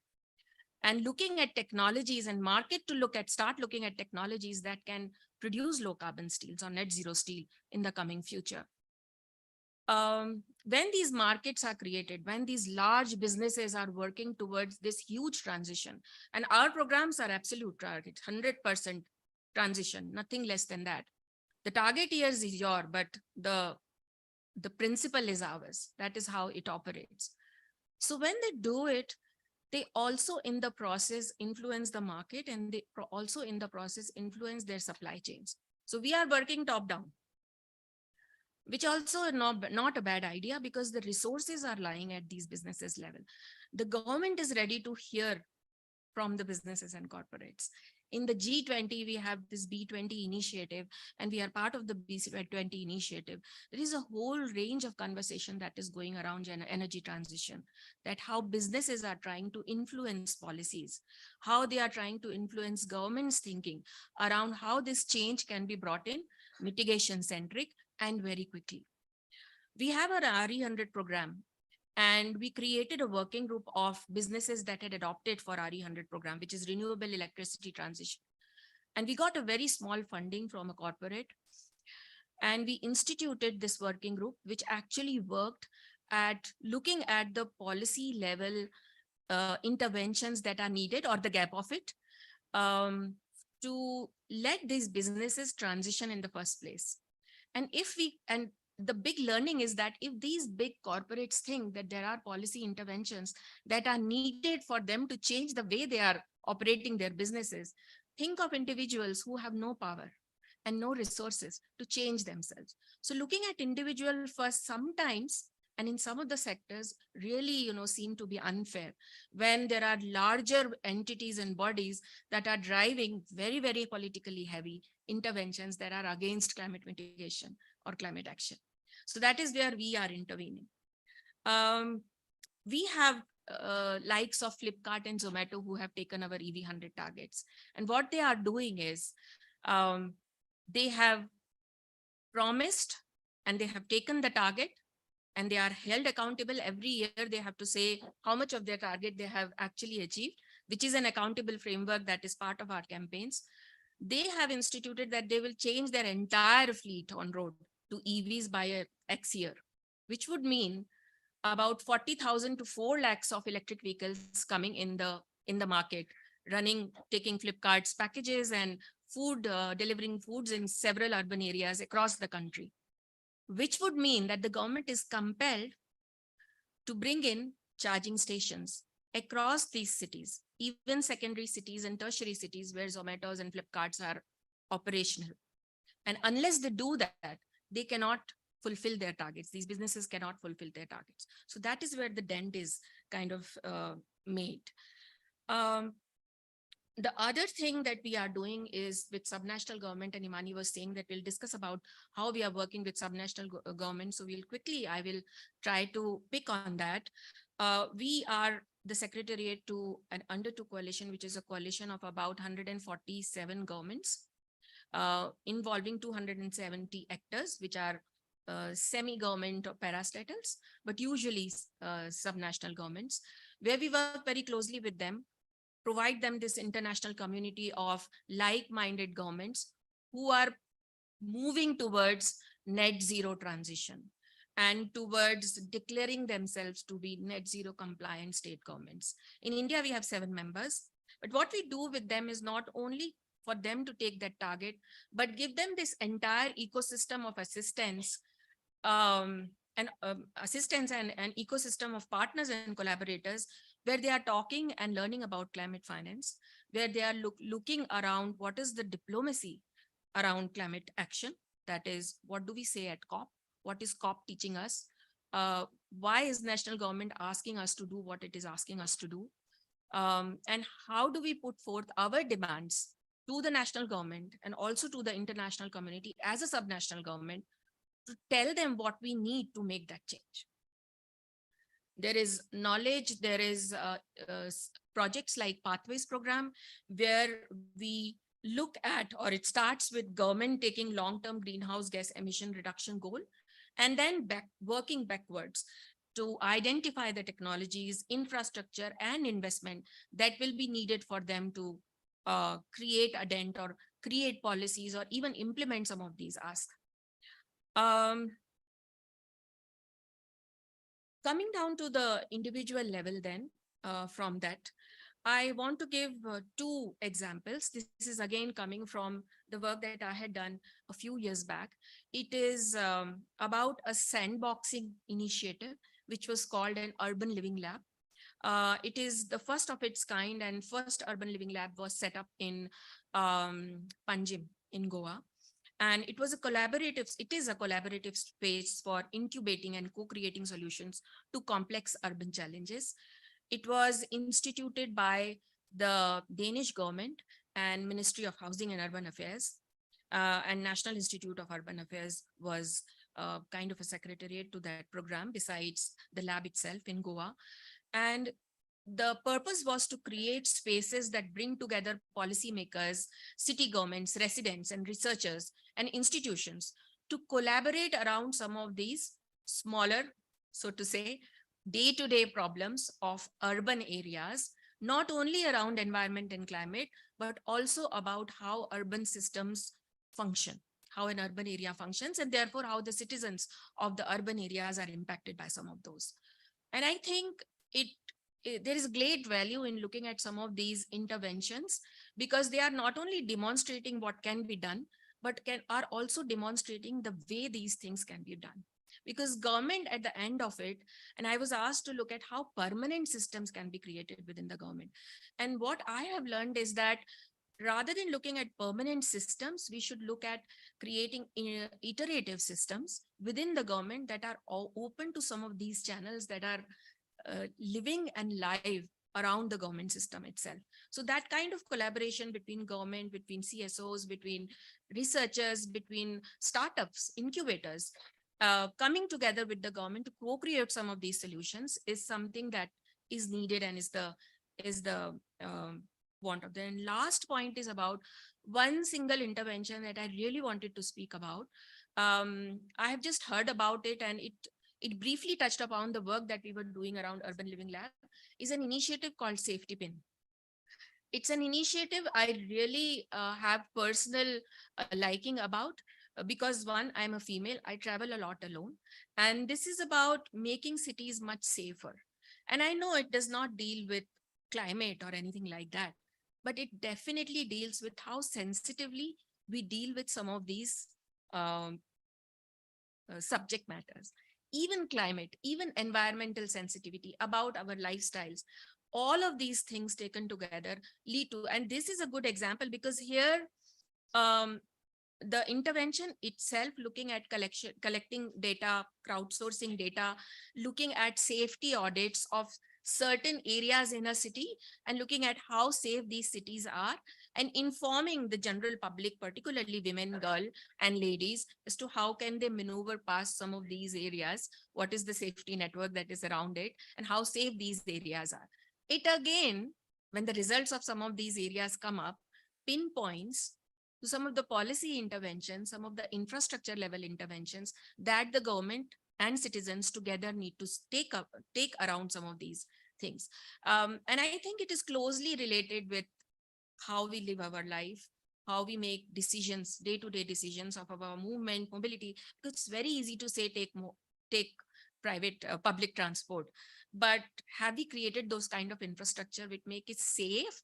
and looking at technologies and market to start looking at technologies that can produce low carbon steels or net zero steel in the coming future. When these markets are created, when these large businesses are working towards this huge transition, and our programs are absolute target, 100% transition, nothing less than that. The target years is yours, but the principle is ours. That is how it operates. So when they do it, they also in the process influence the market, and they also in the process influence their supply chains. So we are working top down, which also not a bad idea because the resources are lying at these businesses level. The government is ready to hear from the businesses and corporates. In the G20, we have this B20 initiative, and we are part of the B20 initiative. There is a whole range of conversation that is going around energy transition, that how businesses are trying to influence policies, how they are trying to influence government's thinking around how this change can be brought in, mitigation centric and very quickly. We have our RE100 program, and we created a working group of businesses that had adopted for RE100 program, which is renewable electricity transition. And we got a very small funding from a corporate. And we instituted this working group, which actually worked at looking at the policy level interventions that are needed or the gap of it to let these businesses transition in the first place. And the big learning is that if these big corporates think that there are policy interventions that are needed for them to change the way they are operating their businesses, think of individuals who have no power and no resources to change themselves. So looking at individual first sometimes, and in some of the sectors really, seem to be unfair when there are larger entities and bodies that are driving very, very politically heavy interventions that are against climate mitigation or climate action. So that is where we are intervening. We have likes of Flipkart and Zomato who have taken our EV100 targets. And what they are doing is they have promised and they have taken the target, and they are held accountable. Every year they have to say how much of their target they have actually achieved, which is an accountable framework that is part of our campaigns. They have instituted that they will change their entire fleet on road to EVs by X year, which would mean about 40,000 to 4 lakhs of electric vehicles coming in the market, taking Flipkart's packages and delivering foods in several urban areas across the country, which would mean that the government is compelled to bring in charging stations across these cities, even secondary cities and tertiary cities where Zomatos and Flipkarts are operational. And unless they do that, they cannot fulfill their targets. These businesses cannot fulfill their targets. So that is where the dent is kind of made. The other thing that we are doing is with subnational government, and Imani was saying that we'll discuss about how we are working with subnational government. So I will try to pick on that. We are the secretariat to an Under2 coalition, which is a coalition of about 147 governments involving 270 actors, which are semi-government or parastatals, but usually subnational governments, where we work very closely with them, provide them this international community of like-minded governments who are moving towards net zero transition and towards declaring themselves to be net zero compliant state governments. In India, we have 7 members, but what we do with them is not only for them to take that target, but give them this entire ecosystem of assistance and an ecosystem of partners and collaborators where they are talking and learning about climate finance, where they are looking around what is the diplomacy around climate action. That is, what do we say at COP? What is COP teaching us? Why is national government asking us to do what it is asking us to do? And how do we put forth our demands to the national government and also to the international community as a subnational government to tell them what we need to make that change. There is knowledge, there is projects like Pathways program, where we look at, or it starts with government taking long-term greenhouse gas emission reduction goal, and then working backwards to identify the technologies, infrastructure, and investment that will be needed for them to create a dent or create policies or even implement some of these asks. Coming down to the individual level then, from that, I want to give two examples. This is again coming from the work that I had done a few years back. It is about a sandboxing initiative, which was called an Urban Living Lab. It is the first of its kind, and first Urban Living Lab was set up in Panjim in Goa. And it is a collaborative space for incubating and co-creating solutions to complex urban challenges. It was instituted by the Danish government and Ministry of Housing and Urban Affairs, and National Institute of Urban Affairs was kind of a secretariat to that program besides the lab itself in Goa. And the purpose was to create spaces that bring together policymakers, city governments, residents, and researchers and institutions to collaborate around some of these smaller, so to say, day-to-day problems of urban areas, not only around environment and climate, but also about how urban systems function, how an urban area functions, and therefore how the citizens of the urban areas are impacted by some of those. And I think there is great value in looking at some of these interventions, because they are not only demonstrating what can be done, but are also demonstrating the way these things can be done. Because government at the end of it, and I was asked to look at how permanent systems can be created within the government. And what I have learned is that rather than looking at permanent systems, we should look at creating iterative systems within the government that are open to some of these channels that are living and live around the government system itself. So that kind of collaboration between government, between CSOs, between researchers, between startups, incubators, coming together with the government to co-create some of these solutions is something that is needed and is the want of them. And last point is about one single intervention that I really wanted to speak about. I have just heard about it, and it briefly touched upon the work that we were doing around Urban Living Lab, is an initiative called Safety Pin. It's an initiative I really have personal liking about, because one, I'm a female, I travel a lot alone, and this is about making cities much safer. And I know it does not deal with climate or anything like that, but it definitely deals with how sensitively we deal with some of these subject matters. Even climate, even environmental sensitivity about our lifestyles, all of these things taken together lead to, and this is a good example because here, the intervention itself, looking at collecting data, crowdsourcing data, looking at safety audits of certain areas in a city and looking at how safe these cities are and informing the general public, particularly women, girls and ladies, as to how can they maneuver past some of these areas, what is the safety network that is around it, and how safe these areas are. It again, when the results of some of these areas come up, pinpoints to some of the policy interventions, some of the infrastructure level interventions that the government and citizens together need to take around some of these things. And I think it is closely related with how we live our life, how we make decisions, day-to-day decisions of our movement, mobility. Because it's very easy to say take private public transport, but have we created those kind of infrastructure which make it safe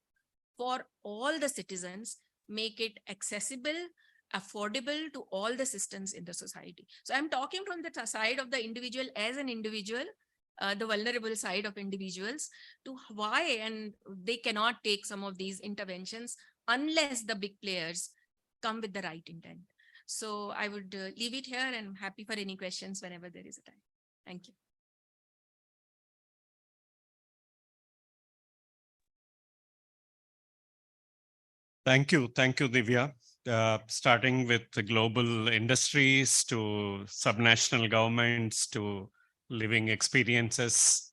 for all the citizens, make it accessible, affordable to all the systems in the society? So I'm talking from the side of the individual as an individual, the vulnerable side of individuals, to why and they cannot take some of these interventions unless the big players come with the right intent. So I would leave it here, and I'm happy for any questions whenever there is a time. Thank you. Thank you, Divya. Starting with the global industries to subnational governments to living experiences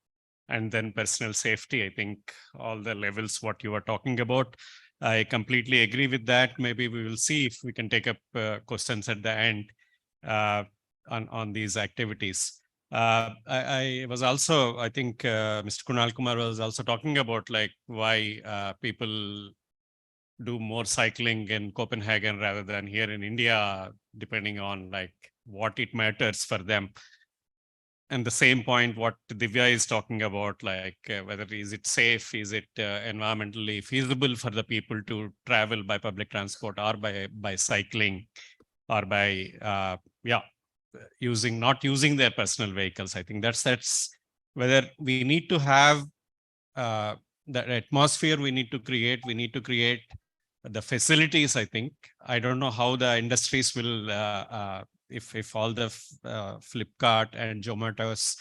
and then personal safety. I think all the levels what you are talking about, I completely agree with that. Maybe we will see if we can take up questions at the end on these activities. I was also, I think Mr. Kunal Kumar was also talking about like why people do more cycling in Copenhagen rather than here in India, depending on like what it matters for them. And the same point what Divya is talking about, like whether is it safe, is it environmentally feasible for the people to travel by public transport or by cycling or by not using their personal vehicles. I think that's whether we need to have the atmosphere we need to create the facilities. I think I don't know how the industries will if all the Flipkart and Zomatos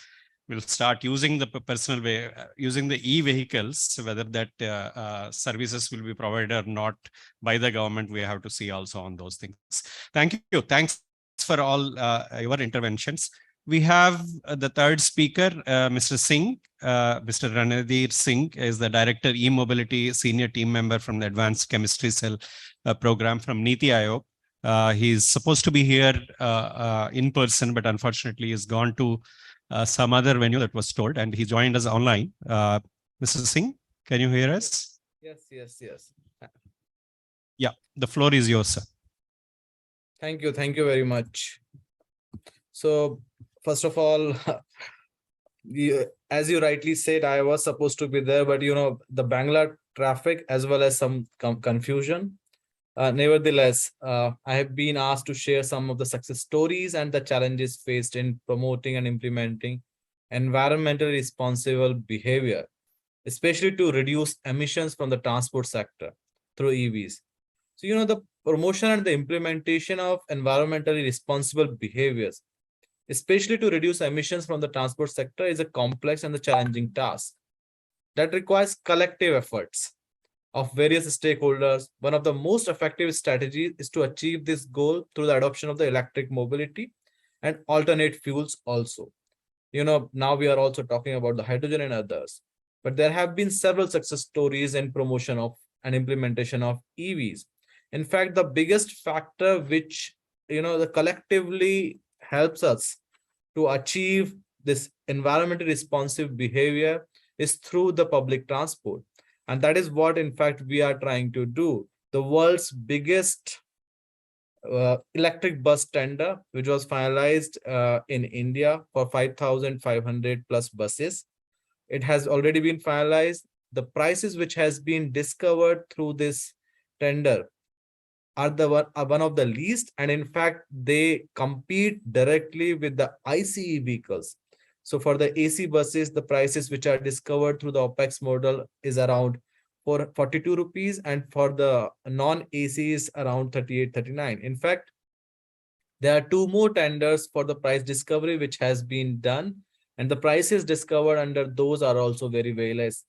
will start using the personal way using the e-vehicles, whether that services will be provided or not by the government. We have to see also on those things. Thank you. Thanks for all your interventions. We have the third speaker, Mr. Singh. Mr. Ranadhir Singh is the Director E-Mobility Senior Team Member from the Advanced Chemistry Cell Program from NITI Aayog. He's supposed to be here in person, but unfortunately he's gone to some other venue that was told, and he joined us online. Mr. Singh, can you hear us? Yes. Yeah, the floor is yours, sir. Thank you very much. So, first of all, as you rightly said, I was supposed to be there, but the Bangalore traffic as well as some confusion. Nevertheless, I have been asked to share some of the success stories and the challenges faced in promoting and implementing environmentally responsible behavior, especially to reduce emissions from the transport sector through EVs. So, the promotion and the implementation of environmentally responsible behaviors, especially to reduce emissions from the transport sector, is a complex and a challenging task that requires collective efforts of various stakeholders. One of the most effective strategies is to achieve this goal through the adoption of the electric mobility and alternate fuels also. Now we are also talking about the hydrogen and others, but there have been several success stories in promotion of and implementation of EVs. In fact, the biggest factor which, the collectively helps us to achieve this environmentally responsive behavior is through the public transport. And that is what, in fact, we are trying to do. The world's biggest electric bus tender, which was finalized in India for 5,500 plus buses. It has already been finalized. The prices which has been discovered through this tender are one of the least, and in fact they compete directly with the ICE vehicles. So for the AC buses, the prices which are discovered through the OPEX model is around 42 rupees, and for the non-AC is around 38-39. In fact, there are two more tenders for the price discovery which has been done, and the prices discovered under those are also very, very less.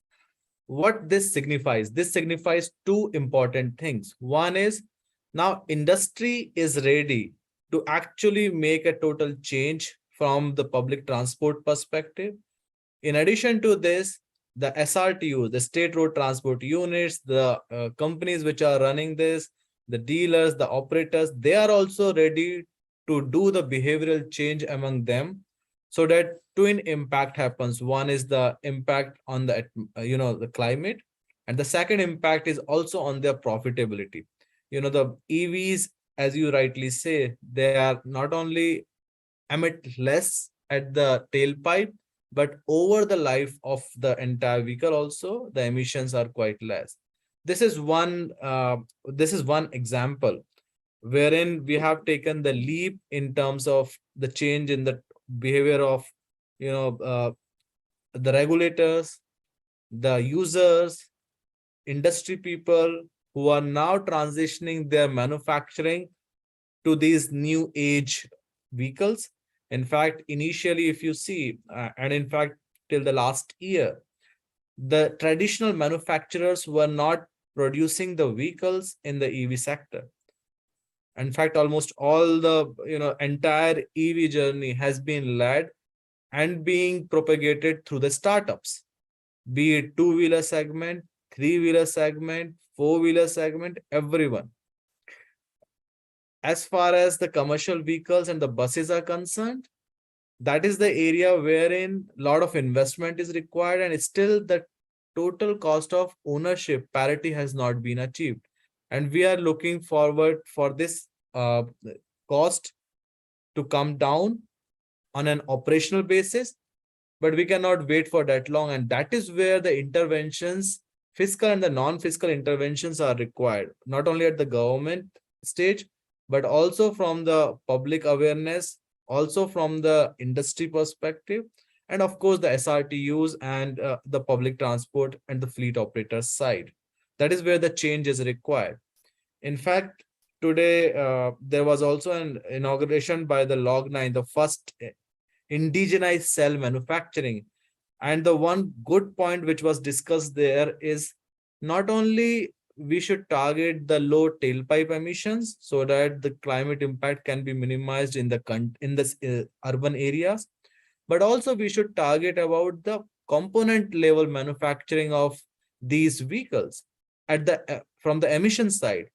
What this signifies? This signifies two important things. One is, now industry is ready to actually make a total change from the public transport perspective. In addition to this, the SRTU, the state road transport units, the companies which are running this, the dealers, the operators, they are also ready to do the behavioral change among them, so that twin impact happens. One is the impact on the the climate, and the second impact is also on their profitability. The EVs, as you rightly say, they are not only emit less at the tailpipe, but over the life of the entire vehicle also, the emissions are quite less. This is one example wherein we have taken the leap in terms of the change in the behavior of the regulators, the users, industry people, who are now transitioning their manufacturing to these new age vehicles. In fact, initially, if you see, and in fact, till the last year, the traditional manufacturers were not producing the vehicles in the EV sector. In fact, almost all the entire EV journey has been led and being propagated through the startups, be it two-wheeler segment, three-wheeler segment, four-wheeler segment, everyone. As far as the commercial vehicles and the buses are concerned, that is the area wherein a lot of investment is required, and it's still the total cost of ownership parity has not been achieved. And we are looking forward for this cost to come down on an operational basis, but we cannot wait for that long. And that is where the interventions, fiscal and the non-fiscal interventions are required, not only at the government stage, but also from the public awareness, also from the industry perspective, and of course the SRTUs and the public transport and the fleet operators side. That is where the change is required. In fact, today there was also an inauguration by the Log9, the first indigenized cell manufacturing. And the one good point which was discussed there is not only we should target the low tailpipe emissions so that the climate impact can be minimized in the urban areas, but also we should target about the component level manufacturing of these vehicles at the from the emission side.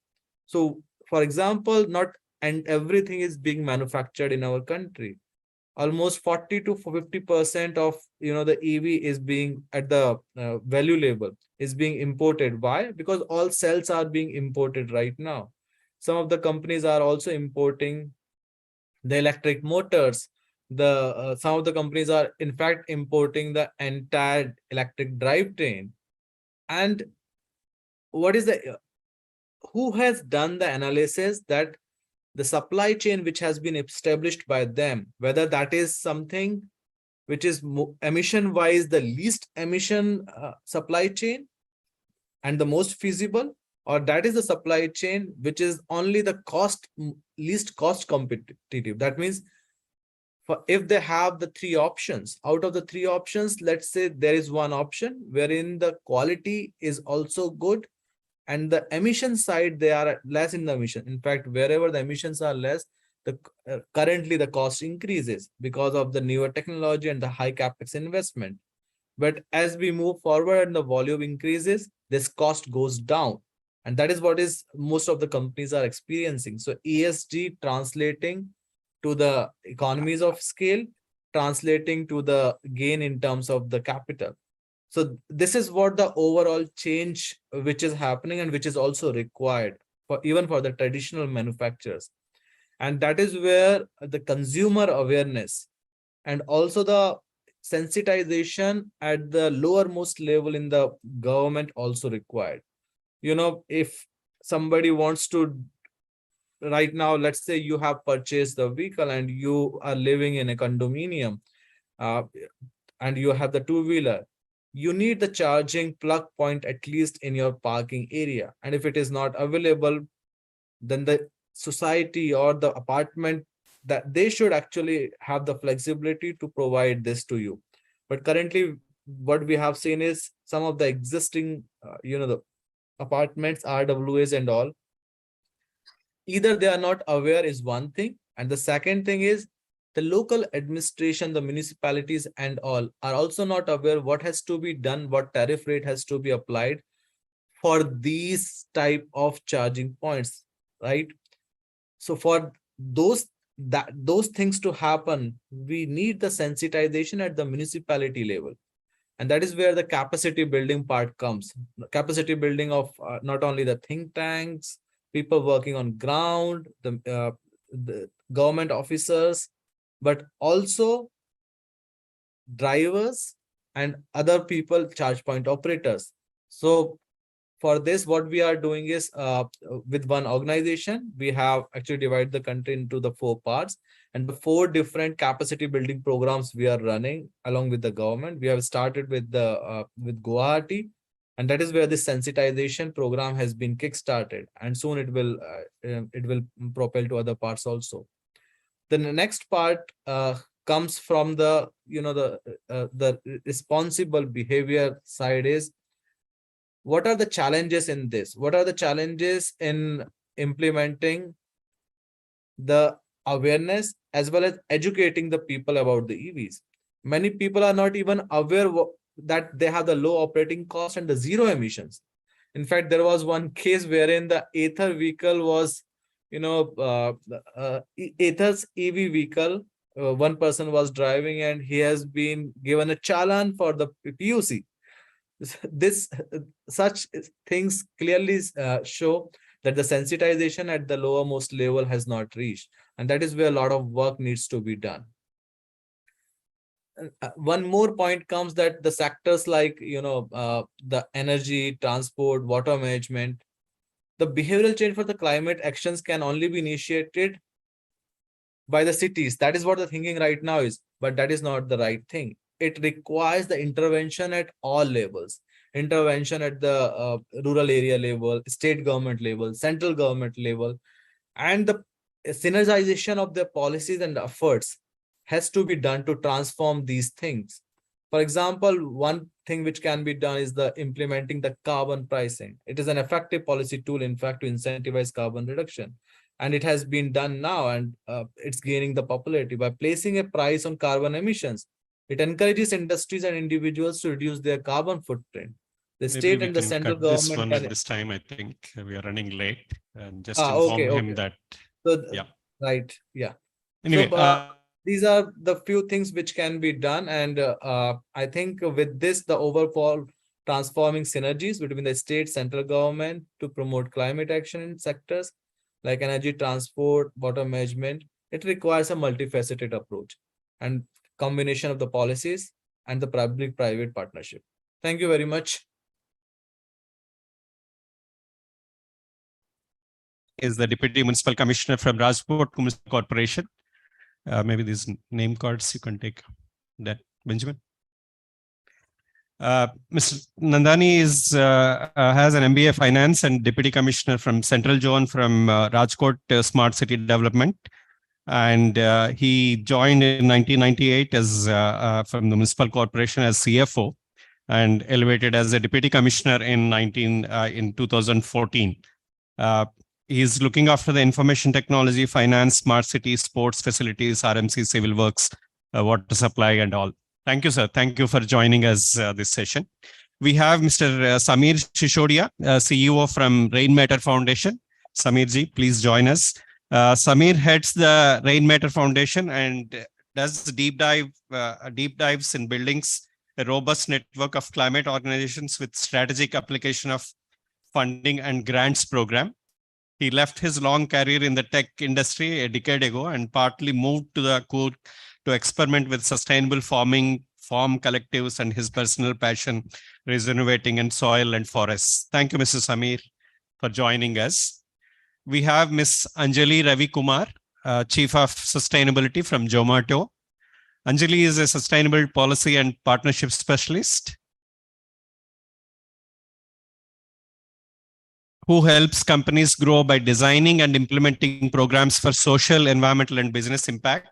So, for example, not and everything is being manufactured in our country. Almost 40 to 50% of the EV is being at the value level is being imported. Why? Because all cells are being imported right now. Some of the companies are also importing the electric motors. Some of the companies are in fact importing the entire electric drivetrain. And what is who has done the analysis that the supply chain which has been established by them, whether that is something which is emission wise the least emission supply chain and the most feasible, or that is the supply chain which is only the least cost competitive. That means if they have the three options, out of the three options, let's say there is one option wherein the quality is also good, and the emission side, they are less in the emission. In fact, wherever the emissions are less, currently the cost increases because of the newer technology and the high capex investment. But as we move forward and the volume increases, this cost goes down. And that is what is most of the companies are experiencing. So ESG translating to the economies of scale, translating to the gain in terms of the capital. So this is what the overall change which is happening and which is also required for even for the traditional manufacturers. And that is where the consumer awareness and also the sensitization at the lowermost level in the government also required. If somebody wants to, right now, let's say you have purchased the vehicle and you are living in a condominium and you have the two-wheeler, you need the charging plug point at least in your parking area. And if it is not available, then the society or the apartment, that they should actually have the flexibility to provide this to you. But currently what we have seen is some of the existing the apartments, RWAs and all, either they are not aware is one thing, and the second thing is the local administration, the municipalities and all are also not aware what has to be done, what tariff rate has to be applied for these type of charging points, right? So for those things to happen, we need the sensitization at the municipality level. And that is where the capacity building part comes. Capacity building of not only the think tanks, people working on ground, the government officers, but also drivers and other people, charge point operators. So for this, what we are doing is with one organization, we have actually divided the country into the 4 parts, and the 4 different capacity building programs we are running along with the government. We have started with with Guwahati, and that is where the sensitization program has been kickstarted, and soon it will propel to other parts also. The next part comes from the the responsible behavior side is what are the challenges in this? What are the challenges in implementing the awareness as well as educating the people about the EVs? Many people are not even aware that they have the low operating cost and the zero emissions. In fact, there was one case wherein the Ather vehicle was, Ather's EV vehicle, one person was driving and he has been given a challan for the PUC. Such things clearly show that the sensitization at the lowermost level has not reached, and that is where a lot of work needs to be done. One more point comes that the sectors like the energy, transport, water management, the behavioral change for the climate actions can only be initiated by the cities. That is what the thinking right now is, but that is not the right thing. It requires the intervention at all levels. Intervention at the rural area level, state government level, central government level, and the synergization of the policies and efforts has to be done to transform these things. For example, one thing which can be done is the implementing the carbon pricing. It is an effective policy tool, in fact, to incentivize carbon reduction. And it has been done now, and it's gaining the popularity. By placing a price on carbon emissions, it encourages industries and individuals to reduce their carbon footprint. The state and the central government. This one at this time, I think we are running late, and just inform him that. So, yeah. Right. Yeah. Anyway, so, these are the few things which can be done, and I think with this, the overall transforming synergies between the state, central government to promote climate action in sectors like energy, transport, water management, it requires a multifaceted approach and combination of the policies and the public-private partnership. Thank you very much. Is the Deputy Municipal Commissioner from Rajkot Municipal Corporation. Maybe these name cards you can take that, Benjamin. Mr. Nandani has an MBA Finance and Deputy Commissioner from Central Zone from Rajkot Smart City Development. And he joined in 1998 as from the Municipal Corporation as CFO and elevated as a Deputy Commissioner in 2014. He's looking after the information technology, finance, smart city, sports facilities, RMC, civil works, water supply, and all. Thank you, sir. Thank you for joining us this session. We have Mr. Samir Shishodia, CEO from Rainmatter Foundation. Samir ji, please join us. Samir heads the Rainmatter Foundation and does deep dives in buildings, a robust network of climate organizations with strategic application of funding and grants program. He left his long career in the tech industry a decade ago and partly moved to the Coorg to experiment with sustainable farm collectives and his personal passion, regenerating in soil and forests. Thank you, Mr. Samir, for joining us. We have Ms. Anjali Ravi Kumar, Chief of Sustainability from Zomato. Anjali is a sustainable policy and partnership specialist who helps companies grow by designing and implementing programs for social, environmental, and business impact.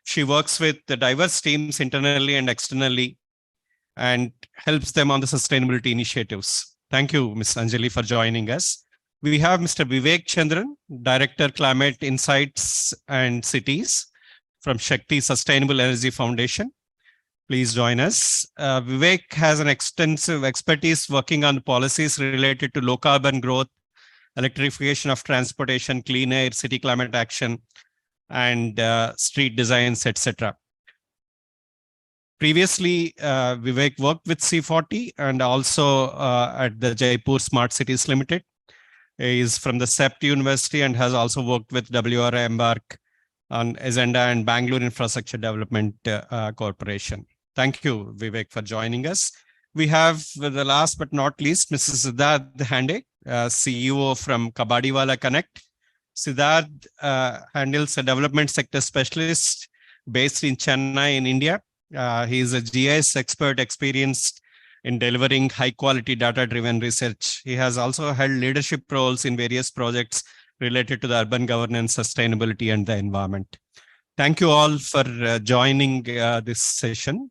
She works with the diverse teams internally and externally and helps them on the sustainability initiatives. Thank you, Ms. Anjali, for joining us. We have Mr. Vivek Chandran, Director, Climate Insights and Cities from Shakti Sustainable Energy Foundation. Please join us. Vivek has an extensive expertise working on policies related to low carbon growth, electrification of transportation, clean air, city climate action, and street designs, etc. Previously, Vivek worked with C40 and also at the Jaipur Smart Cities Limited. He is from the CEPT University and has also worked with WRI Embark on Agenda and Bangalore Infrastructure Development Corporation. Thank you, Vivek, for joining us. We have, the last but not least, Mrs. Siddharth Hande, CEO from Kabadiwala Connect. Siddharth handles a development sector specialist based in Chennai in India. He is a GIS expert experienced in delivering high-quality data-driven research. He has also held leadership roles in various projects related to the urban governance, sustainability, and the environment. Thank you all for joining this session.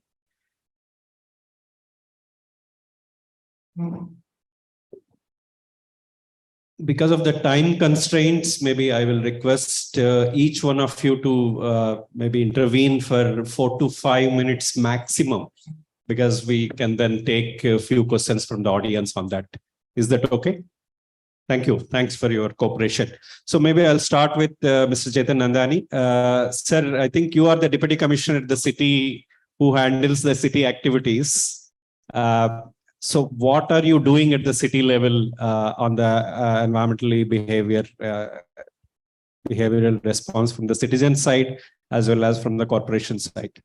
because of the time constraints, maybe I will request each one of you to maybe intervene for 4 to 5 minutes maximum, because we can then take a few questions from the audience on that. Is that okay? Thank you. Thanks for your cooperation. So maybe I'll start with Mr. Chetan Nandani. Sir, I think you are the Deputy Commissioner at the city who handles the city activities. So what are you doing at the city level on the environmentally behavioral response from the citizen side as well as from the corporation side?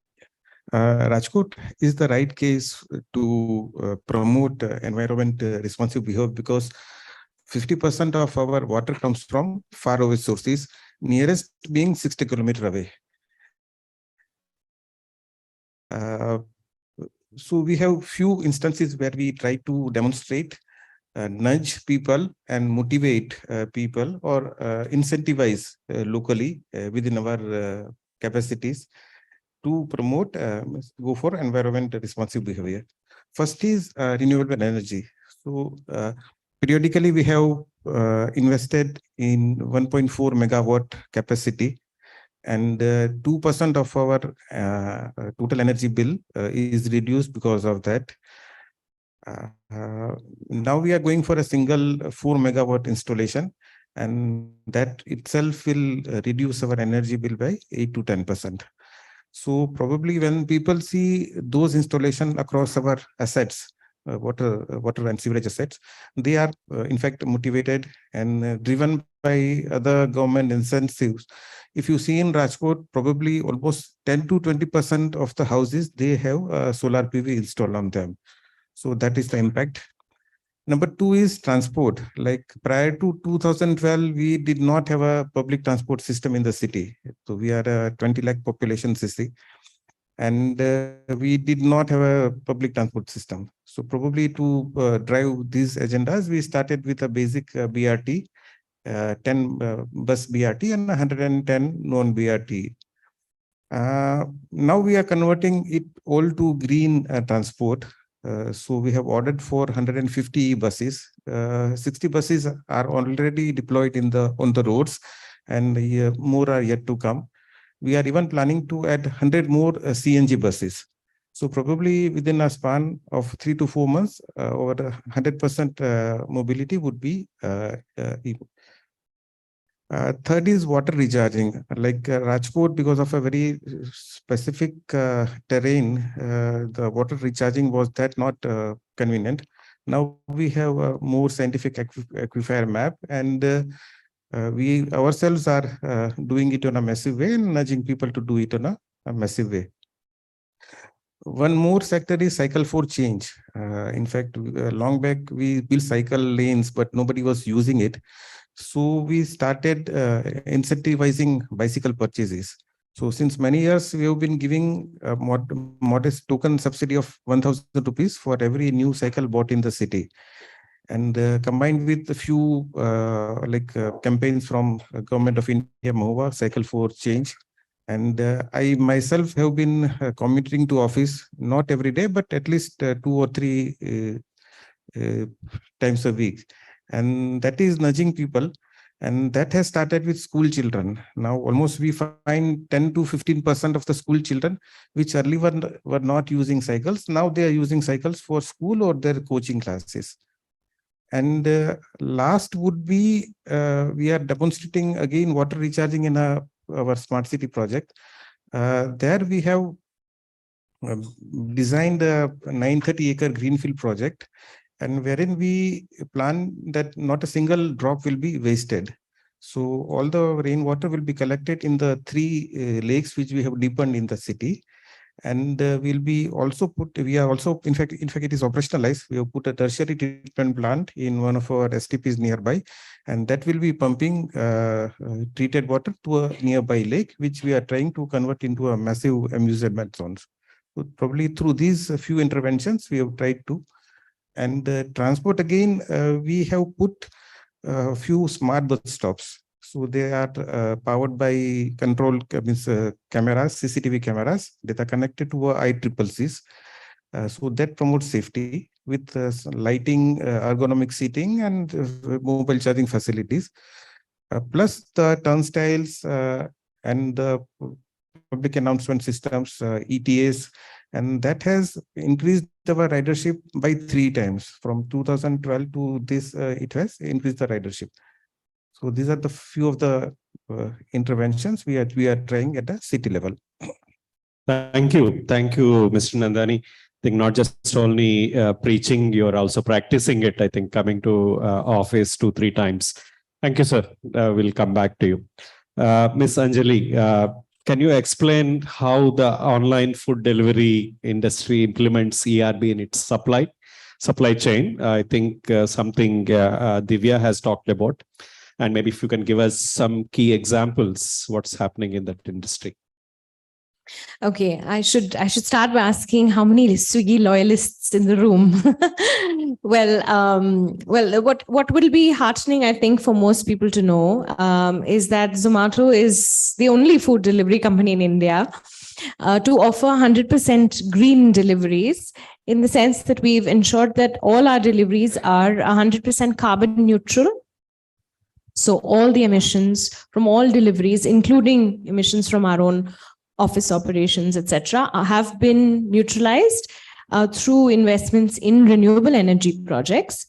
Rajkot is the right case to promote environment responsive behavior, because 50% of our water comes from far away sources, nearest being 60 kilometers away. So we have few instances where we try to demonstrate, nudge people and motivate people, or incentivize locally within our capacities to promote, go for environment responsive behavior. First is renewable energy. So periodically we have invested in 1.4 megawatt capacity, and 2% of our total energy bill is reduced because of that. Now we are going for a single 4 megawatt installation, and that itself will reduce our energy bill by 8 to 10%. So probably when people see those installations across our assets, water and sewerage assets, they are in fact motivated and driven by other government incentives. If you see in Rajkot, probably almost 10 to 20% of the houses, they have solar PV installed on them. So that is the impact. Number two is transport. Like prior to 2012, we did not have a public transport system in the city. So we are a 20 lakh population city, and we did not have a public transport system. So probably to drive these agendas, we started with a basic BRT, 10 bus BRT and 110 non-BRT. Now we are converting it all to green transport. So we have ordered for 150 buses. 60 buses are already deployed on the roads, and more are yet to come. We are even planning to add 100 more CNG buses. So probably within a span of 3 to 4 months, over 100% mobility would be. Third is water recharging. Like Rajkot, because of a very specific terrain, the water recharging was not convenient. Now we have a more scientific aquifer map, and we ourselves are doing it in a massive way and nudging people to do it in a massive way. One more sector is cycle for change. In fact, long back we built cycle lanes, but nobody was using it. So we started incentivizing bicycle purchases. So since many years, we have been giving a modest token subsidy of 1,000 rupees for every new cycle bought in the city. And combined with a few campaigns from Government of India, MOHUA, Cycle for Change. And I myself have been commuting to office, not every day, but at least 2 or 3 times a week. And that is nudging people. And that has started with school children. Now almost we find 10 to 15% of the school children, which earlier were not using cycles. Now they are using cycles for school or their coaching classes. And last would be, we are demonstrating again water recharging in our smart city project. There we have designed a 930-acre greenfield project, and wherein we plan that not a single drop will be wasted. So all the rainwater will be collected in the 3 lakes which we have deepened in the city. And we are also, in fact, it is operationalized. We have put a tertiary treatment plant in one of our STPs nearby, and that will be pumping treated water to a nearby lake, which we are trying to convert into a massive amusement zones. So probably through these few interventions, we have tried to. And transport, again, we have put a few smart bus stops. So they are powered by cameras, CCTV cameras that are connected to ICCCs. So that promotes safety. with lighting, ergonomic seating, and mobile charging facilities. Plus the turnstiles and the public announcement systems, ETAs, and that has increased our ridership by 3 times. From 2012 to this, it has increased the ridership. So these are the few of the interventions we are trying at the city level. Thank you, Mr. Nandani. I think not just only preaching, you're also practicing it. I think coming to office 2-3 times. Thank you, sir. We'll come back to you. Ms. Anjali, can you explain how the online food delivery industry implements ERB in its supply chain? I think something Divya has talked about. And maybe if you can give us some key examples, what's happening in that industry. Okay, I should start by asking how many Swiggy loyalists in the room. What will be heartening, I think, for most people to know is that Zomato is the only food delivery company in India to offer 100% green deliveries, in the sense that we've ensured that all our deliveries are 100% carbon neutral. So all the emissions from all deliveries, including emissions from our own office operations, etc., have been neutralized through investments in renewable energy projects.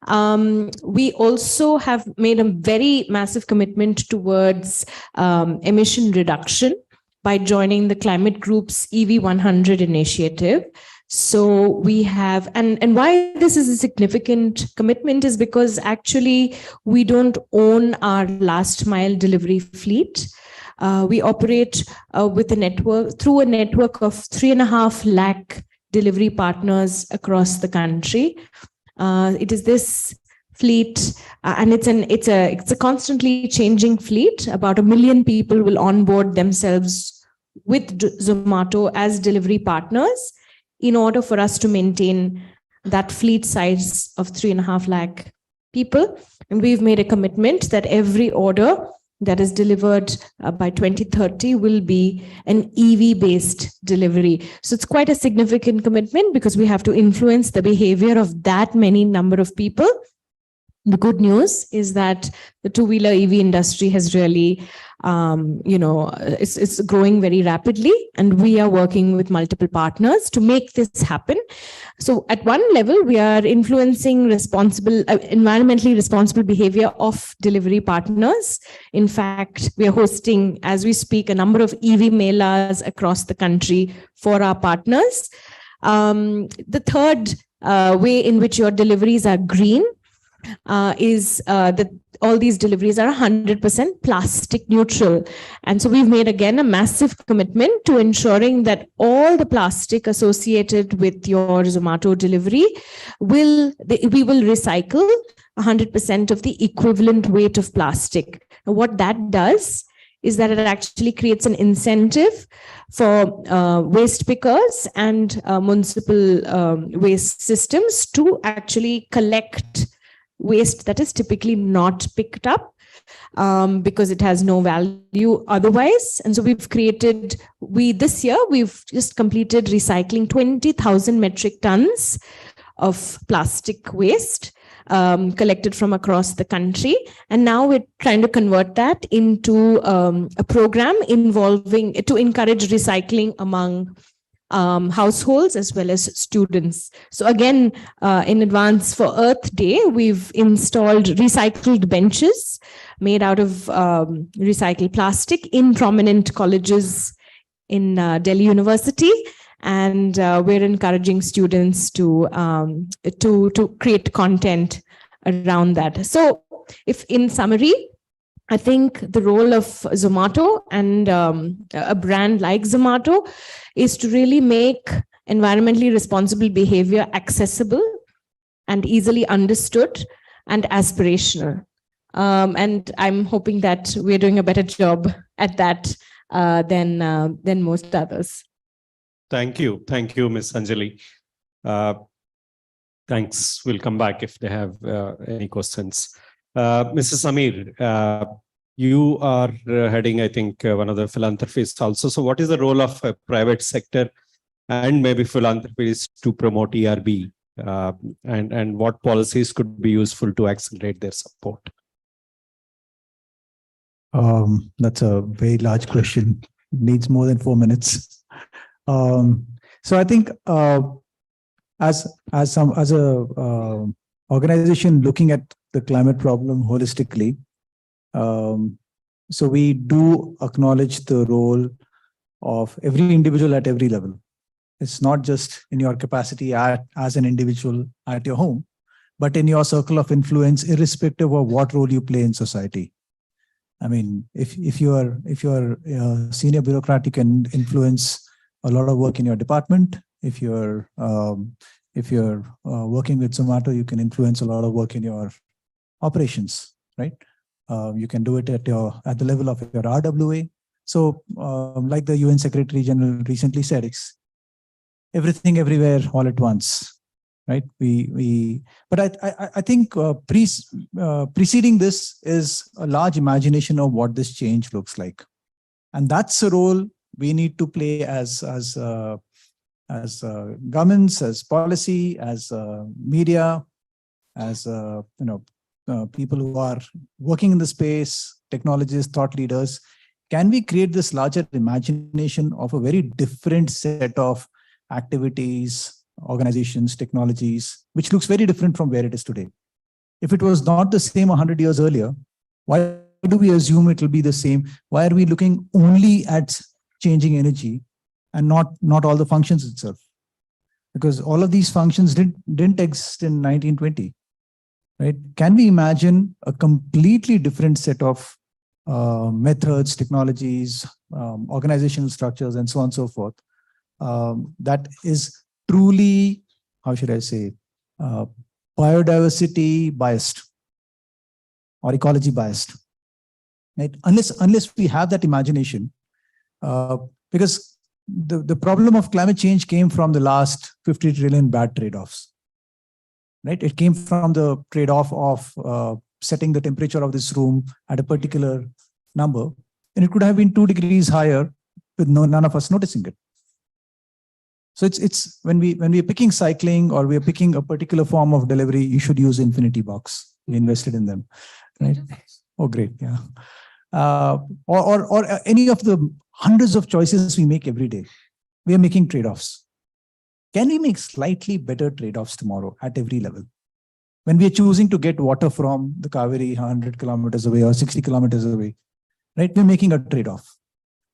We also have made a very massive commitment towards emission reduction by joining the Climate Group's EV100 initiative. So we have, and why this is a significant commitment is because actually we don't own our last mile delivery fleet. We operate with a network, through a network of 3.5 lakh delivery partners across the country. It is this fleet, and it's a constantly changing fleet. About 1 million people will onboard themselves with Zomato as delivery partners in order for us to maintain that fleet size of 3.5 lakh people. And we've made a commitment that every order that is delivered by 2030 will be an EV-based delivery. So it's quite a significant commitment because we have to influence the behavior of that many number of people. The good news is that the two-wheeler EV industry has really, it's growing very rapidly, and we are working with multiple partners to make this happen. So at one level, we are influencing environmentally responsible behavior of delivery partners. In fact, we are hosting, as we speak, a number of EV melas across the country for our partners. The third way in which your deliveries are green is that all these deliveries are 100% plastic neutral. And so we've made, again, a massive commitment to ensuring that all the plastic associated with your Zomato delivery we will recycle 100% of the equivalent weight of plastic. Now, what that does is that it actually creates an incentive for waste pickers and municipal waste systems to actually collect waste that is typically not picked up because it has no value otherwise. And so this year we've just completed recycling 20,000 metric tons of plastic waste collected from across the country. And now we're trying to convert that into a program to encourage recycling among households as well as students. So again, in advance for Earth Day, we've installed recycled benches made out of recycled plastic in prominent colleges in Delhi University. And we're encouraging students to create content around that. So if in summary, I think the role of Zomato and a brand like Zomato is to really make environmentally responsible behavior accessible and easily understood and aspirational. And I'm hoping that we're doing a better job at that than most others. Thank you, Ms. Anjali. Thanks. We'll come back if they have any questions. Mrs. Samir, you are heading, I think, one of the philanthropists also. So what is the role of a private sector and maybe philanthropists to promote ERB and what policies could be useful to accelerate their support? That's a very large question. Needs more than 4 minutes. So I think as a organization looking at the climate problem holistically, so we do acknowledge the role of every individual at every level. It's not just in your capacity as an individual at your home, but in your circle of influence, irrespective of what role you play in society. I mean, if you're a senior bureaucrat, you can influence a lot of work in your department. If you're working with Zomato, you can influence a lot of work in your operations, right? You can do it at the level of your RWA. So, like the UN Secretary General recently said, it's everything, everywhere, all at once, right? But I think preceding this is a large imagination of what this change looks like, and that's a role we need to play as governments, as policy, as media, as people who are working in the space, technologists, thought leaders. Can we create this larger imagination of a very different set of activities, organizations, technologies, which looks very different from where it is today? If it was not the same 100 years earlier, why do we assume it will be the same? Why are we looking only at changing energy and not all the functions itself? Because all of these functions didn't exist in 1920, right? Can we imagine a completely different set of methods, technologies, organizational structures, and so on and so forth, that is truly, how should I say, biodiversity biased or ecology biased, right? Unless we have that imagination, because the problem of climate change came from the last 50 trillion bad trade-offs, right? It came from the trade-off of setting the temperature of this room at a particular number, and it could have been 2 degrees higher with none of us noticing it. So it's when we're picking cycling or we're picking a particular form of delivery, you should use Infinity Box. We invested in them, right? Oh, great, yeah. Or any of the hundreds of choices we make every day, we are making trade-offs. Can we make slightly better trade-offs tomorrow at every level? When we are choosing to get water from the Kaveri 100 kilometers away or 60 kilometers away, right? We're making a trade-off.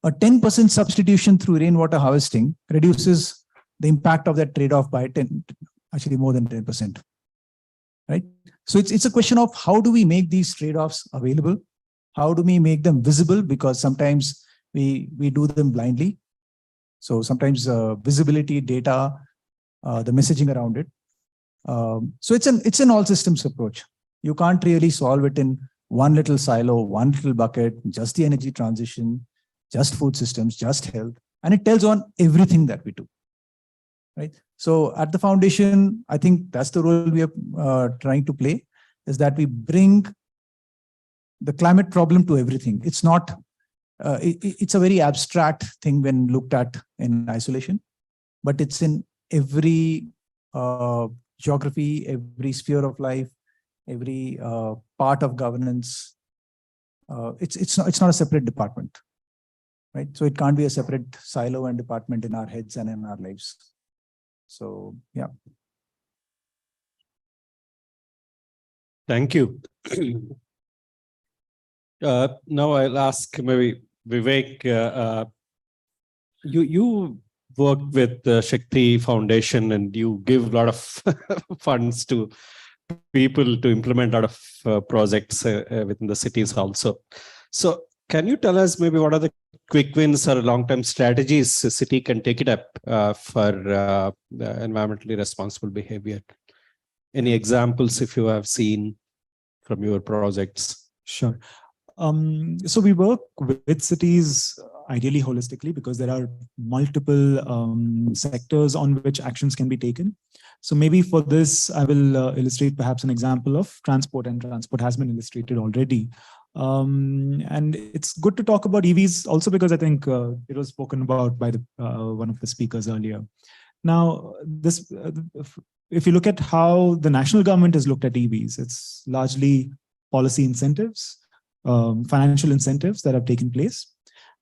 A 10% substitution through rainwater harvesting reduces the impact of that trade-off by actually more than 10%, right? So it's a question of how do we make these trade-offs available? How do we make them visible? Because sometimes we do them blindly. So sometimes visibility, data, the messaging around it. So it's an all systems approach. You can't really solve it in one little silo, one little bucket, just the energy transition, just food systems, just health, and it tells on everything that we do, right? So at the foundation, I think that's the role we are trying to play, is that we bring the climate problem to everything. It's not, it's a very abstract thing when looked at in isolation, but it's in every geography, every sphere of life, every part of governance. It's not a separate department, right? So it can't be a separate silo and department in our heads and in our lives. So, yeah. Thank you. Now I'll ask maybe Vivek, you work with the Shakti Foundation and you give a lot of funds to people to implement a lot of projects within the cities also. So can you tell us maybe what are the quick wins or long-term strategies a city can take it up for environmentally responsible behavior? Any examples if you have seen from your projects? Sure. So we work with cities ideally holistically because there are multiple sectors on which actions can be taken. So maybe for this, I will illustrate perhaps an example of transport, and transport has been illustrated already. And it's good to talk about EVs also because I think it was spoken about by one of the speakers earlier. Now, if you look at how the national government has looked at EVs, it's largely policy incentives, financial incentives that have taken place.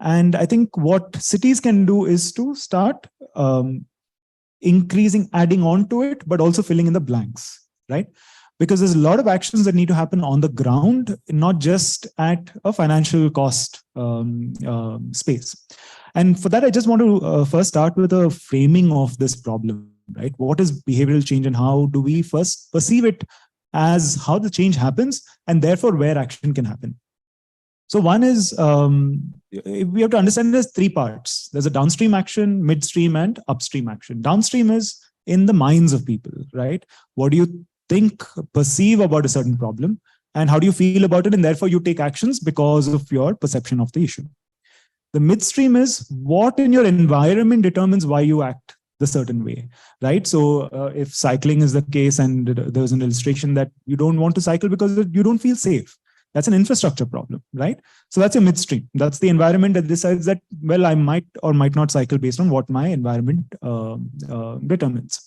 And I think what cities can do is to start increasing, adding on to it, but also filling in the blanks, right? Because there's a lot of actions that need to happen on the ground, not just at a financial cost space. And for that, I just want to first start with a framing of this problem, right? What is behavioral change and how do we first perceive it as how the change happens and therefore where action can happen? So one is, we have to understand there's three parts. There's a downstream action, midstream, and upstream action. Downstream is in the minds of people, right? What do you think, perceive about a certain problem, and how do you feel about it? And therefore you take actions because of your perception of the issue. The midstream is what in your environment determines why you act the certain way, right? So if cycling is the case and there's an illustration that you don't want to cycle because you don't feel safe, that's an infrastructure problem, right? So that's your midstream. That's the environment that decides that, well, I might or might not cycle based on what my environment determines.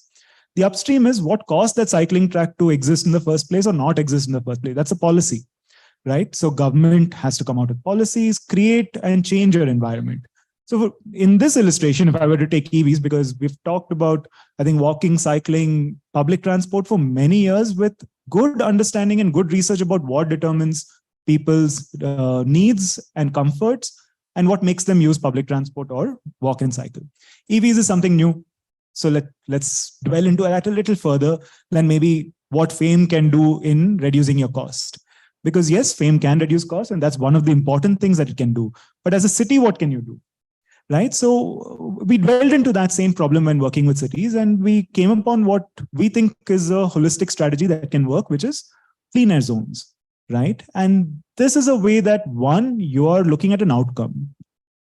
The upstream is what caused that cycling track to exist in the first place or not exist in the first place. That's a policy, right? So government has to come out with policies, create and change your environment. So in this illustration, if I were to take EVs, because we've talked about, I think, walking, cycling, public transport for many years with good understanding and good research about what determines people's needs and comforts and what makes them use public transport or walk and cycle. EVs is something new. So let's dwell into that a little further than maybe what FAME can do in reducing your cost. Because yes, FAME can reduce cost, and that's one of the important things that it can do. But as a city, what can you do? Right? So we dwelled into that same problem when working with cities, and we came upon what we think is a holistic strategy that can work, which is clean air zones, right? And this is a way that, one, you are looking at an outcome.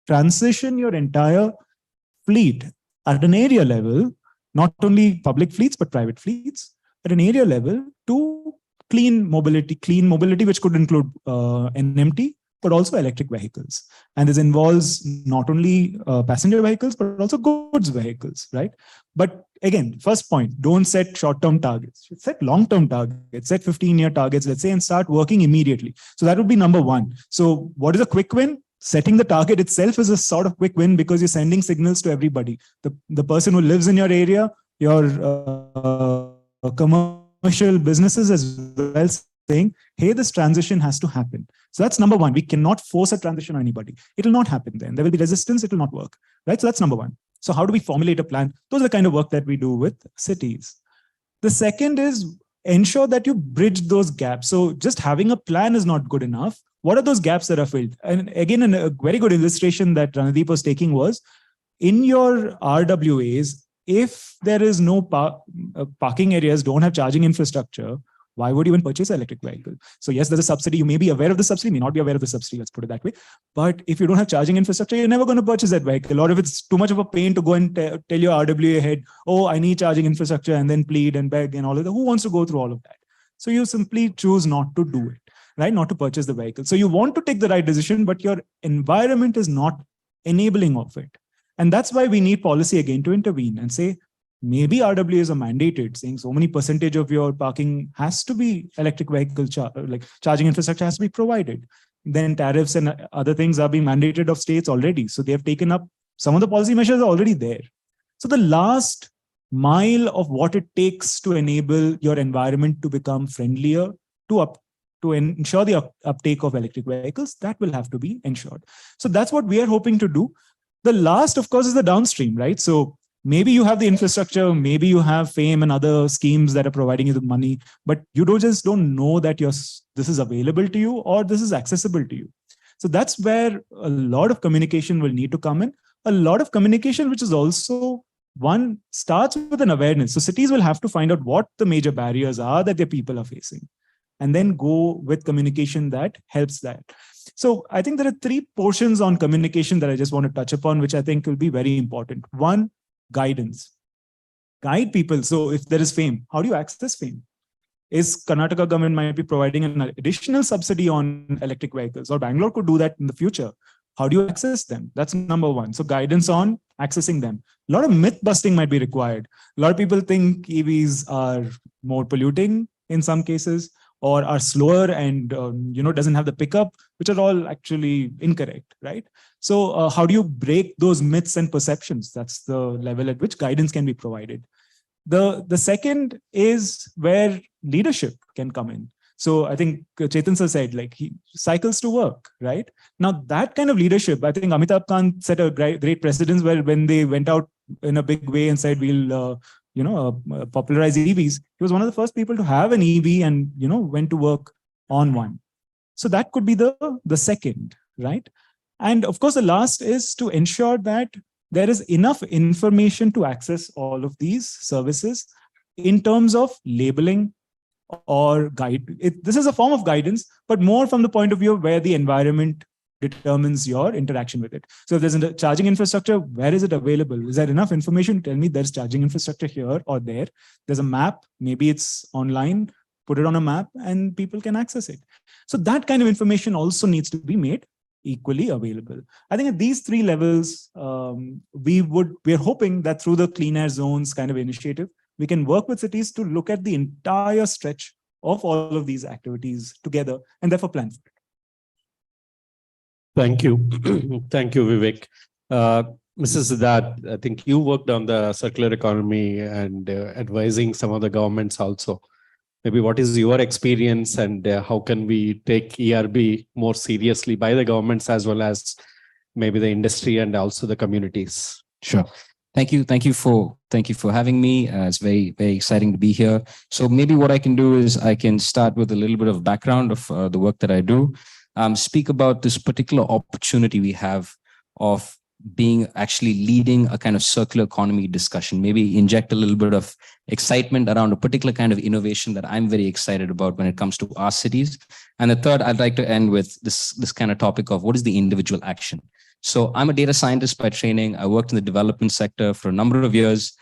Transition your entire fleet at an area level, not only public fleets, but private fleets, at an area level to clean mobility, which could include NMT, but also electric vehicles. And this involves not only passenger vehicles, but also goods vehicles, right? But again, first point, don't set short-term targets. Set long-term targets, set 15-year targets, let's say, and start working immediately. So that would be number one. So what is a quick win? Setting the target itself is a sort of quick win because you're sending signals to everybody. The person who lives in your area, your commercial businesses as well, saying, hey, this transition has to happen. So that's number one. We cannot force a transition on anybody. It will not happen then. There will be resistance. It will not work, right? So that's number one. So how do we formulate a plan? Those are the kind of work that we do with cities. The second is ensure that you bridge those gaps. So just having a plan is not good enough. What are those gaps that are filled? And again, a very good illustration that Ranadeep was taking was in your RWAs, if there is no parking areas, don't have charging infrastructure, why would you even purchase an electric vehicle? So yes, there's a subsidy. You may be aware of the subsidy, may not be aware of the subsidy. Let's put it that way. But if you don't have charging infrastructure, you're never going to purchase that vehicle. Or if it's too much of a pain to go and tell your RWA head, oh, I need charging infrastructure, and then plead and beg and all of that. Who wants to go through all of that? So you simply choose not to do it, right? Not to purchase the vehicle. So you want to take the right decision, but your environment is not enabling of it. And that's why we need policy again to intervene and say, maybe RWAs are mandated, saying so many percentage of your parking has to be electric vehicle, charging infrastructure has to be provided. Then tariffs and other things are being mandated of states already. So they have taken up, some of the policy measures are already there. So the last mile of what it takes to enable your environment to become friendlier, to ensure the uptake of electric vehicles, that will have to be ensured. So that's what we are hoping to do. The last, of course, is the downstream, right? So maybe you have the infrastructure, maybe you have FAME and other schemes that are providing you the money, but you just don't know that this is available to you or this is accessible to you. So that's where a lot of communication will need to come in. A lot of communication, which is also one, starts with an awareness. So cities will have to find out what the major barriers are that their people are facing, and then go with communication that helps that. So I think there are three portions on communication that I just want to touch upon, which I think will be very important. One, guidance. Guide people. So if there is FAME, how do you access FAME? Is Karnataka government might be providing an additional subsidy on electric vehicles, or Bangalore could do that in the future. How do you access them? That's number one. So guidance on accessing them. A lot of myth busting might be required. A lot of people think EVs are more polluting in some cases, or are slower and doesn't have the pickup, which are all actually incorrect, right? So how do you break those myths and perceptions? That's the level at which guidance can be provided. The second is where leadership can come in. So I think Chetan sir said, like, he cycles to work, right? Now that kind of leadership, I think Amitabh Kant set a great precedence where when they went out in a big way and said, we'll popularize EVs, he was one of the first people to have an EV and, went to work on one. So that could be the second, right? And of course, the last is to ensure that there is enough information to access all of these services in terms of labeling or guide. This is a form of guidance, but more from the point of view of where the environment determines your interaction with it. So if there's a charging infrastructure, where is it available? Is there enough information to tell me there's charging infrastructure here or there? There's a map, maybe it's online, put it on a map and people can access it. So that kind of information also needs to be made equally available. I think at these three levels, we're hoping that through the clean air zones kind of initiative, we can work with cities to look at the entire stretch of all of these activities together and therefore plan for it. Thank you. Thank you, Vivek. Mrs. Siddharth, I think you worked on the circular economy and advising some of the governments also. Maybe what is your experience and how can we take ERB more seriously by the governments as well as maybe the industry and also the communities? Sure. Thank you for having me. It's very, very exciting to be here. So maybe what I can do is I can start with a little bit of background of the work that I do. Speak about this particular opportunity we have of being actually leading a kind of circular economy discussion, maybe inject a little bit of excitement around a particular kind of innovation that I'm very excited about when it comes to our cities. And the third, I'd like to end with this kind of topic of what is the individual action. So I'm a data scientist by training. I worked in the development sector for a number of years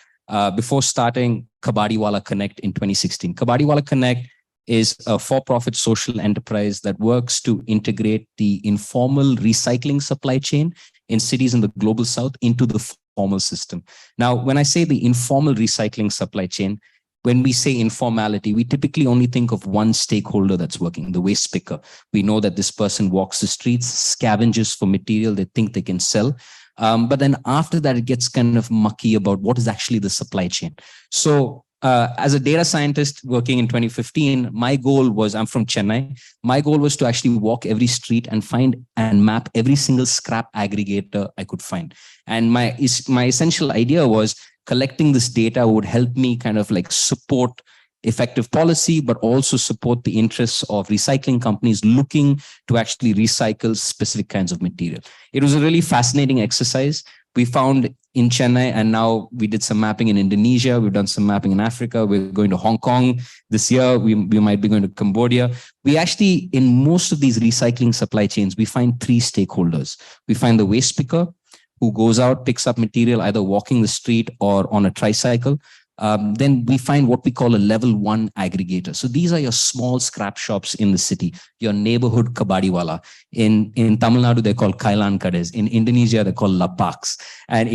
before starting Kabadiwala Connect in 2016. Kabadiwala Connect is a for-profit social enterprise that works to integrate the informal recycling supply chain in cities in the global south into the formal system. Now, when I say the informal recycling supply chain, when we say informality, we typically only think of one stakeholder that's working, the waste picker. We know that this person walks the streets, scavenges for material they think they can sell. But then after that, it gets kind of mucky about what is actually the supply chain. So as a data scientist working in 2015, my goal was, I'm from Chennai, my goal was to actually walk every street and find and map every single scrap aggregator I could find. And my essential idea was collecting this data would help me kind of like support effective policy, but also support the interests of recycling companies looking to actually recycle specific kinds of material. It was a really fascinating exercise. We found in Chennai, and now we did some mapping in Indonesia. We've done some mapping in Africa. We're going to Hong Kong this year. We might be going to Cambodia. We actually, in most of these recycling supply chains, we find three stakeholders. We find the waste picker who goes out, picks up material, either walking the street or on a tricycle. Then we find what we call a level 1 aggregator. So these are your small scrap shops in the city, your neighborhood kabadiwala. In Tamil Nadu, they're called Kailan Kades. In Indonesia, they're called lapaks. And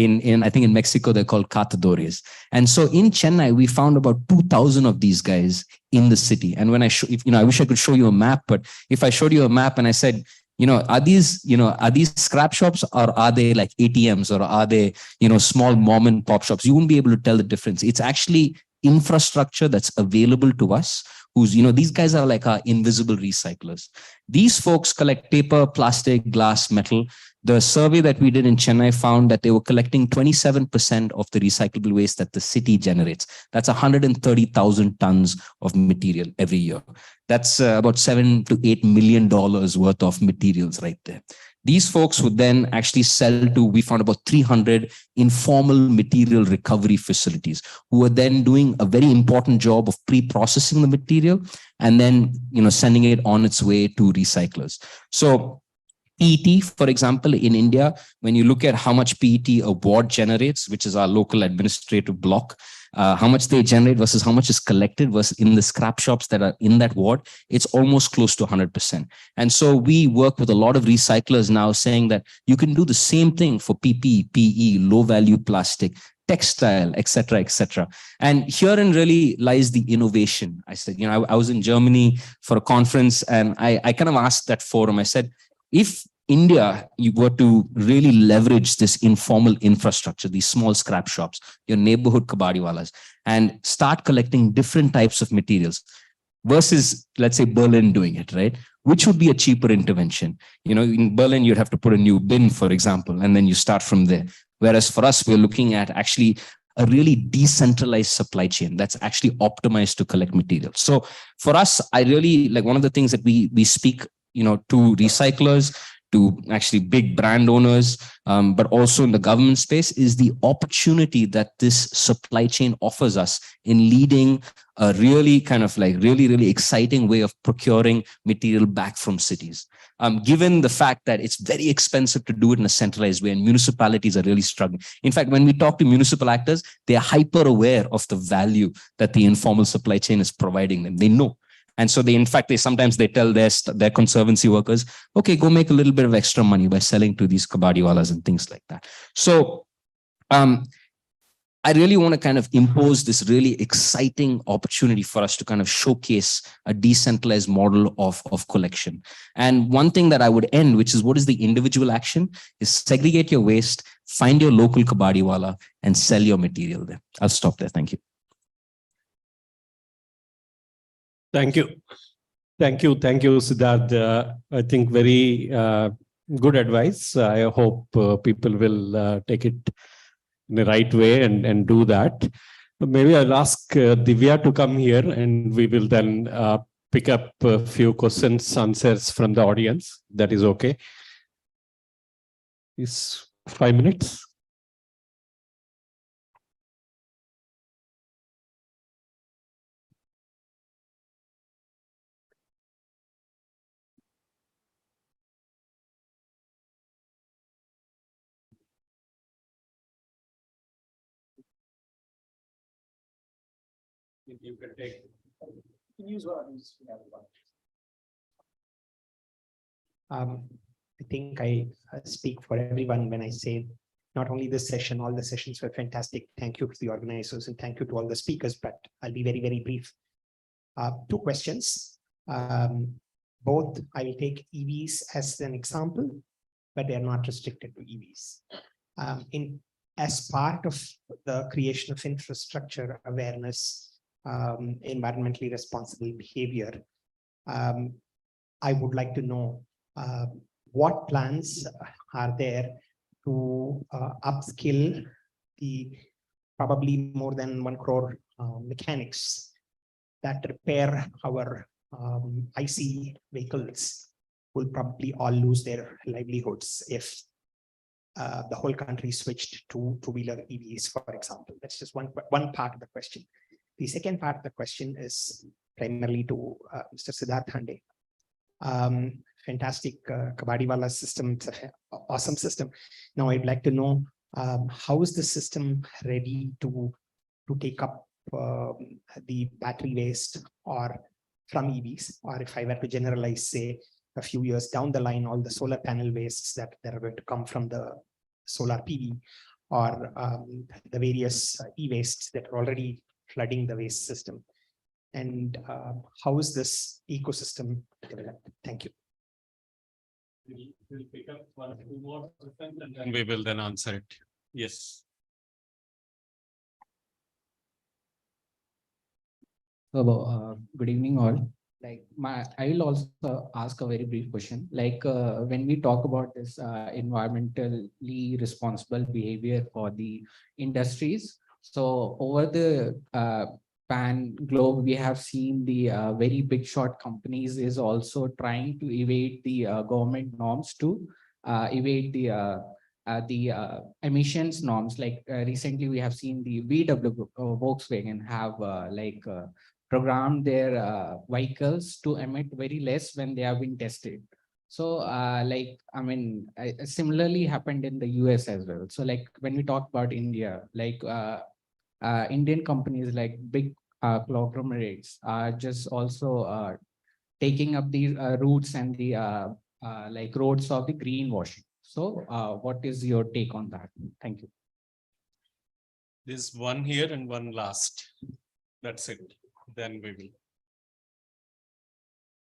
I think in Mexico, they're called catadores. And so in Chennai, we found about 2,000 of these guys in the city. And when I wish I could show you a map, but if I showed you a map and I said, are these scrap shops or are they like ATMs or are they, small mom and pop shops? You won't be able to tell the difference. It's actually infrastructure that's available to us who's, these guys are like our invisible recyclers. These folks collect paper, plastic, glass, metal. The survey that we did in Chennai found that they were collecting 27% of the recyclable waste that the city generates. That's 130,000 tons of material every year. That's about $7 to $8 million worth of materials right there. These folks would then actually sell to, we found about 300 informal material recovery facilities who are then doing a very important job of pre-processing the material and then, sending it on its way to recyclers. So PET, for example, in India, when you look at how much PET a ward generates, which is our local administrative block, how much they generate versus how much is collected versus in the scrap shops that are in that ward, it's almost close to 100%. And so we work with a lot of recyclers now saying that you can do the same thing for PP, PE, low value plastic, textile, etc., etc. And herein really lies the innovation. I said, I was in Germany for a conference, and I kind of asked that forum, I said, if India, you were to really leverage this informal infrastructure, these small scrap shops, your neighborhood kabadiwalas, and start collecting different types of materials versus, let's say, Berlin doing it, right? Which would be a cheaper intervention? In Berlin, you'd have to put a new bin, for example, and then you start from there. Whereas for us, we're looking at actually a really decentralized supply chain that's actually optimized to collect materials. So for us, I really like one of the things that we speak, to recyclers, to actually big brand owners, but also in the government space, is the opportunity that this supply chain offers us in leading a really kind of like really exciting way of procuring material back from cities. Given the fact that it's very expensive to do it in a centralized way and municipalities are really struggling. In fact, when we talk to municipal actors, they are hyper aware of the value that the informal supply chain is providing them. They know. And so they sometimes tell their conservancy workers, okay, go make a little bit of extra money by selling to these kabadiwalas and things like that. So I really want to kind of impose this really exciting opportunity for us to kind of showcase a decentralized model of collection. And one thing that I would end, which is what is the individual action, is segregate your waste, find your local kabadiwala and sell your material there. I'll stop there. Thank you. Thank you. Thank you, Siddharth. I think very good advice. I hope people will take it in the right way and do that. Maybe I'll ask Divya to come here, and we will then pick up a few questions, answers from the audience. That is okay. Is 5 minutes? You can take. I think I speak for everyone when I say not only this session, all the sessions were fantastic. Thank you to the organizers and thank you to all the speakers, but I'll be very brief. 2 questions. Both I will take EVs as an example, but they are not restricted to EVs. As part of the creation of infrastructure awareness, environmentally responsible behavior, I would like to know what plans are there to upskill the probably more than 1 crore mechanics that repair our IC vehicles will probably all lose their livelihoods if the whole country switched to two-wheeler EVs, for example. That's just one part of the question. The second part of the question is primarily to Mr. Siddharth Hande. Fantastic Kabadiwala system, it's an awesome system. Now I'd like to know how is the system ready to take up the battery waste or from EVs, or if I were to generalize, say a few years down the line, all the solar panel wastes that are going to come from the solar PV, or the various e-wastes that are already flooding the waste system. And how is this ecosystem developed? Thank you. We'll pick up 1 or 2 more questions and then we will then answer it. Yes. Hello, good evening all. I will also ask a very brief question. When we talk about this environmentally responsible behavior for the industries, so over the pan globe, we have seen the very big shot companies is also trying to evade the government norms to evade the emissions norms. Recently, we have seen the VW Volkswagen have programmed their vehicles to emit very less when they have been tested. So similarly happened in the US as well. So when we talk about India, Indian companies like big conglomerates are just also taking up the routes and the like roads of the greenwashing. So what is your take on that? Thank you. There's one here and one last. That's it. Then we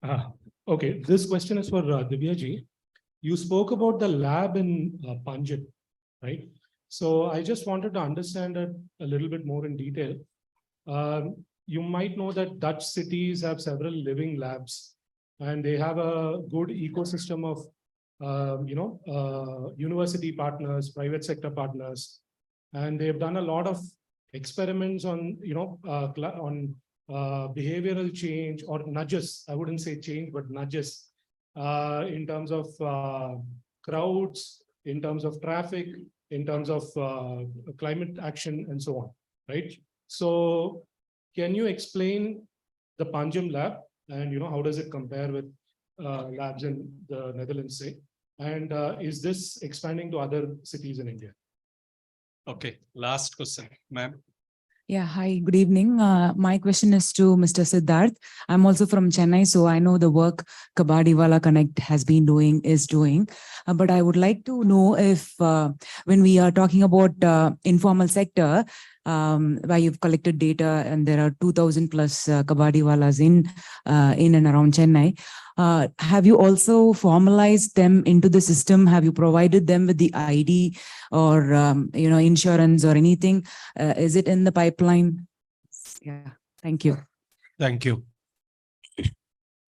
will. Okay, this question is for Divya ji. You spoke about the lab in Panjim, right? So I just wanted to understand it a little bit more in detail. You might know that Dutch cities have several living labs, and they have a good ecosystem of university partners, private sector partners, and they've done a lot of experiments on behavioral change or nudges. I wouldn't say change, but nudges in terms of crowds, in terms of traffic, in terms of climate action, and so on, right? So can you explain the Panjim lab and how does it compare with labs in the Netherlands, say? And is this expanding to other cities in India? Okay, last question, ma'am. Yeah, hi, good evening. My question is to Mr. Siddharth. I'm also from Chennai, so I know the work Kabadiwala Connect has been doing, but I would like to know if when we are talking about informal sector, where you've collected data and there are 2,000 plus Kabadiwalas in and around Chennai, have you also formalized them into the system? Have you provided them with the ID or insurance or anything? Is it in the pipeline? Yeah, thank you. Thank you.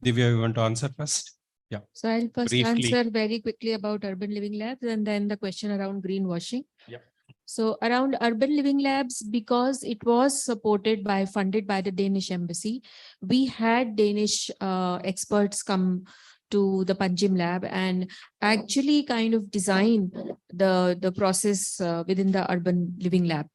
Divya, you want to answer first? Yeah. So I'll first Briefly. answer very quickly about urban living labs and then the question around greenwashing. Yeah. So around urban living labs, because it was funded by the Danish embassy, we had Danish experts come to the Panjim lab and actually kind of design the process within the urban living lab.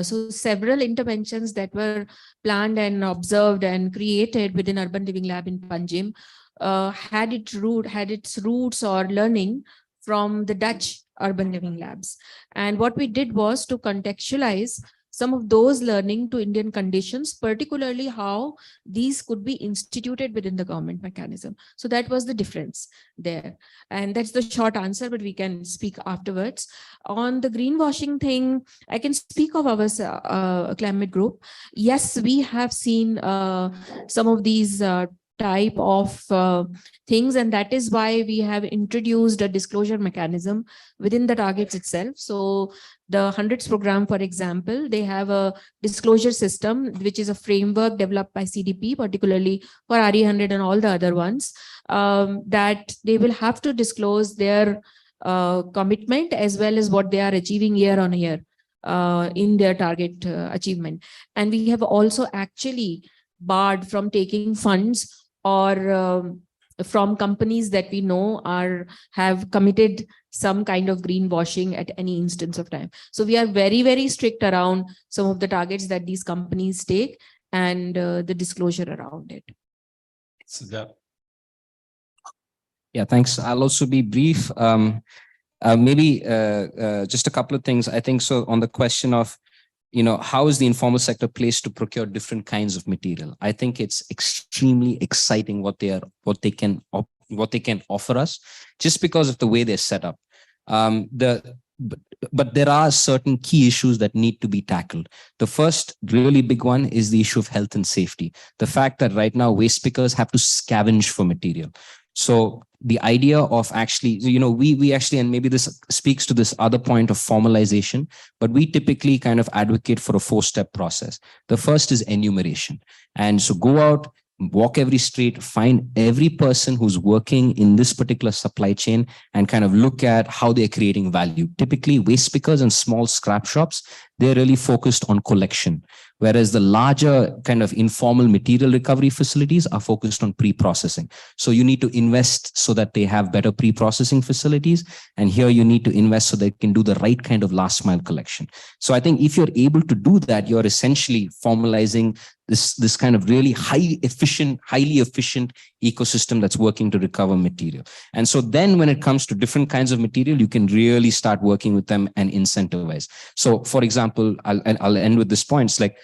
So several interventions that were planned and observed and created within urban living lab in Panjim had its roots or learning from the Dutch urban living labs. And what we did was to contextualize some of those learning to Indian conditions, particularly how these could be instituted within the government mechanism. So that was the difference there. And that's the short answer, but we can speak afterwards. On the greenwashing thing, I can speak of our climate group. Yes, we have seen some of these type of things, and that is why we have introduced a disclosure mechanism within the targets itself. So the 100s program, for example, they have a disclosure system, which is a framework developed by CDP, particularly for RE100 and all the other ones, that they will have to disclose their commitment as well as what they are achieving year on year in their target achievement. And we have also actually barred from taking funds or from companies that we know have committed some kind of greenwashing at any instance of time. So we are very, very strict around some of the targets that these companies take and the disclosure around it. Yeah, thanks. I'll also be brief. Maybe just a couple of things. I think so on the question of how is the informal sector placed to procure different kinds of material? I think it's extremely exciting what they can offer us, just because of the way they're set up. But there are certain key issues that need to be tackled. The first really big one is the issue of health and safety. The fact that right now waste pickers have to scavenge for material. So the idea of actually, we actually, and maybe this speaks to this other point of formalization, but we typically kind of advocate for a 4-step process. The first is enumeration. And so go out, walk every street, find every person who's working in this particular supply chain and kind of look at how they're creating value. Typically, waste pickers and small scrap shops, they're really focused on collection, whereas the larger kind of informal material recovery facilities are focused on pre-processing. So you need to invest so that they have better pre-processing facilities. And here you need to invest so they can do the right kind of last mile collection. So I think if you're able to do that, you're essentially formalizing this kind of really highly efficient ecosystem that's working to recover material. And so then when it comes to different kinds of material, you can really start working with them and incentivize. So for example, I'll end with this point. It's like,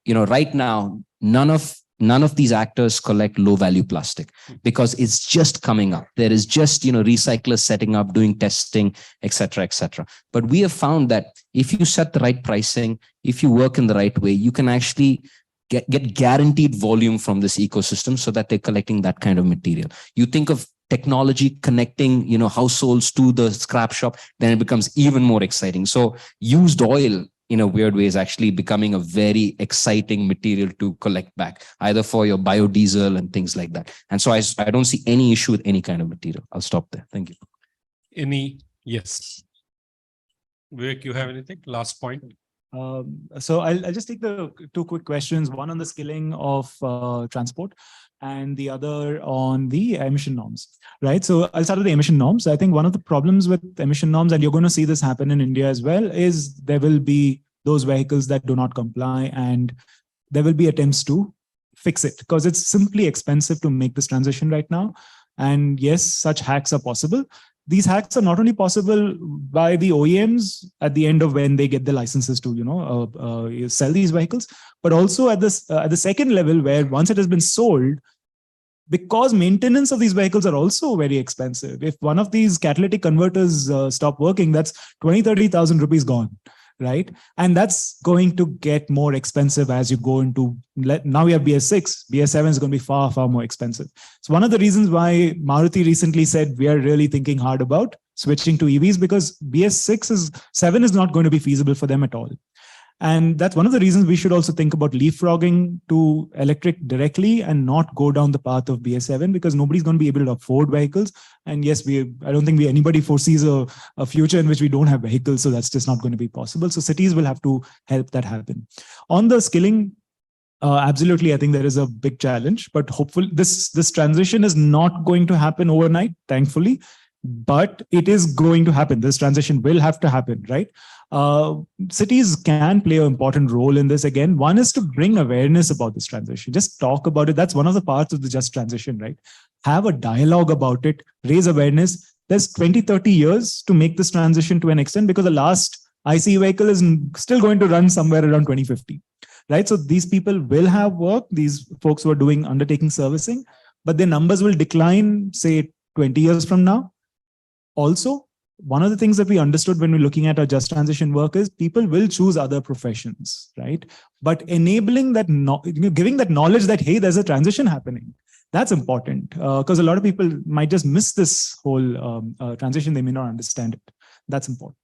right now, none of these actors collect low value plastic because it's just coming up. There is just, recyclers setting up, doing testing, et cetera, et cetera. But we have found that if you set the right pricing, if you work in the right way, you can actually get guaranteed volume from this ecosystem so that they're collecting that kind of material. You think of technology connecting, households to the scrap shop, then it becomes even more exciting. So used oil in a weird way is actually becoming a very exciting material to collect back, either for your biodiesel and things like that. And so I don't see any issue with any kind of material. I'll stop there. Thank you. Yes. Vivek, you have anything? Last point. So I'll just take the two quick questions, one on the skilling of transport and the other on the emission norms, right? So I'll start with the emission norms. I think one of the problems with emission norms, and you're going to see this happen in India as well, is there will be those vehicles that do not comply, and there will be attempts to fix it because it's simply expensive to make this transition right now. And yes, such hacks are possible. These hacks are not only possible by the OEMs at the end of when they get the licenses to, sell these vehicles, but also at the second level where once it has been sold, because maintenance of these vehicles are also very expensive. If one of these catalytic converters stop working, that's 20,000-30,000 rupees gone, right? And that's going to get more expensive as you go into, now we have BS6, BS7 is going to be far, far more expensive. So one of the reasons why Maruti recently said we are really thinking hard about switching to EVs, because BS7 is not going to be feasible for them at all. And that's one of the reasons we should also think about leapfrogging to electric directly and not go down the path of BS7, because nobody's going to be able to afford vehicles. And yes, I don't think anybody foresees a future in which we don't have vehicles. So that's just not going to be possible. So cities will have to help that happen. On the skilling, absolutely, I think there is a big challenge, but hopefully this transition is not going to happen overnight, thankfully, but it is going to happen. This transition will have to happen, right? Cities can play an important role in this. Again, one is to bring awareness about this transition. Just talk about it. That's one of the parts of the just transition, right? Have a dialogue about it, raise awareness. There's 20-30 years to make this transition to an extent, because the last ICE vehicle is still going to run somewhere around 2050, right? So these people will have work, these folks who are undertaking servicing, but their numbers will decline, say 20 years from now. Also, one of the things that we understood when we're looking at our just transition work is people will choose other professions, right? But enabling that, giving that knowledge that, hey, there's a transition happening. That's important because a lot of people might just miss this whole transition. They may not understand it. That's important.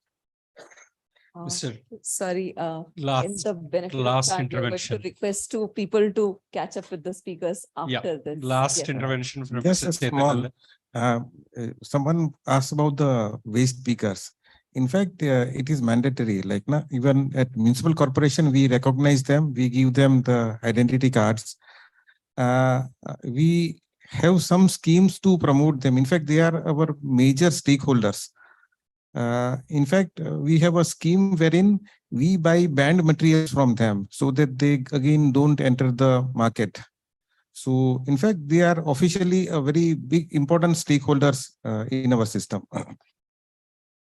Sorry, last in the benefit of time, intervention. to request to people to catch up with the speakers after this. Last Yeah. intervention from Yes, Mr. a small. Someone asked about the waste speakers. In fact, it is mandatory. Like even at municipal corporation, we recognize them. We give them the identity cards. We have some schemes to promote them. In fact, they are our major stakeholders. In fact, we have a scheme wherein we buy banned materials from them so that they again don't enter the market. So in fact, they are officially a very big, important stakeholders in our system.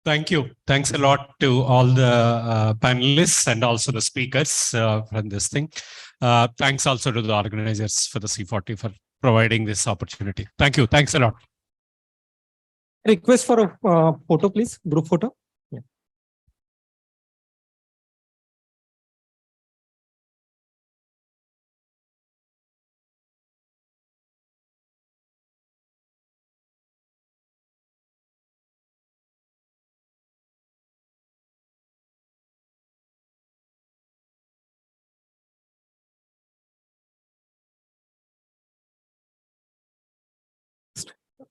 Thank you. Thanks a lot to all the panelists and also the speakers from this thing. Thanks also to the organizers for the C40 for providing this opportunity. Thank you. Thanks a lot. Request for a photo, please. Group photo. Yeah.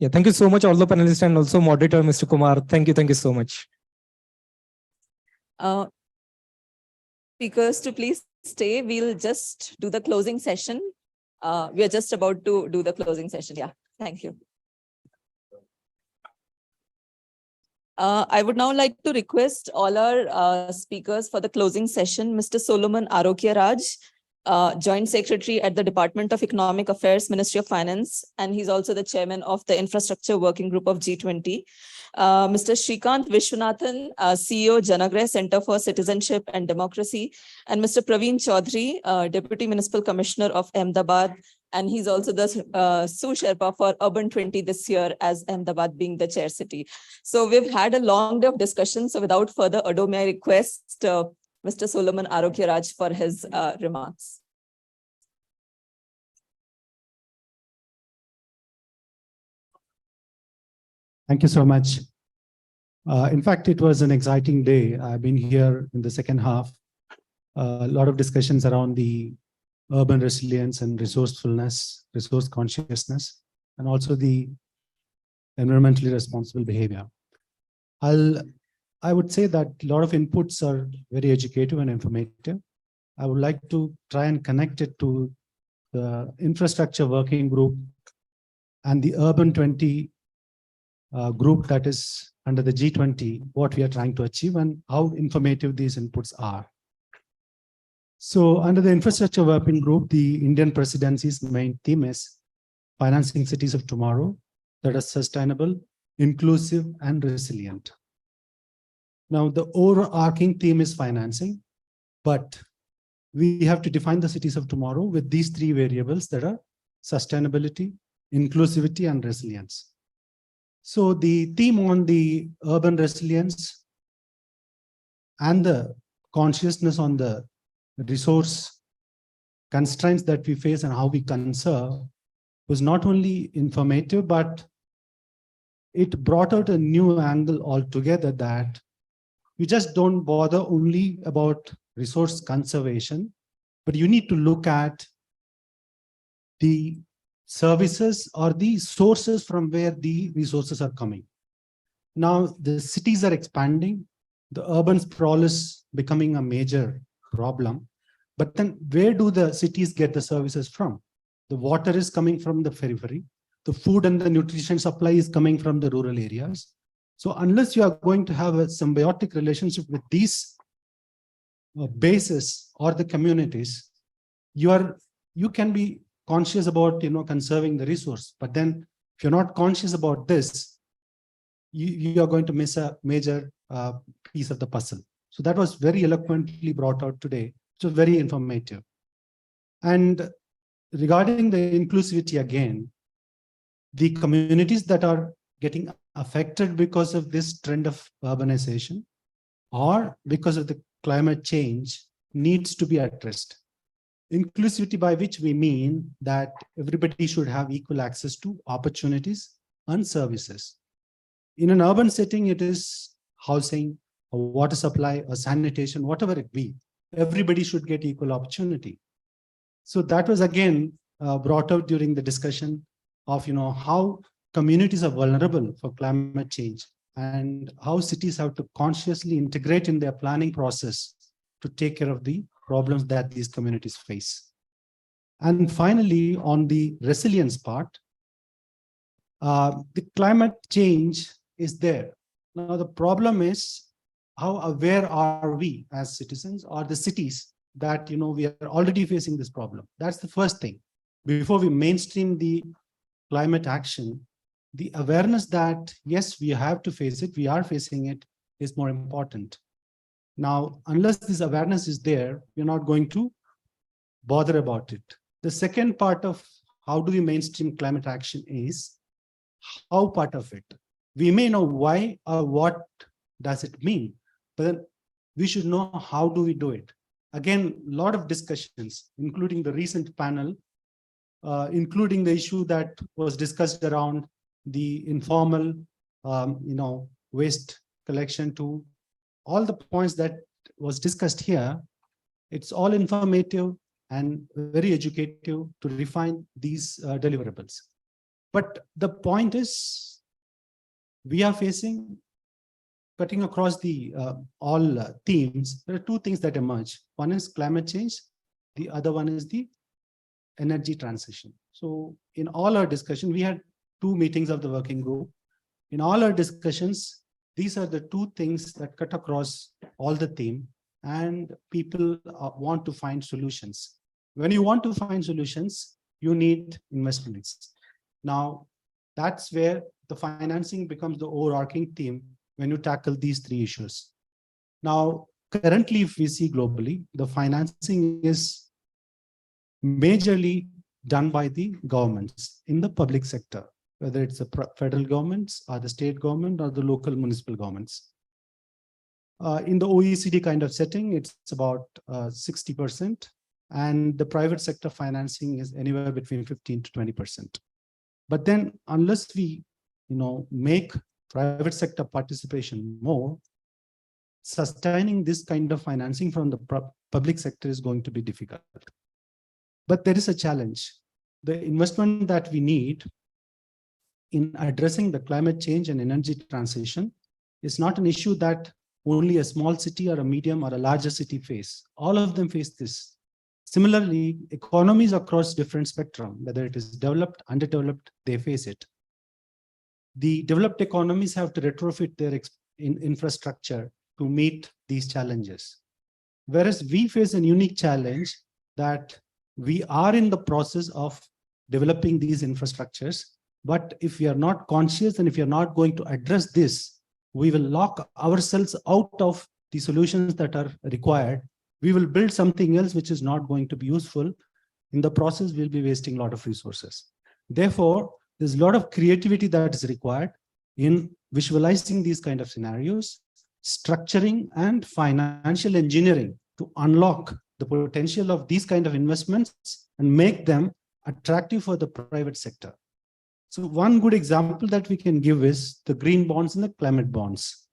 Yeah, thank you so much, all the panelists and also moderator, Mr. Kumar. Thank you so much. Speakers to please stay. We'll just do the closing session. We are just about to do the closing session. Yeah, thank you. I would now like to request all our speakers for the closing session, Mr. Solomon Arokia Raj, Joint Secretary at the Department of Economic Affairs, Ministry of Finance, and he's also the chairman of the Infrastructure Working Group of G20. Mr. Shrikant Vishwanathan, CEO, Janagrah Center for Citizenship and Democracy, and Mr. Praveen Chaudhary, Deputy Municipal Commissioner of Ahmedabad, and he's also the Sous Sherpa for Urban 20 this year, as Ahmedabad being the chair city. So we've had a long day of discussion. So without further ado, may I request Mr. Solomon Arogyaraj for his remarks. Thank you so much. In fact, it was an exciting day. I've been here in the second half. A lot of discussions around the urban resilience and resourcefulness, resource consciousness, and also the environmentally responsible behavior. I would say that a lot of inputs are very educative and informative. I would like to try and connect it to the infrastructure working group and the Urban 20 group that is under the G20, what we are trying to achieve and how informative these inputs are. So under the infrastructure working group, the Indian presidency's main theme is financing cities of tomorrow that are sustainable, inclusive, and resilient. Now, the overarching theme is financing, but we have to define the cities of tomorrow with these three variables that are sustainability, inclusivity, and resilience. So the theme on the urban resilience and the consciousness on the resource constraints that we face and how we conserve was not only informative, but it brought out a new angle altogether that we just don't bother only about resource conservation, but you need to look at the services or the sources from where the resources are coming. Now, the cities are expanding, the urban sprawl is becoming a major problem. But then where do the cities get the services from? The water is coming from the periphery. The food and the nutrition supply is coming from the rural areas. So unless you are going to have a symbiotic relationship with these bases or the communities, you can be conscious about conserving the resource. But then if you're not conscious about this, you are going to miss a major piece of the puzzle. So that was very eloquently brought out today. So very informative. And regarding the inclusivity again, the communities that are getting affected because of this trend of urbanization or because of the climate change needs to be addressed. Inclusivity, by which we mean that everybody should have equal access to opportunities and services. In an urban setting, it is housing, a water supply, a sanitation, whatever it be. Everybody should get equal opportunity. So that was again brought out during the discussion of how communities are vulnerable for climate change and how cities have to consciously integrate in their planning process to take care of the problems that these communities face. And finally, on the resilience part, the climate change is there. Now, the problem is how aware are we as citizens or the cities that we are already facing this problem. That's the first thing. Before we mainstream the climate action, the awareness that, yes, we have to face it, we are facing it, is more important. Now, unless this awareness is there, we're not going to bother about it. The second part of how do we mainstream climate action is how part of it. We may know why or what does it mean, but then we should know how do we do it. Again, a lot of discussions, including the recent panel, including the issue that was discussed around the informal, waste collection to all the points that was discussed here. It's all informative and very educative to refine these deliverables. But the point is, we are facing, cutting across the all themes, there are two things that emerge. One is climate change. The other one is the energy transition. So in all our discussion, we had 2 meetings of the working group. In all our discussions, these are the 2 things that cut across all the theme, and people want to find solutions. when you want to find solutions, you need investments. Now, that's where the financing becomes the overarching theme when you tackle these three issues. Now, currently, if we see globally, the financing is majorly done by the governments in the public sector, whether it's the federal governments or the state government or the local municipal governments. In the OECD kind of setting, it's about 60%, and the private sector financing is anywhere between 15 to 20%. But then unless we make private sector participation more, sustaining this kind of financing from the public sector is going to be difficult. But there is a challenge. The investment that we need in addressing the climate change and energy transition is not an issue that only a small city or a medium or a larger city face. All of them face this. Similarly, economies across different spectrum, whether it is developed, underdeveloped, they face it. The developed economies have to retrofit their infrastructure to meet these challenges. Whereas we face a unique challenge that we are in the process of developing these infrastructures, but if we are not conscious and if we are not going to address this, we will lock ourselves out of the solutions that are required. We will build something else which is not going to be useful. In the process, we'll be wasting a lot of resources. Therefore, there's a lot of creativity that is required in visualizing these kind of scenarios, structuring and financial engineering to unlock the potential of these kind of investments and make them attractive for the private sector. So one good example that we can give is the green bonds and the climate bonds.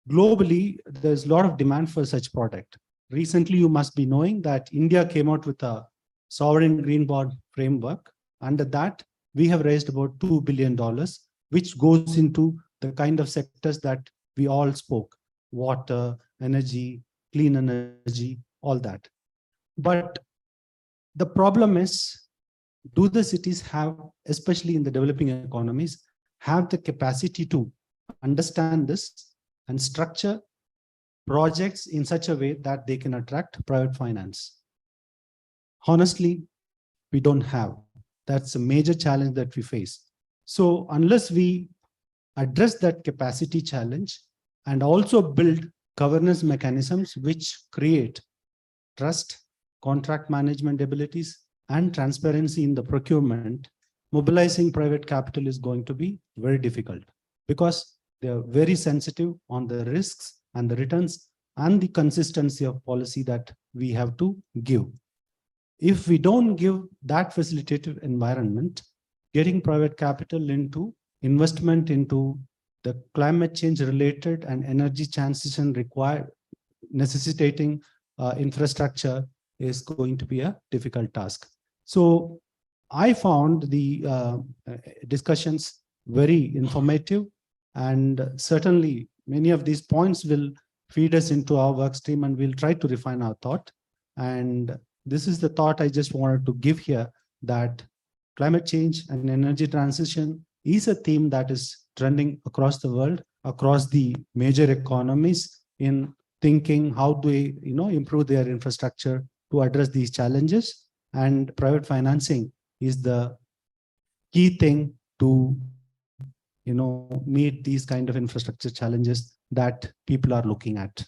Globally, there's a lot of demand for such product. Recently, you must be knowing that India came out with a sovereign green bond framework. Under that, we have raised about $2 billion, which goes into the kind of sectors that we all spoke: water, energy, clean energy, all that. But the problem is, do the cities have, especially in the developing economies, have the capacity to understand this and structure projects in such a way that they can attract private finance? Honestly, we don't have. That's a major challenge that we face. So unless we address that capacity challenge and also build governance mechanisms which create trust, contract management abilities, and transparency in the procurement, mobilizing private capital is going to be very difficult because they are very sensitive on the risks and the returns and the consistency of policy that we have to give. If we don't give that facilitative environment, getting private capital into investment into the climate change related and energy transition required, necessitating infrastructure is going to be a difficult task. So I found the discussions very informative, and certainly many of these points will feed us into our work stream, and we'll try to refine our thought. And this is the thought I just wanted to give here, that climate change and energy transition is a theme that is trending across the world, across the major economies, in thinking how do they improve their infrastructure to address these challenges. And private financing is the key thing to meet these kind of infrastructure challenges that people are looking at.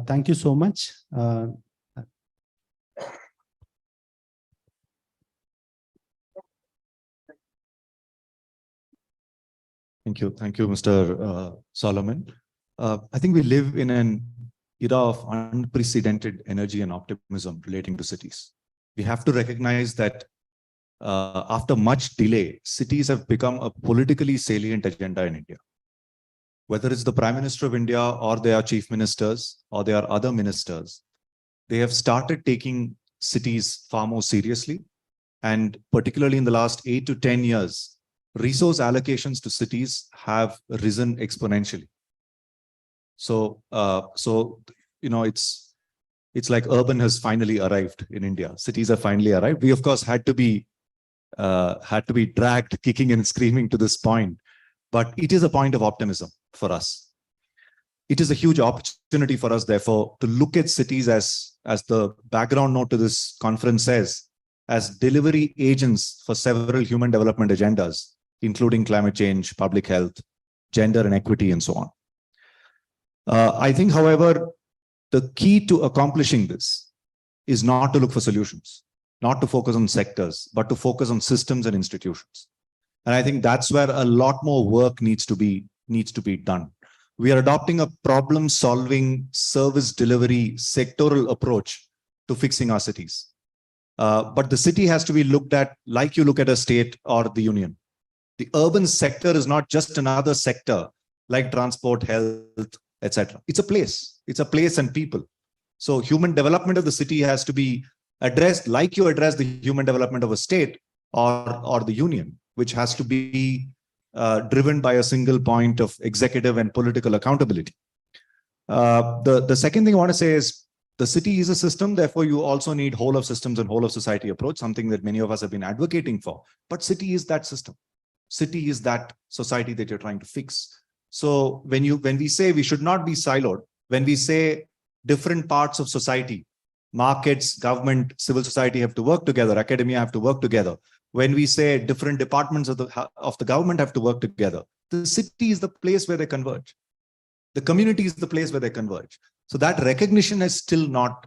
Thank you so much. Thank you, Mr. Solomon. I think we live in an era of unprecedented energy and optimism relating to cities. We have to recognize that after much delay, cities have become a politically salient agenda in India. Whether it's the Prime Minister of India or their chief ministers or their other ministers, they have started taking cities far more seriously. And particularly in the last 8 to 10 years, resource allocations to cities have risen exponentially. So, it's like urban has finally arrived in India. Cities have finally arrived. We, of course, had to be dragged kicking and screaming to this point, but it is a point of optimism for us. It is a huge opportunity for us, therefore, to look at cities as as the background note to this conference says, as delivery agents for several human development agendas, including climate change, public health, gender and equity, and so on. I think, however, the key to accomplishing this is not to look for solutions, not to focus on sectors, but to focus on systems and institutions. And I think that's where a lot more work needs to be done. We are adopting a problem-solving, service delivery, sectoral approach to fixing our cities. But the city has to be looked at like you look at a state or the union. The urban sector is not just another sector like transport, health, etc. It's a place. It's a place and people. So human development of the city has to be addressed like you address the human development of a state or the union, which has to be driven by a single point of executive and political accountability. The second thing I want to say is the city is a system, therefore you also need whole of systems and whole of society approach, something that many of us have been advocating for. But city is that system. City is that society that you're trying to fix. So when we say we should not be siloed, when we say different parts of society, markets, government, civil society have to work together, academia have to work together. When we say different departments of the government have to work together, the city is the place where they converge. The community is the place where they converge. So that recognition has still not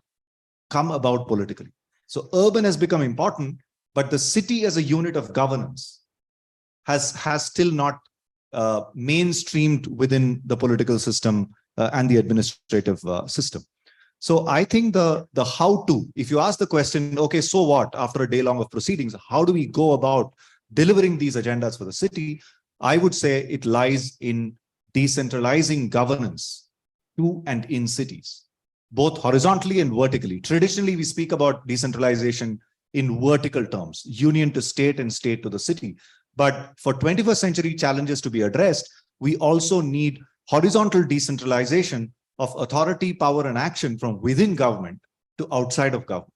come about politically. So urban has become important, but the city as a unit of governance has still not mainstreamed within the political system and the administrative system. So I think the how to, if you ask the question, okay, so what after a day long of proceedings, how do we go about delivering these agendas for the city? I would say it lies in decentralizing governance to and in cities, both horizontally and vertically. Traditionally, we speak about decentralization in vertical terms, union to state and state to the city. But for 21st century challenges to be addressed, we also need horizontal decentralization of authority, power, and action from within government to outside of government.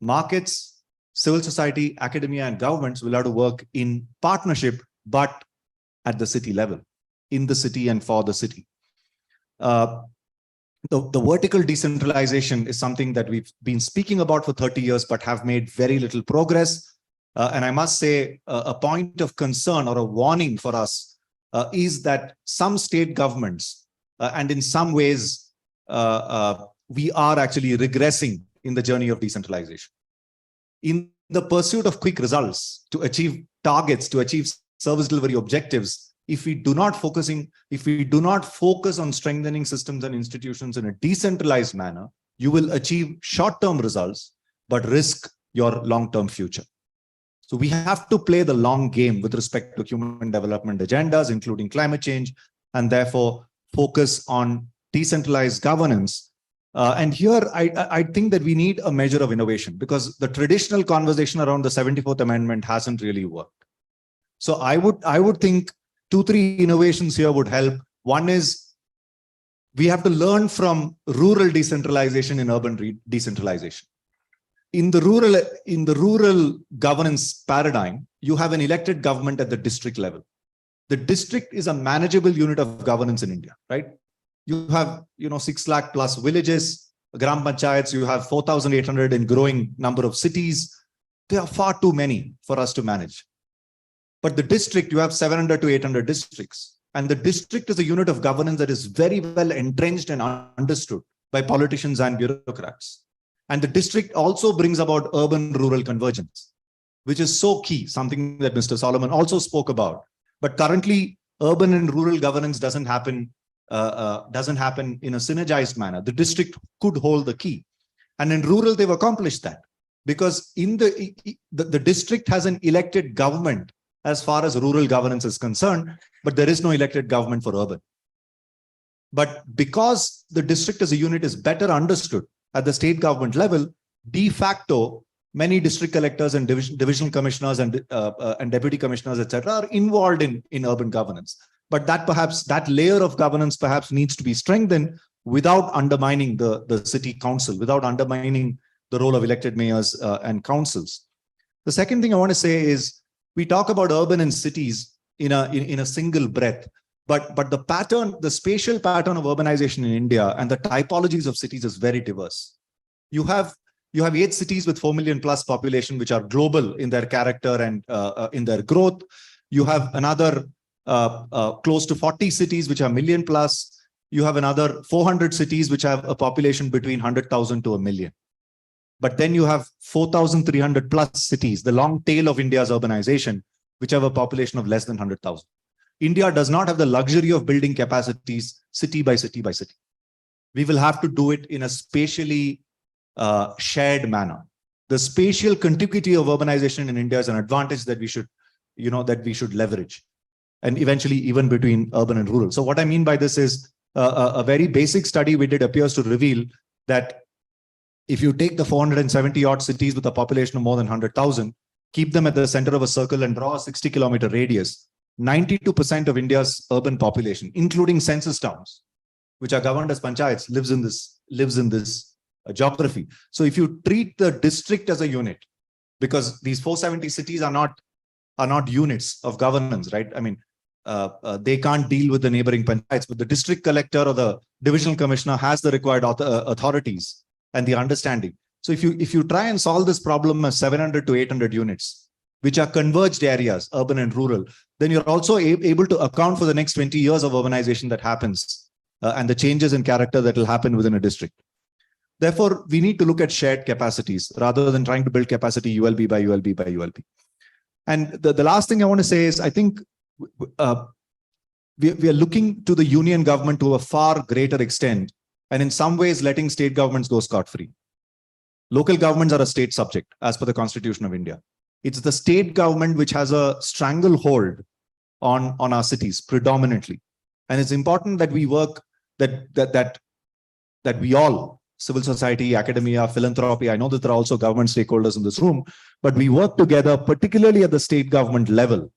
Markets, civil society, academia, and governments will have to work in partnership, but at the city level, in the city and for the city. The vertical decentralization is something that we've been speaking about for 30 years, but have made very little progress. And I must say a point of concern or a warning for us is that some state governments, and in some ways, we are actually regressing in the journey of decentralization. In the pursuit of quick results, to achieve targets, to achieve service delivery objectives, if we do not focus on strengthening systems and institutions in a decentralized manner, you will achieve short-term results, but risk your long-term future. So we have to play the long game with respect to human development agendas, including climate change, and therefore focus on decentralized governance. And here, I think that we need a measure of innovation, because the traditional conversation around the 74th Amendment hasn't really worked. So I would think 2-3 innovations here would help. One is we have to learn from rural decentralization in urban decentralization. In the rural governance paradigm, you have an elected government at the district level. The district is a manageable unit of governance in India, right? You have, 6 lakh plus villages, gram panchayats, you have 4,800 and growing number of cities. There are far too many for us to manage. But the district, you have 700 to 800 districts. And the district is a unit of governance that is very well entrenched and understood by politicians and bureaucrats. And the district also brings about urban-rural convergence, which is so key, something that Mr. Solomon also spoke about. But currently, urban and rural governance doesn't happen in a synergized manner. The district could hold the key. And in rural, they've accomplished that, because in the district has an elected government as far as rural governance is concerned, but there is no elected government for urban. But because the district as a unit is better understood at the state government level, de facto, many district collectors and divisional commissioners and deputy commissioners, etc., are involved in urban governance. But that layer of governance perhaps needs to be strengthened without undermining the city council, without undermining the role of elected mayors and councils. The second thing I want to say is, we talk about urban and cities in a single breath, but the spatial pattern of urbanization in India and the typologies of cities is very diverse. You have 8 cities with 4 million plus population, which are global in their character and in their growth. You have another close to 40 cities which are million plus. You have another 400 cities which have a population between 100,000 to 1 million. But then you have 4,300 plus cities, the long tail of India's urbanization, which have a population of less than 100,000. India does not have the luxury of building capacities city by city by city. We will have to do it in a spatially shared manner. The spatial contiguity of urbanization in India is an advantage that we should leverage, and eventually even between urban and rural. So what I mean by this is a very basic study we did appears to reveal that if you take the 470 odd cities with a population of more than 100,000, keep them at the center of a circle and draw a 60-kilometer radius, 92% of India's urban population, including census towns, which are governed as panchayats, lives in this geography. So if you treat the district as a unit, because these 470 cities are not units of governance, right? I mean, they can't deal with the neighboring panchayats, but the district collector or the divisional commissioner has the required authorities and the understanding. So if you try and solve this problem of 700 to 800 units, which are converged areas, urban and rural, then you're also able to account for the next 20 years of urbanization that happens and the changes in character that will happen within a district. Therefore, we need to look at shared capacities rather than trying to build capacity ULB by ULB by ULB. And the last thing I want to say is, I think we are looking to the union government to a far greater extent, and in some ways letting state governments go scot-free. Local governments are a state subject as per the Constitution of India. It's the state government which has a stranglehold on our cities predominantly. And it's important that we work, that we all, civil society, academia, philanthropy, I know that there are also government stakeholders in this room, but we work together, particularly at the state government level,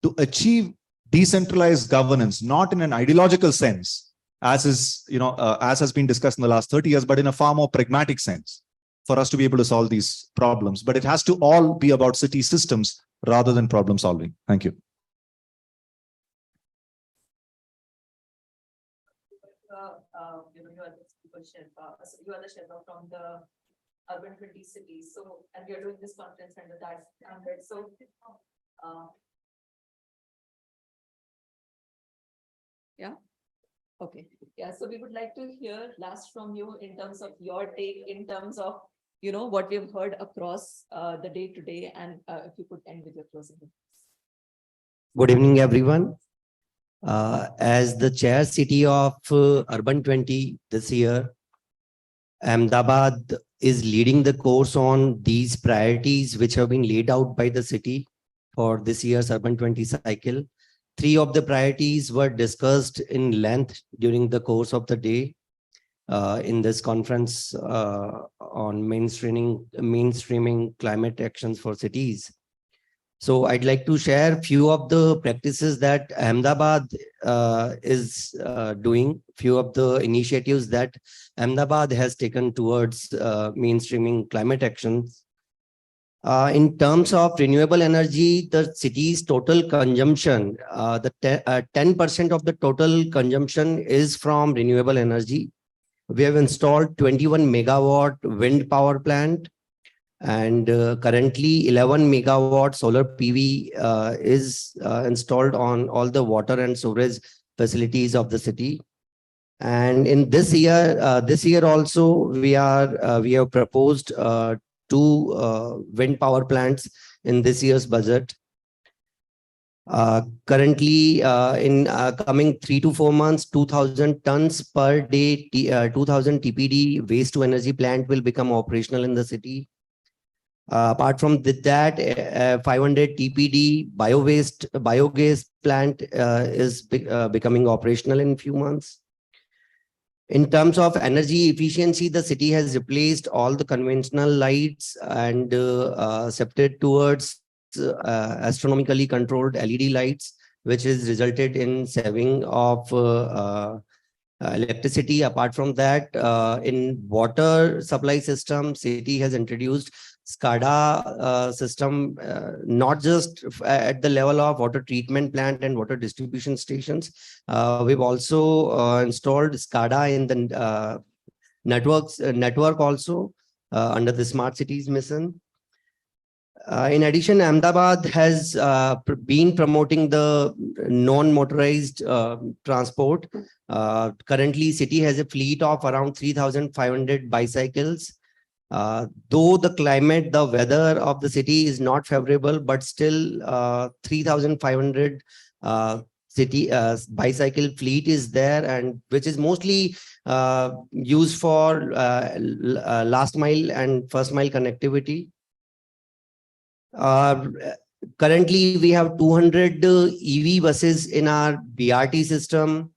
to achieve decentralized governance, not in an ideological sense, as has been discussed in the last 30 years, but in a far more pragmatic sense for us to be able to solve these problems. But it has to all be about city systems rather than problem solving. Thank you. You are the Sherpa from the Urban 20 cities. So, and we are doing this conference under that standard. So, yeah. Okay. Yeah. So we would like to hear last from you in terms of your take, in terms of, what we've heard across the day today, and if you could end with your closing remarks. Good evening, everyone. As the chair city of Urban 20 this year, Ahmedabad is leading the course on these priorities which have been laid out by the city for this year's Urban 20 cycle. 3 of the priorities were discussed in length during the course of the day in this conference on mainstreaming climate actions for cities. So I'd like to share a few of the practices that Ahmedabad is doing, few of the initiatives that Ahmedabad has taken towards mainstreaming climate actions. In terms of renewable energy, the city's total consumption, 10% of the total consumption is from renewable energy. We have installed 21 megawatt wind power plant, and currently 11 megawatt solar PV is installed on all the water and storage facilities of the city. And in this year also we have proposed 2 wind power plants in this year's budget. Currently, in coming 3 to 4 months, 2,000 tons per day, 2,000 TPD waste to energy plant will become operational in the city. Apart from that, 500 TPD biogas plant is becoming operational in a few months. In terms of energy efficiency, the city has replaced all the conventional lights and shifted towards astronomically controlled LED lights, which has resulted in saving of electricity. Apart from that, in water supply system, city has introduced SCADA system, not just at the level of water treatment plant and water distribution stations. We've also installed SCADA in the network also under the Smart Cities mission. In addition, Ahmedabad has been promoting the non-motorized transport. Currently, city has a fleet of around 3,500 bicycles. Though the weather of the city is not favorable, but still 3,500 bicycle fleet is there, and which is mostly used for last mile and first mile connectivity. Currently, we have 200 EV buses in our BRT system.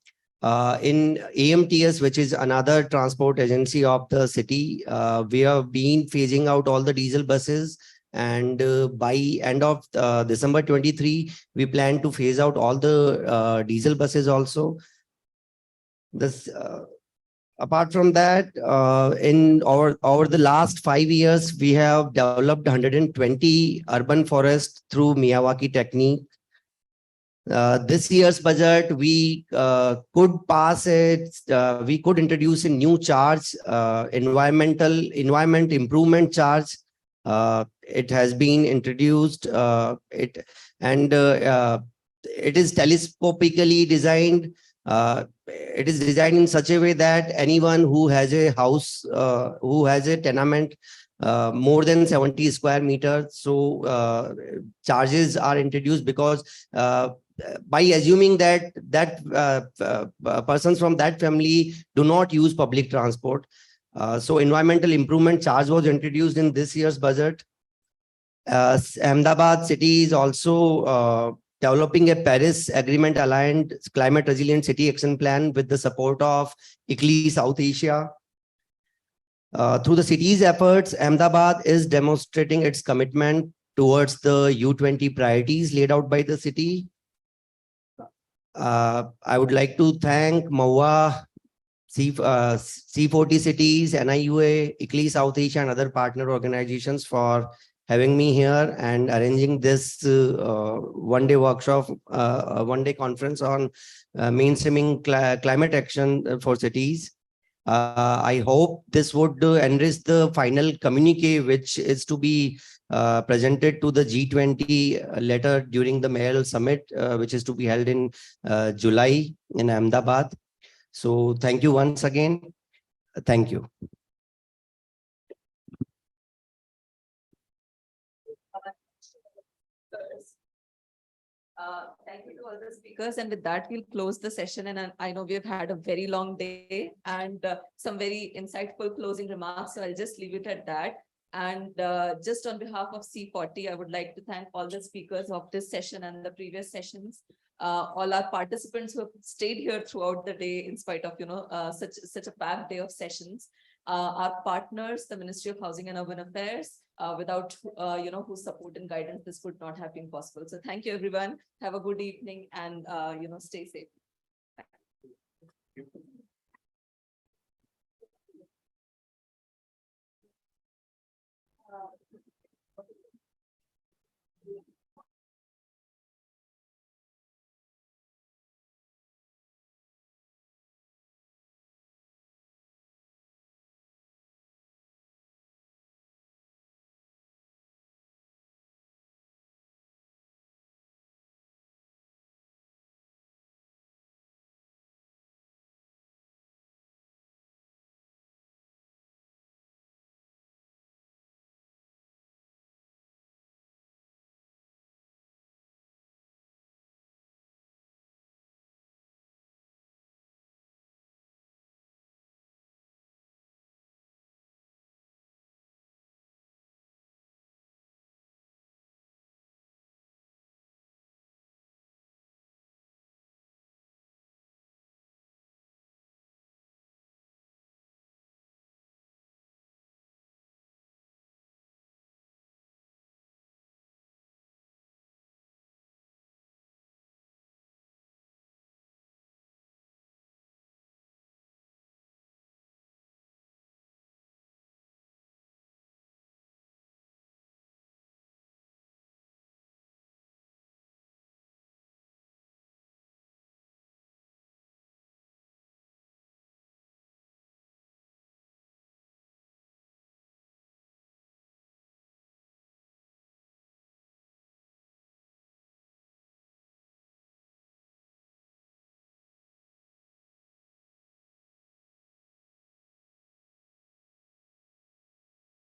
In AMTS, which is another transport agency of the city, we have been phasing out all the diesel buses. And by end of December 23, we plan to phase out all the diesel buses also. This, apart from that, in over the last 5 years, we have developed 120 urban forests through Miyawaki technique. This year's budget, we could pass it. We could introduce a new charge, environment improvement charge. It has been introduced. It is telescopically designed. It is designed in such a way that anyone who has a house, who has a tenement more than 70 square meters, so charges are introduced, because by assuming that persons from that family do not use public transport. So environmental improvement charge was introduced in this year's budget. Ahmedabad city is also developing a Paris Agreement aligned climate resilient city action plan with the support of ICLEI South Asia. Through the city's efforts, Ahmedabad is demonstrating its commitment towards the U20 priorities laid out by the city. I would like to thank MoHUA, C40 Cities, NIUA, ICLEI South Asia, and other partner organizations for having me here and arranging this one-day workshop, one-day conference on mainstreaming climate action for cities. I hope this would enrich the final communique, which is to be presented to the G20 later during the Mayoral Summit, which is to be held in July in Ahmedabad. So thank you once again. Thank you. Thank you to all the speakers. And with that, we'll close the session. And I know we've had a very long day and some very insightful closing remarks. So I'll just leave it at that. And just on behalf of C40, I would like to thank all the speakers of this session and the previous sessions, all our participants who have stayed here throughout the day in spite of, such a packed day of sessions, our partners, the Ministry of Housing and Urban Affairs, without, whose support and guidance, this would not have been possible. So thank you, everyone. Have a good evening and, stay safe.